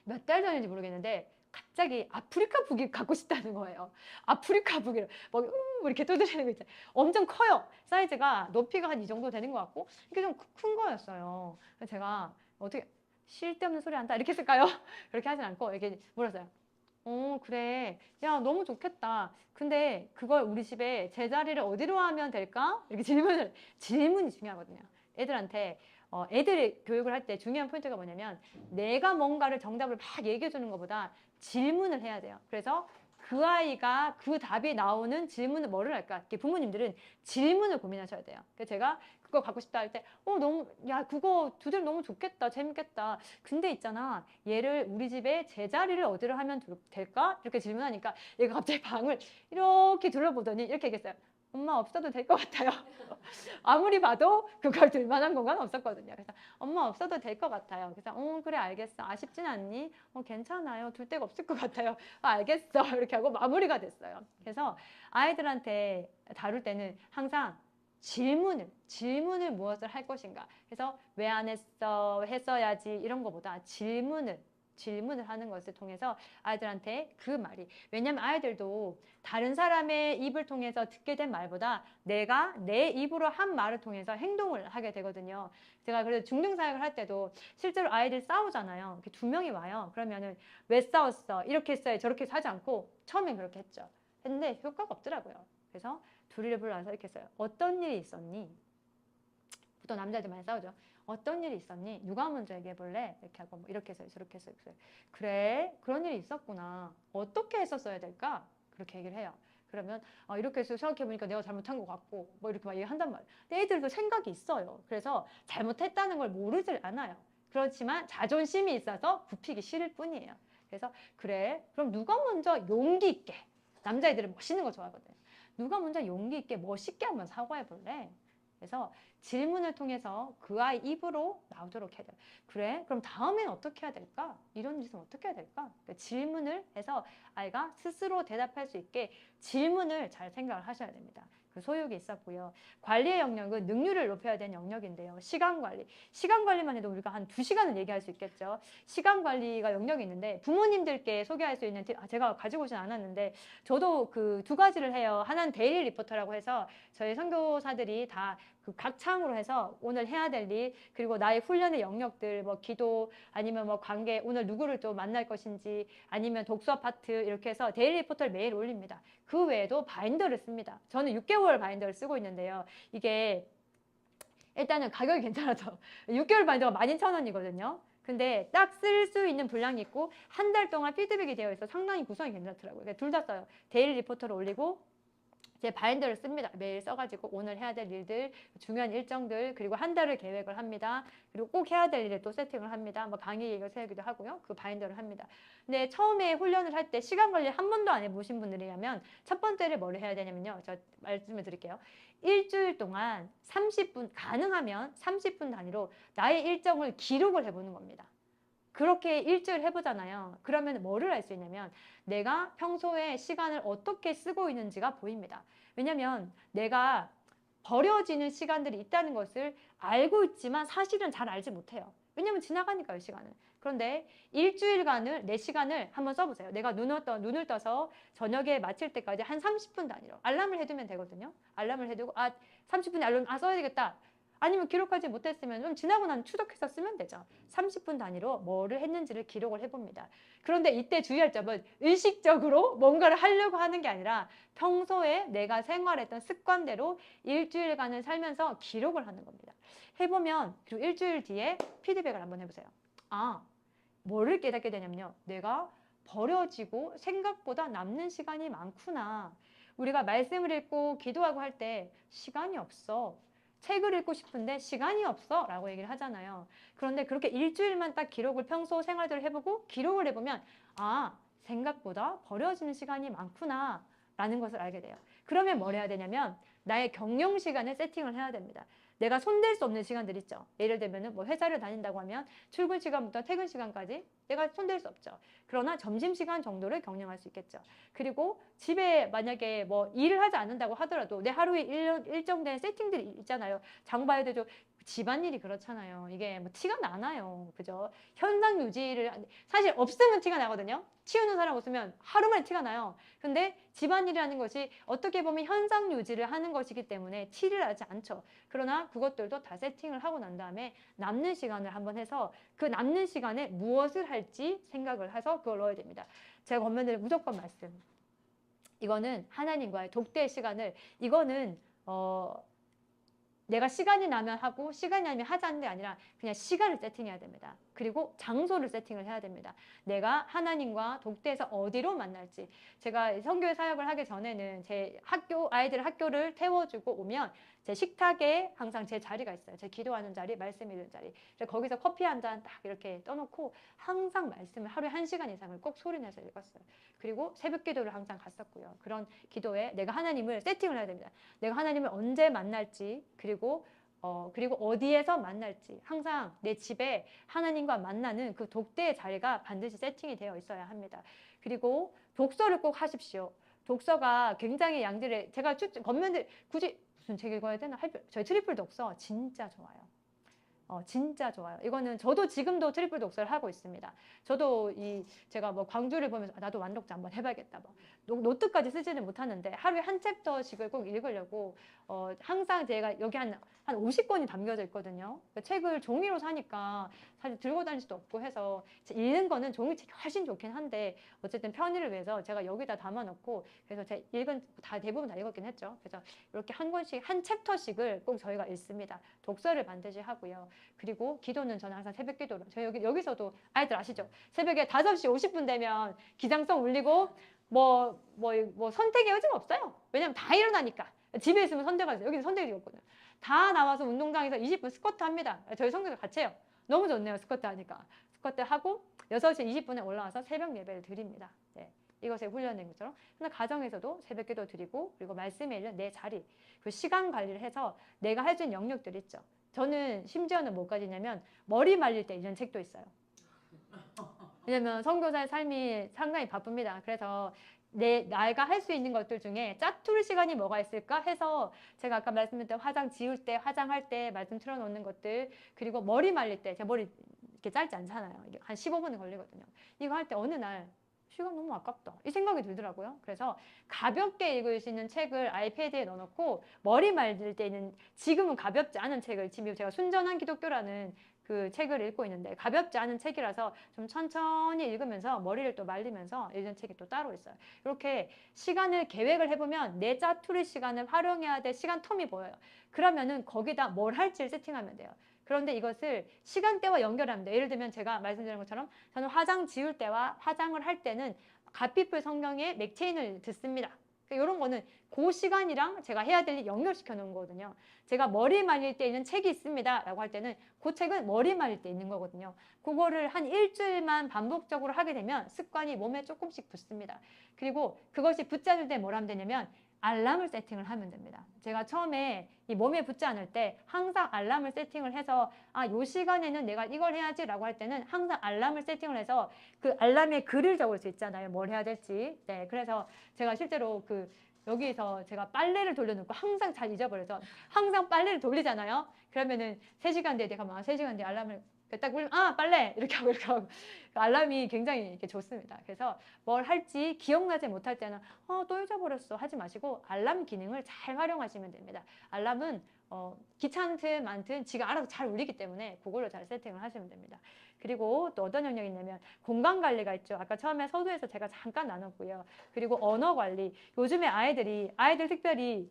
몇 달 전인지 모르겠는데 갑자기 아프리카 북이 갖고 싶다는 거예요. 아프리카 북이를 막 이렇게 두드리는 거 있잖아요. 엄청 커요. 사이즈가 높이가 한 이 정도 되는 것 같고 이게 좀 큰 거였어요. 그래서 제가 어떻게 쓸데없는 소리 한다 이렇게 했을까요? 그렇게 하진 않고 이렇게 물었어요. 그래. 야, 너무 좋겠다. 근데 그걸 우리 집에 제자리를 어디로 하면 될까? 이렇게 질문이 중요하거든요. 애들한테, 애들이 교육을 할 때 중요한 포인트가 뭐냐면 내가 뭔가를 정답을 막 얘기해 주는 것보다 질문을 해야 돼요. 그래서 그 아이가 그 답이 나오는 질문을 뭐를 할까? 부모님들은 질문을 고민하셔야 돼요. 그래서 제가 그거 갖고 싶다 할 때, 그거 두들 너무 좋겠다. 재밌겠다. 근데 있잖아. 얘를 우리 집에 제자리를 어디로 하면 될까? 이렇게 질문하니까 얘가 갑자기 방을 이렇게 둘러보더니 이렇게 얘기했어요. 엄마 없어도 될 것 같아요. 아무리 봐도 그걸 들 만한 공간 없었거든요. 그래서 엄마 없어도 될 것 같아요. 그래서 그래 알겠어. 아쉽진 않니? 괜찮아요. 둘 데가 없을 것 같아요. 알겠어. 이렇게 하고 마무리가 됐어요. 그래서 아이들한테 다룰 때는 항상 질문을 무엇을 할 것인가. 그래서 왜 안 했어? 했어야지 이런 거보다 질문을 하는 것을 통해서 아이들한테 그 말이 왜냐면 아이들도 다른 사람의 입을 통해서 듣게 된 말보다 내가 내 입으로 한 말을 통해서 행동을 하게 되거든요. 제가 그래서 중등사역을 할 때도 실제로 아이들 싸우잖아요. 이렇게 두 명이 와요. 그러면은 왜 싸웠어? 이렇게 했어요. 저렇게 해서 하지 않고 처음엔 그렇게 했죠. 했는데 효과가 없더라고요. 그래서 둘이를 불러서 이렇게 했어요. 어떤 일이 있었니? 보통 남자들 많이 싸우죠. 어떤 일이 있었니? 누가 먼저 얘기해 볼래? 이렇게 하고 뭐 이렇게 해서 저렇게 해서 그래 그런 일이 있었구나. 어떻게 했었어야 될까? 그렇게 얘기를 해요. 그러면 이렇게 해서 생각해보니까 내가 잘못한 것 같고 뭐 이렇게 막 얘기한단 말이에요. 근데 애들도 생각이 있어요. 그래서 잘못했다는 걸 모르질 않아요. 그렇지만 자존심이 있어서 굽히기 싫을 뿐이에요. 그래서 그래 그럼 누가 먼저 용기 있게 남자애들은 멋있는 거 좋아하거든요. 누가 먼저 용기 있게 멋있게 한번 사과해 볼래? 그래서 질문을 통해서 그 아이 입으로 나오도록 해야 돼요. 그래? 그럼 다음엔 어떻게 해야 될까? 이런 짓은 어떻게 해야 될까? 그러니까 질문을 해서 아이가 스스로 대답할 수 있게 질문을 잘 생각을 하셔야 됩니다. 그 소유욕이 있었고요. 관리의 영역은 능률을 높여야 되는 영역인데요. 시간 관리. 시간 관리만 해도 우리가 한 2시간을 얘기할 수 있겠죠. 시간 관리가 영역이 있는데 부모님들께 소개할 수 있는 제가 가지고 오진 않았는데 저도 그 두 가지를 해요. 하나는 데일리 리포터라고 해서 저희 선교사들이 다 그 각 창으로 해서 오늘 해야 될 일, 그리고 나의 훈련의 영역들, 뭐 기도, 아니면 뭐 관계, 오늘 누구를 또 만날 것인지, 아니면 독서 파트, 이렇게 해서 데일리 리포터를 매일 올립니다. 그 외에도 바인더를 씁니다. 저는 6개월 바인더를 쓰고 있는데요. 이게 일단은 가격이 괜찮아서 6개월 바인더가 12,000원이거든요. 근데 딱 쓸 수 있는 분량이 있고 한 달 동안 피드백이 되어 있어 상당히 구성이 괜찮더라고요. 둘 다 써요. 데일리 리포터를 올리고 제 바인더를 씁니다. 매일 써가지고 오늘 해야 될 일들, 중요한 일정들, 그리고 한 달을 계획을 합니다. 그리고 꼭 해야 될 일을 또 세팅을 합니다. 뭐 강의 계획을 세우기도 하고요. 그 바인더를 합니다. 근데 처음에 훈련을 할 때 시간 관리 한 번도 안 해보신 분들이라면 첫 번째를 뭘 해야 되냐면요. 저 말씀을 드릴게요. 일주일 동안 30분, 가능하면 30분 단위로 나의 일정을 기록을 해보는 겁니다. 그렇게 일주일 해보잖아요. 그러면 뭐를 알 수 있냐면 내가 평소에 시간을 어떻게 쓰고 있는지가 보입니다. 왜냐면 내가 버려지는 시간들이 있다는 것을 알고 있지만 사실은 잘 알지 못해요. 왜냐면 지나가니까요, 시간은. 그런데 일주일간을 내 시간을 한번 써보세요. 내가 눈을 떠서 저녁에 마칠 때까지 한 30분 단위로 알람을 해두면 되거든요. 알람을 해두고 30분에 알람 써야 되겠다. 아니면 기록하지 못했으면 좀 지나고 난 추적해서 쓰면 되죠. 30분 단위로 뭐를 했는지를 기록을 해봅니다. 그런데 이때 주의할 점은 의식적으로 뭔가를 하려고 하는 게 아니라 평소에 내가 생활했던 습관대로 일주일간을 살면서 기록을 하는 겁니다. 해보면 그리고 일주일 뒤에 피드백을 한번 해보세요. 뭐를 깨닫게 되냐면요. 내가 버려지고 생각보다 남는 시간이 많구나. 우리가 말씀을 읽고 기도하고 할 때 시간이 없어. 책을 읽고 싶은데 시간이 없어 라고 얘기를 하잖아요. 그런데 그렇게 일주일만 딱 기록을 평소 생활대로 해보고 기록을 해보면 생각보다 버려지는 시간이 많구나 라는 것을 알게 돼요. 그러면 뭘 해야 되냐면 나의 경영 시간을 세팅을 해야 됩니다. 내가 손댈 수 없는 시간들 있죠. 예를 들면 뭐 회사를 다닌다고 하면 출근 시간부터 퇴근 시간까지 내가 손댈 수 없죠. 그러나 점심시간 정도를 경영할 수 있겠죠. 그리고 집에 만약에 뭐 일을 하지 않는다고 하더라도 내 하루에 일정된 세팅들이 있잖아요. 장 봐야 되죠. 집안일이 그렇잖아요. 이게 뭐 티가 나나요. 그죠? 현상 유지를 사실 없으면 티가 나거든요. 치우는 사람 없으면 하루 만에 티가 나요. 근데 집안일이라는 것이 어떻게 보면 현상 유지를 하는 것이기 때문에 티를 나지 않죠. 그러나 그것들도 다 세팅을 하고 난 다음에 남는 시간을 한번 해서 그 남는 시간에 무엇을 할지 생각을 해서 그걸 넣어야 됩니다. 제가 건면들의 무조건 말씀. 이거는 하나님과의 독대의 시간을 이거는 내가 시간이 나면 하고 시간이 나면 하자는 게 아니라 그냥 시간을 세팅해야 됩니다. 그리고 장소를 세팅을 해야 됩니다. 내가 하나님과 독대에서 어디로 만날지. 제가 선교회 사역을 하기 전에는 제 아이들 학교를 태워주고 오면 제 식탁에 항상 제 자리가 있어요. 제 기도하는 자리, 말씀 읽는 자리. 거기서 커피 한 잔 딱 이렇게 떠놓고 항상 말씀을 하루에 1시간 이상을 꼭 소리내서 읽었어요. 그리고 새벽 기도를 항상 갔었고요. 그런 기도에 내가 하나님을 세팅을 해야 됩니다. 내가 하나님을 언제 만날지, 그리고 어디에서 만날지 항상 내 집에 하나님과 만나는 그 독대의 자리가 반드시 세팅이 되어 있어야 합니다. 그리고 독서를 꼭 하십시오. 독서가 굉장히 양질의 제가 겉면들 굳이 무슨 책 읽어야 되나? 저희 트리플 독서 진짜 좋아요. 진짜 좋아요. 이거는 저도 지금도 트리플 독서를 하고 있습니다. 저도 제가 뭐 광주를 보면서 나도 완독자 한번 해봐야겠다. 뭐 노트까지 쓰지는 못하는데 하루에 한 챕터씩을 꼭 읽으려고 항상 제가 여기 한 50권이 담겨져 있거든요. 그 책을 종이로 사니까 사실 들고 다닐 수도 없고 해서 읽는 거는 종이책이 훨씬 좋긴 한데 어쨌든 편의를 위해서 제가 여기다 담아놓고 그래서 제가 대부분 다 읽었긴 했죠. 그래서 이렇게 한 권씩 한 챕터씩을 꼭 저희가 읽습니다. 독서를 반드시 하고요. 그리고 기도는 저는 항상 새벽 기도로 저희 여기서도 아이들 아시죠? 새벽에 5시 50분 되면 기상성 울리고 뭐 선택의 여지가 없어요. 왜냐면 다 일어나니까. 집에 있으면 선대가 있어요. 여기는 선대가 없거든요. 다 나와서 운동장에서 20분 스쿼트 합니다. 저희 성도들 같이 해요. 너무 좋네요. 스쿼트 하니까. 스쿼트 하고 6시 20분에 올라와서 새벽 예배를 드립니다. 네. 이것의 훈련인 것처럼. 근데 가정에서도 새벽 기도 드리고 그리고 말씀에 읽는 내 자리, 그 시간 관리를 해서 내가 할 수 있는 영역들 있죠. 저는 심지어는 뭐까지 있냐면 머리 말릴 때 이런 책도 있어요. 왜냐면 선교사의 삶이 상당히 바쁩니다. 그래서 내가 할 수 있는 것들 중에 짜투리 시간이 뭐가 있을까 해서 제가 아까 말씀드렸던 화장 지울 때, 화장할 때 말씀 틀어놓는 것들, 그리고 머리 말릴 때, 제 머리 이렇게 짧지 않잖아요. 이게 한 15분은 걸리거든요. 이거 할 때 어느 날 시간 너무 아깝다. 이 생각이 들더라고요. 그래서 가볍게 읽을 수 있는 책을 아이패드에 넣어놓고 머리 말릴 때는 지금은 가볍지 않은 책을 지금 제가 순전한 기독교라는 그 책을 읽고 있는데 가볍지 않은 책이라서 좀 천천히 읽으면서 머리를 또 말리면서 읽는 책이 또 따로 있어요. 이렇게 시간을 계획을 해보면 내 짜투리 시간을 활용해야 될 시간 텀이 보여요. 그러면은 거기다 뭘 할지를 세팅하면 돼요. 그런데 이것을 시간대와 연결하면 돼요. 예를 들면 제가 말씀드린 것처럼 저는 화장 지울 때와 화장을 할 때는 갓피플 성경의 맥체인을 듣습니다. 그러니까 이런 거는 그 시간이랑 제가 해야 될 일 연결시켜 놓은 거거든요. 제가 머리 말릴 때 있는 책이 있습니다 라고 할 때는 그 책은 머리 말릴 때 있는 거거든요. 그거를 한 일주일만 반복적으로 하게 되면 습관이 몸에 조금씩 붙습니다. 그리고 그것이 붙잡을 때 뭘 하면 되냐면 알람을 세팅을 하면 됩니다. 제가 처음에 이 몸에 붙지 않을 때 항상 알람을 세팅을 해서 요 시간에는 내가 이걸 해야지 라고 할 때는 항상 알람을 세팅을 해서 그 알람에 글을 적을 수 있잖아요. 뭘 해야 될지. 네, 그래서 제가 실제로 여기서 제가 빨래를 돌려놓고 항상 잘 잊어버려서 항상 빨래를 돌리잖아요. 그러면은 3시간 뒤에 내가 3시간 뒤에 알람을 딱 울리면 빨래 이렇게 하고 알람이 굉장히 이렇게 좋습니다. 그래서 뭘 할지 기억나지 못할 때는 또 잊어버렸어 하지 마시고 알람 기능을 잘 활용하시면 됩니다. 알람은 귀찮든 많든 지가 알아서 잘 울리기 때문에 그걸로 잘 세팅을 하시면 됩니다. 그리고 또 어떤 영역이 있냐면 공간 관리가 있죠. 아까 처음에 서두에서 제가 잠깐 나눴고요. 그리고 언어 관리. 요즘에 아이들 특별히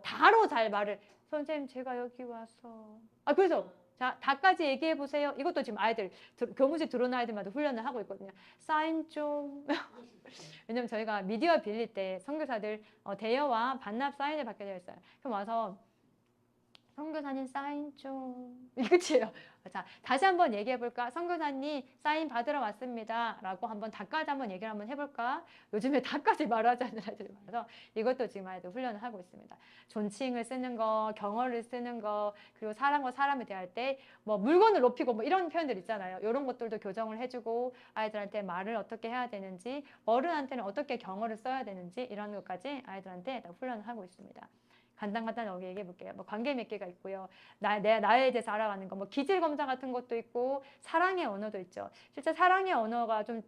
다로 잘 말을 선생님 제가 여기 와서 그래서 자, 다까지 얘기해 보세요. 이것도 지금 아이들 교무실 들어오는 아이들마다 훈련을 하고 있거든요. 사인 좀 왜냐면 저희가 미디어 빌릴 때 선교사들 대여와 반납 사인을 받게 되어 있어요. 그럼 와서 선교사님 사인 좀 끝이에요. 자, 다시 한번 얘기해 볼까? 선교사님 사인 받으러 왔습니다 라고 한번 다까지 한번 얘기를 한번 해볼까? 요즘에 다까지 말하지 않는 아이들이 많아서 이것도 지금 아이들 훈련을 하고 있습니다. 존칭을 쓰는 거, 경어를 쓰는 거, 그리고 사람과 사람을 대할 때 뭐 물건을 높이고 뭐 이런 표현들 있잖아요. 이런 것들도 교정을 해주고 아이들한테 말을 어떻게 해야 되는지, 어른한테는 어떻게 경어를 써야 되는지 이런 것까지 아이들한테 다 훈련을 하고 있습니다. 간단하게 얘기해 볼게요. 뭐 관계 몇 개가 있고요. 나에 대해서 알아가는 거, 뭐 기질 검사 같은 것도 있고 사랑의 언어도 있죠. 실제 사랑의 언어가 좀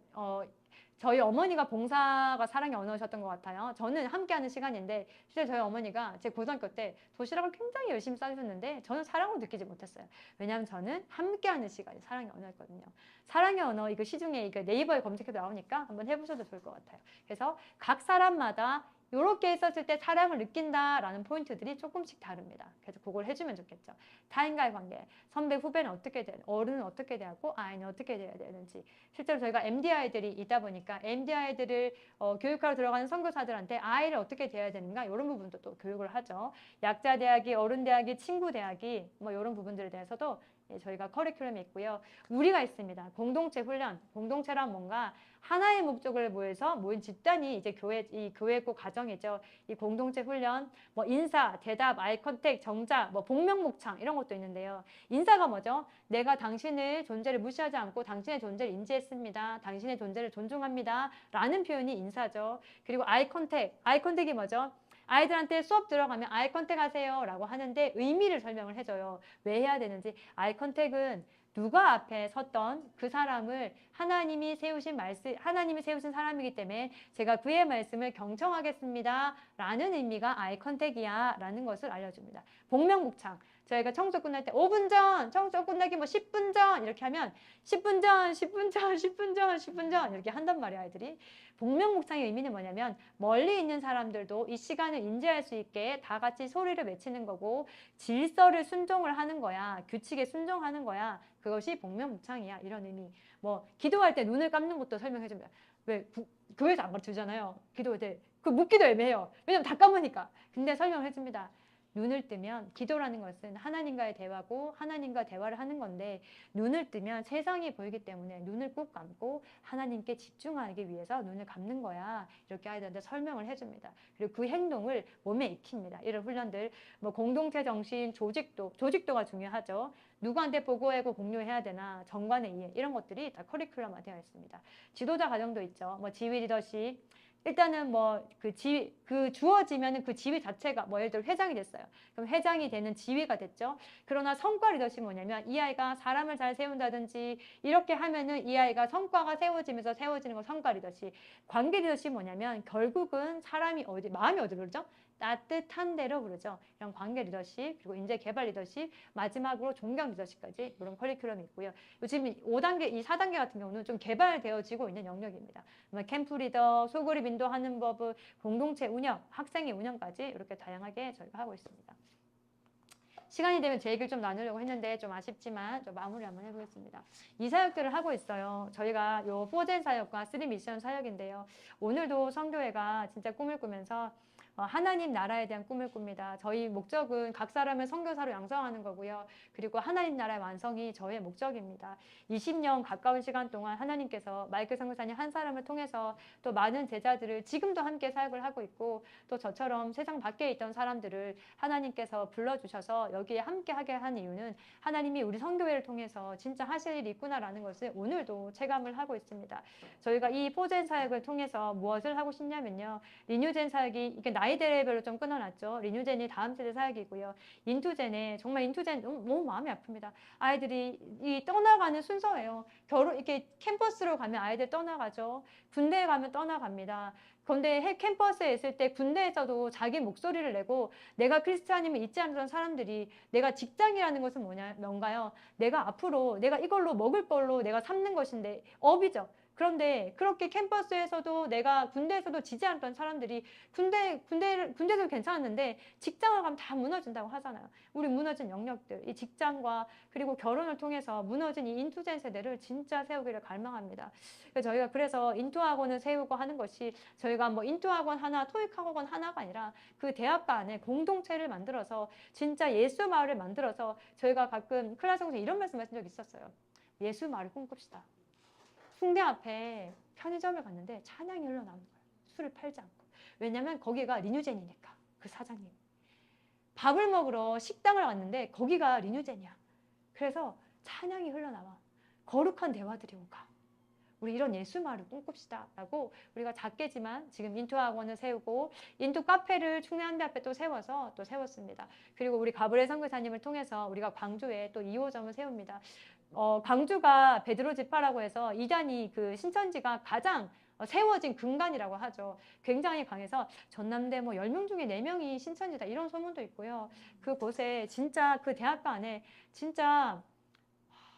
저희 어머니가 봉사가 사랑의 언어셨던 것 같아요. 저는 함께하는 시간인데 실제 저희 어머니가 제 고등학교 때 도시락을 굉장히 열심히 싸주셨는데 저는 사랑을 느끼지 못했어요. 왜냐하면 저는 함께하는 시간이 사랑의 언어였거든요. 사랑의 언어 이거 시중에 이거 네이버에 검색해도 나오니까 한번 해보셔도 좋을 것 같아요. 그래서 각 사람마다 이렇게 했었을 때 사랑을 느낀다라는 포인트들이 조금씩 다릅니다. 그래서 그걸 해주면 좋겠죠. 타인과의 관계, 선배, 후배는 어떻게 돼야 돼? 어른은 어떻게 대하고 아이는 어떻게 돼야 되는지. 실제로 저희가 MD아이들이 있다 보니까 MD아이들을 교육하러 들어가는 선교사들한테 아이를 어떻게 대해야 되는가 이런 부분도 또 교육을 하죠. 약자 대하기, 어른 대하기, 친구 대하기 뭐 이런 부분들에 대해서도 저희가 커리큘럼이 있고요. 우리가 있습니다. 공동체 훈련. 공동체란 뭔가 하나의 목적을 위해서 모인 집단이 이제 이 교회고 가정이죠. 이 공동체 훈련, 뭐 인사, 대답, 아이 컨택, 정자, 뭐 복명목창 이런 것도 있는데요. 인사가 뭐죠? 내가 당신의 존재를 무시하지 않고 당신의 존재를 인지했습니다. 당신의 존재를 존중합니다. 라는 표현이 인사죠. 그리고 아이 컨택. 아이 컨택이 뭐죠? 아이들한테 수업 들어가면 아이 컨택 하세요 라고 하는데 의미를 설명을 해줘요. 왜 해야 되는지. 아이 컨택은 누가 앞에 섰던 그 사람을 하나님이 세우신 사람이기 때문에 제가 그의 말씀을 경청하겠습니다 라는 의미가 아이 컨택이야 라는 것을 알려줍니다. 복명목창. 저희가 청소 끝날 때 5분 전, 청소 끝나기 뭐 10분 전 이렇게 하면 10분 전, 10분 전, 10분 전, 10분 전 이렇게 한단 말이에요, 아이들이. 복명목창의 의미는 뭐냐면 멀리 있는 사람들도 이 시간을 인지할 수 있게 다 같이 소리를 외치는 거고 질서를 순종을 하는 거야. 규칙에 순종하는 거야. 그것이 복명목창이야. 이런 의미. 뭐 기도할 때 눈을 감는 것도 설명해 줍니다. 왜 교회에서 안 가르쳐주잖아요. 기도할 때 그 묻기도 애매해요. 왜냐면 다 감으니까. 근데 설명해 줍니다. 눈을 뜨면 기도라는 것은 하나님과의 대화고 하나님과 대화를 하는 건데 눈을 뜨면 세상이 보이기 때문에 눈을 꼭 감고 하나님께 집중하기 위해서 눈을 감는 거야. 이렇게 아이들한테 설명을 해줍니다. 그리고 그 행동을 몸에 익힙니다. 이런 훈련들 뭐 공동체 정신, 조직도가 중요하죠. 누구한테 보고하고 공유해야 되나 정관의 이해 이런 것들이 다 커리큘럼화 되어 있습니다. 지도자 과정도 있죠. 뭐 지휘 리더십 일단은 뭐 그 주어지면은 그 지위 자체가 뭐 예를 들어 회장이 됐어요. 그럼 회장이 되는 지위가 됐죠. 그러나 성과 리더십이 뭐냐면 이 아이가 사람을 잘 세운다든지 이렇게 하면은 이 아이가 성과가 세워지면서 세워지는 건 성과 리더십. 관계 리더십이 뭐냐면 결국은 사람이 마음이 어디로 그러죠? 따뜻한 데로 부르죠. 이런 관계 리더십, 그리고 인재 개발 리더십, 마지막으로 존경 리더십까지 이런 커리큘럼이 있고요. 요즘 5단계, 이 4단계 같은 경우는 좀 개발되어지고 있는 영역입니다. 캠프 리더, 소그룹 인도하는 법, 공동체 운영, 학생의 운영까지 이렇게 다양하게 저희가 하고 있습니다. 시간이 되면 제 얘기를 좀 나누려고 했는데 좀 아쉽지만 좀 마무리 한번 해보겠습니다. 이 사역들을 하고 있어요. 저희가 요 4젠 사역과 3미션 사역인데요. 오늘도 성교회가 진짜 꿈을 꾸면서 하나님 나라에 대한 꿈을 꿉니다. 저희 목적은 각 사람을 선교사로 양성하는 거고요. 그리고 하나님 나라의 완성이 저의 목적입니다. 20년 가까운 시간 동안 하나님께서 마이클 선교사님 한 사람을 통해서 또 많은 제자들을 지금도 함께 사역을 하고 있고 또 저처럼 세상 밖에 있던 사람들을 하나님께서 불러주셔서 여기에 함께 하게 한 이유는 하나님이 우리 선교회를 통해서 진짜 하실 일이 있구나라는 것을 오늘도 체감을 하고 있습니다. 저희가 이 4젠 사역을 통해서 무엇을 하고 싶냐면요. 리뉴젠 사역이 이게 나이대별로 좀 끊어놨죠. 리뉴젠이 다음 세대 사역이고요. 인투젠에 정말 인투젠 너무 마음이 아픕니다. 아이들이 이 떠나가는 순서예요. 이렇게 캠퍼스로 가면 아이들 떠나가죠. 군대에 가면 떠나갑니다. 그런데 캠퍼스에 있을 때 군대에서도 자기 목소리를 내고 내가 크리스찬임을 잊지 않던 사람들이 내가 직장이라는 것은 뭔가요? 내가 앞으로 내가 이걸로 먹을 걸로 내가 삼는 것인데 업이죠. 그런데 그렇게 캠퍼스에서도 내가 군대에서도 지지 않던 사람들이 군대에서 괜찮았는데 직장을 가면 다 무너진다고 하잖아요. 우리 무너진 영역들, 이 직장과 그리고 결혼을 통해서 무너진 이 인투젠 세대를 진짜 세우기를 갈망합니다. 저희가 그래서 인투학원을 세우고 하는 것이 저희가 뭐 인투학원 하나, 토익학원 하나가 아니라 그 대학가 안에 공동체를 만들어서 진짜 예수 마을을 만들어서 저희가 가끔 클래스에서 이런 말씀하신 적 있었어요. 예수 마을을 꿈꿉시다. 숭대 앞에 편의점을 갔는데 찬양이 흘러나오는 거예요. 술을 팔지 않고. 왜냐면 거기가 리뉴젠이니까. 그 사장님. 밥을 먹으러 식당을 갔는데 거기가 리뉴젠이야. 그래서 찬양이 흘러나와. 거룩한 대화들이 오가. 우리 이런 예수 마을을 꿈꿉시다 라고 우리가 작게지만 지금 인투 학원을 세우고 인투 카페를 충내한대 앞에 또 세웠습니다. 그리고 우리 가브리엘 선교사님을 통해서 우리가 광주에 또 2호점을 세웁니다. 광주가 베드로 지파라고 해서 이단이 그 신천지가 가장 세워진 근간이라고 하죠. 굉장히 강해서 전남대 뭐 10명 중에 4명이 신천지다 이런 소문도 있고요. 그곳에 진짜 그 대학가 안에 진짜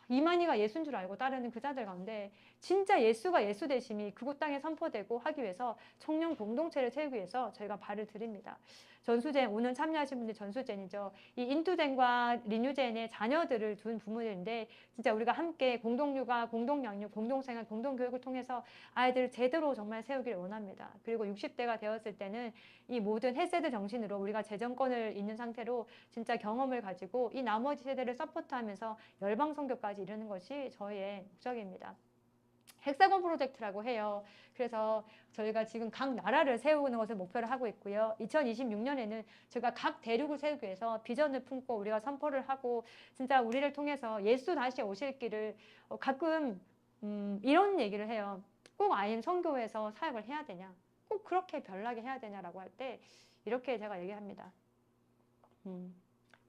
이만희가 예수인 줄 알고 따르는 그 자들 가운데 진짜 예수가 예수 되심이 그곳 땅에 선포되고 하기 위해서 청년 공동체를 세우기 위해서 저희가 발을 들입니다. 전수젠, 오늘 참여하신 분들 전수젠이죠. 이 인투젠과 리뉴젠의 자녀들을 둔 부모들인데 진짜 우리가 함께 공동육아, 공동양육, 공동생활, 공동교육을 통해서 아이들을 제대로 정말 세우기를 원합니다. 그리고 60대가 되었을 때는 이 모든 헬세대 정신으로 우리가 재정권을 있는 상태로 진짜 경험을 가지고 이 나머지 세대를 서포트하면서 열방선교까지 이루는 것이 저희의 목적입니다. 헥사곤 프로젝트라고 해요. 그래서 저희가 지금 각 나라를 세우는 것을 목표로 하고 있고요. 2026년에는 저희가 각 대륙을 세우기 위해서 비전을 품고 우리가 선포를 하고 진짜 우리를 통해서 예수 다시 오실 길을 가끔 이런 얘기를 해요. 꼭 IM 선교회에서 사역을 해야 되냐? 꼭 그렇게 별나게 해야 되냐라고 할 때 이렇게 제가 얘기합니다.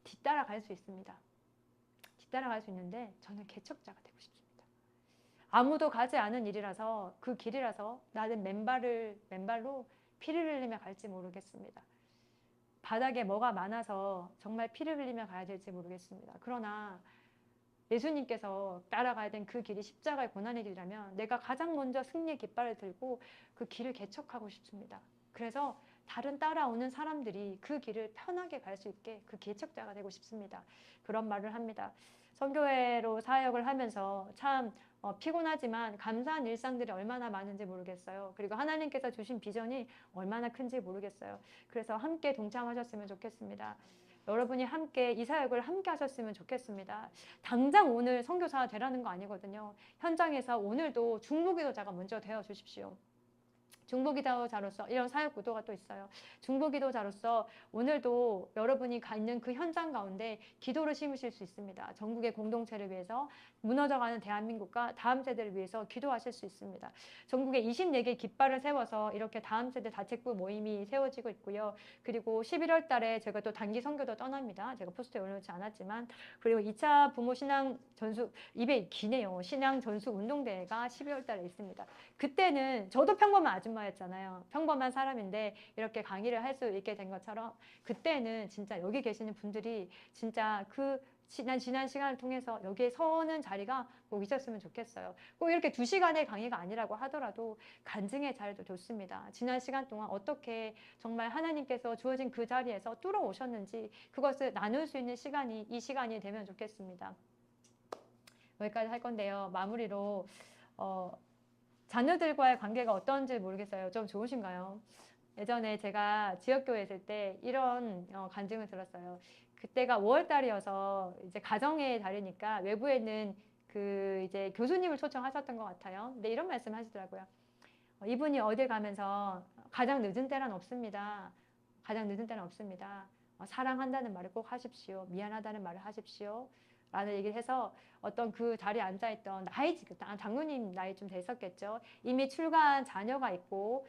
뒤따라갈 수 있습니다. 뒤따라갈 수 있는데 저는 개척자가 되고 싶습니다. 아무도 가지 않은 일이라서 그 길이라서 나는 맨발로 피를 흘리며 갈지 모르겠습니다. 바닥에 뭐가 많아서 정말 피를 흘리며 가야 될지 모르겠습니다. 그러나 예수님께서 따라가야 된 그 길이 십자가의 고난의 길이라면 내가 가장 먼저 승리의 깃발을 들고 그 길을 개척하고 싶습니다. 그래서 다른 따라오는 사람들이 그 길을 편하게 갈 수 있게 그 개척자가 되고 싶습니다. 그런 말을 합니다. 선교회로 사역을 하면서 참 피곤하지만 감사한 일상들이 얼마나 많은지 모르겠어요. 그리고 하나님께서 주신 비전이 얼마나 큰지 모르겠어요. 그래서 함께 동참하셨으면 좋겠습니다. 여러분이 함께 이 사역을 함께 하셨으면 좋겠습니다. 당장 오늘 선교사가 되라는 거 아니거든요. 현장에서 오늘도 중보기도자가 먼저 되어 주십시오. 중보기도자로서 이런 사역 구도가 또 있어요. 중보기도자로서 오늘도 여러분이 가 있는 그 현장 가운데 기도를 심으실 수 있습니다. 전국의 공동체를 위해서, 무너져가는 대한민국과 다음 세대를 위해서 기도하실 수 있습니다. 전국에 24개 깃발을 세워서 이렇게 다음 세대 다책부 모임이 세워지고 있고요. 그리고 11월 달에 제가 또 단기 선교도 떠납니다. 제가 포스트에 올려놓지 않았지만, 그리고 2차 부모 신앙 전수, 입에 기네요. 신앙 전수 운동대회가 12월 달에 있습니다. 그때는 저도 평범한 아줌마였잖아요. 평범한 사람인데 이렇게 강의를 할 수 있게 된 것처럼, 그때는 진짜 여기 계시는 분들이 진짜 그 지난 시간을 통해서 여기에 서는 자리가 꼭 있었으면 좋겠어요. 꼭 이렇게 2시간의 강의가 아니라고 하더라도 간증의 자리도 좋습니다. 지난 시간 동안 어떻게 정말 하나님께서 주어진 그 자리에서 뚫어 오셨는지 그것을 나눌 수 있는 시간이 이 시간이 되면 좋겠습니다. 여기까지 할 건데요. 마무리로 자녀들과의 관계가 어떤지 모르겠어요. 좀 좋으신가요? 예전에 제가 지역교회 있을 때 이런 간증을 들었어요. 그때가 5월 달이어서 이제 가정의 달이니까 외부에는 그 이제 교수님을 초청하셨던 것 같아요. 근데 이런 말씀 하시더라고요. 이분이 어딜 가면서 가장 늦은 때는 없습니다. 가장 늦은 때는 없습니다. 사랑한다는 말을 꼭 하십시오. 미안하다는 말을 하십시오. 라는 얘기를 해서 어떤 그 자리에 앉아있던 나이 장로님 나이 좀 됐었겠죠. 이미 출가한 자녀가 있고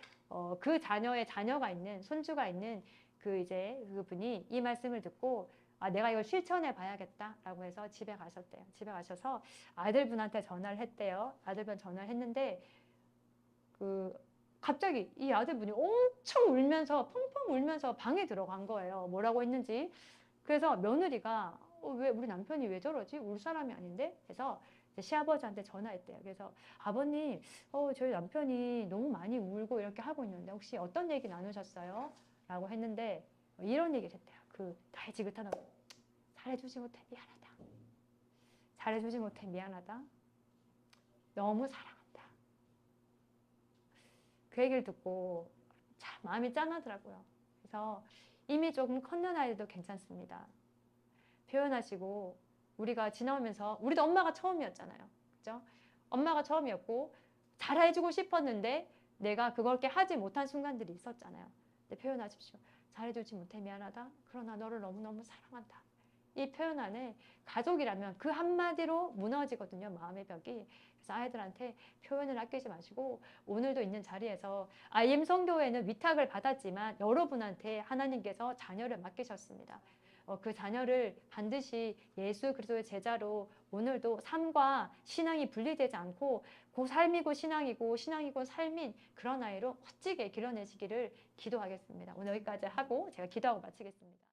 그 자녀의 자녀가 있는 손주가 있는 그 이제 그분이 이 말씀을 듣고 내가 이걸 실천해 봐야겠다라고 해서 집에 가셨대요. 집에 가셔서 아들분한테 전화를 했대요. 아들분 전화를 했는데 갑자기 이 아들분이 엄청 울면서 펑펑 울면서 방에 들어간 거예요. 뭐라고 했는지. 그래서 며느리가 왜 우리 남편이 왜 저러지? 울 사람이 아닌데? 그래서 시아버지한테 전화했대요. 그래서 아버님, 저희 남편이 너무 많이 울고 이렇게 하고 있는데 혹시 어떤 얘기 나누셨어요? 라고 했는데 이런 얘기를 했대요. 나의 지긋하다. 잘해주지 못해 미안하다. 잘해주지 못해 미안하다. 너무 사랑한다. 그 얘기를 듣고 참 마음이 짠하더라고요. 그래서 이미 조금 컸는 아이들도 괜찮습니다. 표현하시고, 우리가 지나오면서 우리도 엄마가 처음이었잖아요. 그죠? 엄마가 처음이었고 잘해주고 싶었는데 내가 그렇게 하지 못한 순간들이 있었잖아요. 근데 표현하십시오. 잘해주지 못해 미안하다. 그러나 너를 너무너무 사랑한다. 이 표현 안에 가족이라면 그 한마디로 무너지거든요. 마음의 벽이. 그래서 아이들한테 표현을 아끼지 마시고 오늘도 있는 자리에서 IM 성교회는 위탁을 받았지만 여러분한테 하나님께서 자녀를 맡기셨습니다. 그 자녀를 반드시 예수 그리스도의 제자로 오늘도 삶과 신앙이 분리되지 않고 그 삶이고 신앙이고 신앙이고 삶인 그런 아이로 멋지게 길러내시기를 기도하겠습니다. 오늘 여기까지 하고 제가 기도하고 마치겠습니다.